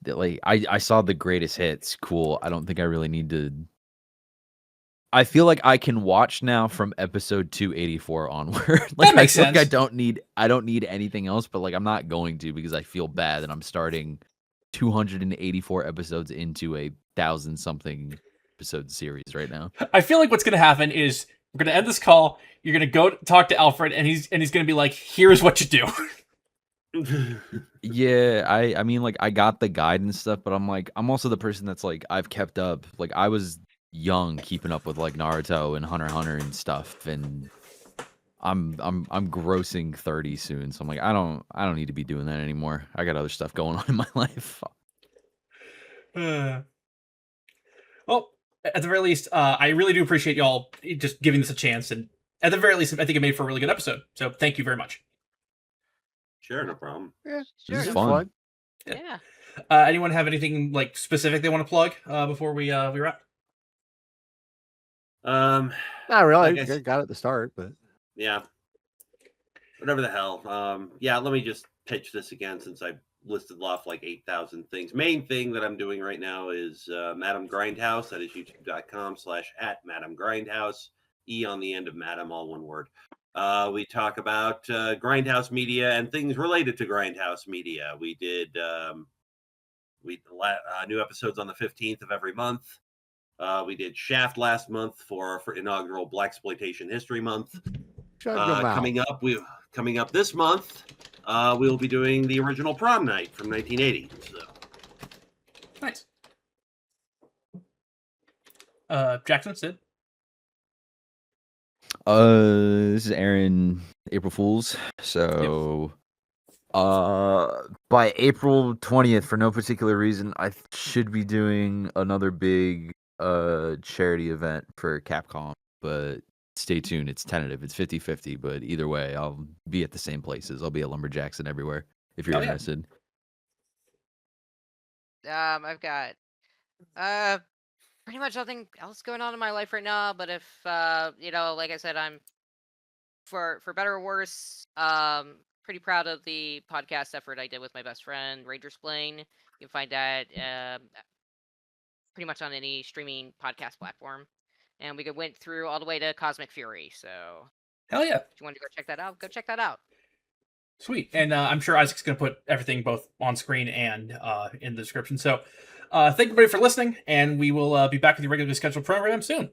like I saw the greatest hits. Cool. I don't think I really need to. I feel like I can watch now from episode 284 onward. Like, That makes I feel like sense. I don't need anything else, but like I'm not going to, because I feel bad that I'm starting 284 episodes into a 1,000-something episode series right now. I feel like what's going to happen is we're going to end this call. You're going to go talk to Alfred, and he's going to be like, "Here's what you do." Yeah, I mean, like, I got the guide and stuff, but I'm also the person that's like, I've kept up. Like, I was young keeping up with like Naruto and Hunter x Hunter and stuff, and I'm grossing 30 soon, so I'm like, I don't need to be doing that anymore. I got other stuff going on in my life. Well, at the very least, I really do appreciate y'all just giving this a chance, and at the very least, I think it made for a really good episode. So thank you very much. Sure, no problem. Yeah, This is it's fun. Yeah. Anyone have anything like specific they want to plug before we wrap? Um, Not really. Like I I got it at the start, but yeah. Whatever the hell. Yeah, let me just pitch this again, since I listed off like 8,000 things. Main thing that I'm doing right now is Madam Grindhouse. That is youtube.com/@Madam Grindhouse. E on the end of Madam, all one word. We talk about Grindhouse media and things related to Grindhouse media. We did new episodes on the 15th of every month. We did Shaft last month for inaugural Blaxploitation History Month. shut your mouth. Coming up this month, we'll be doing the original Prom Night from 1980. So. Nice. Jackson, Sid. This is Erin, April Fools. So, by April 20th, for no particular reason, I should be doing another big charity event for Capcom, but stay tuned. It's tentative. It's 50-50, but either way, I'll be at the same places. I'll be at Lumberjackson everywhere if you're Oh, yeah. interested. I've got pretty much nothing else going on in my life right now. But if like I said, I'm for better or worse, pretty proud of the podcast effort I did with my best friend Ranger Splain. You can find that pretty much on any streaming podcast platform. And we went through all the way to Cosmic Fury. So Hell yeah. if you want to go check that out, go check that out. Sweet. And I'm sure Isaac's going to put everything both on screen and in the description. So thank you everybody for listening, and we will be back with your regularly scheduled program soon.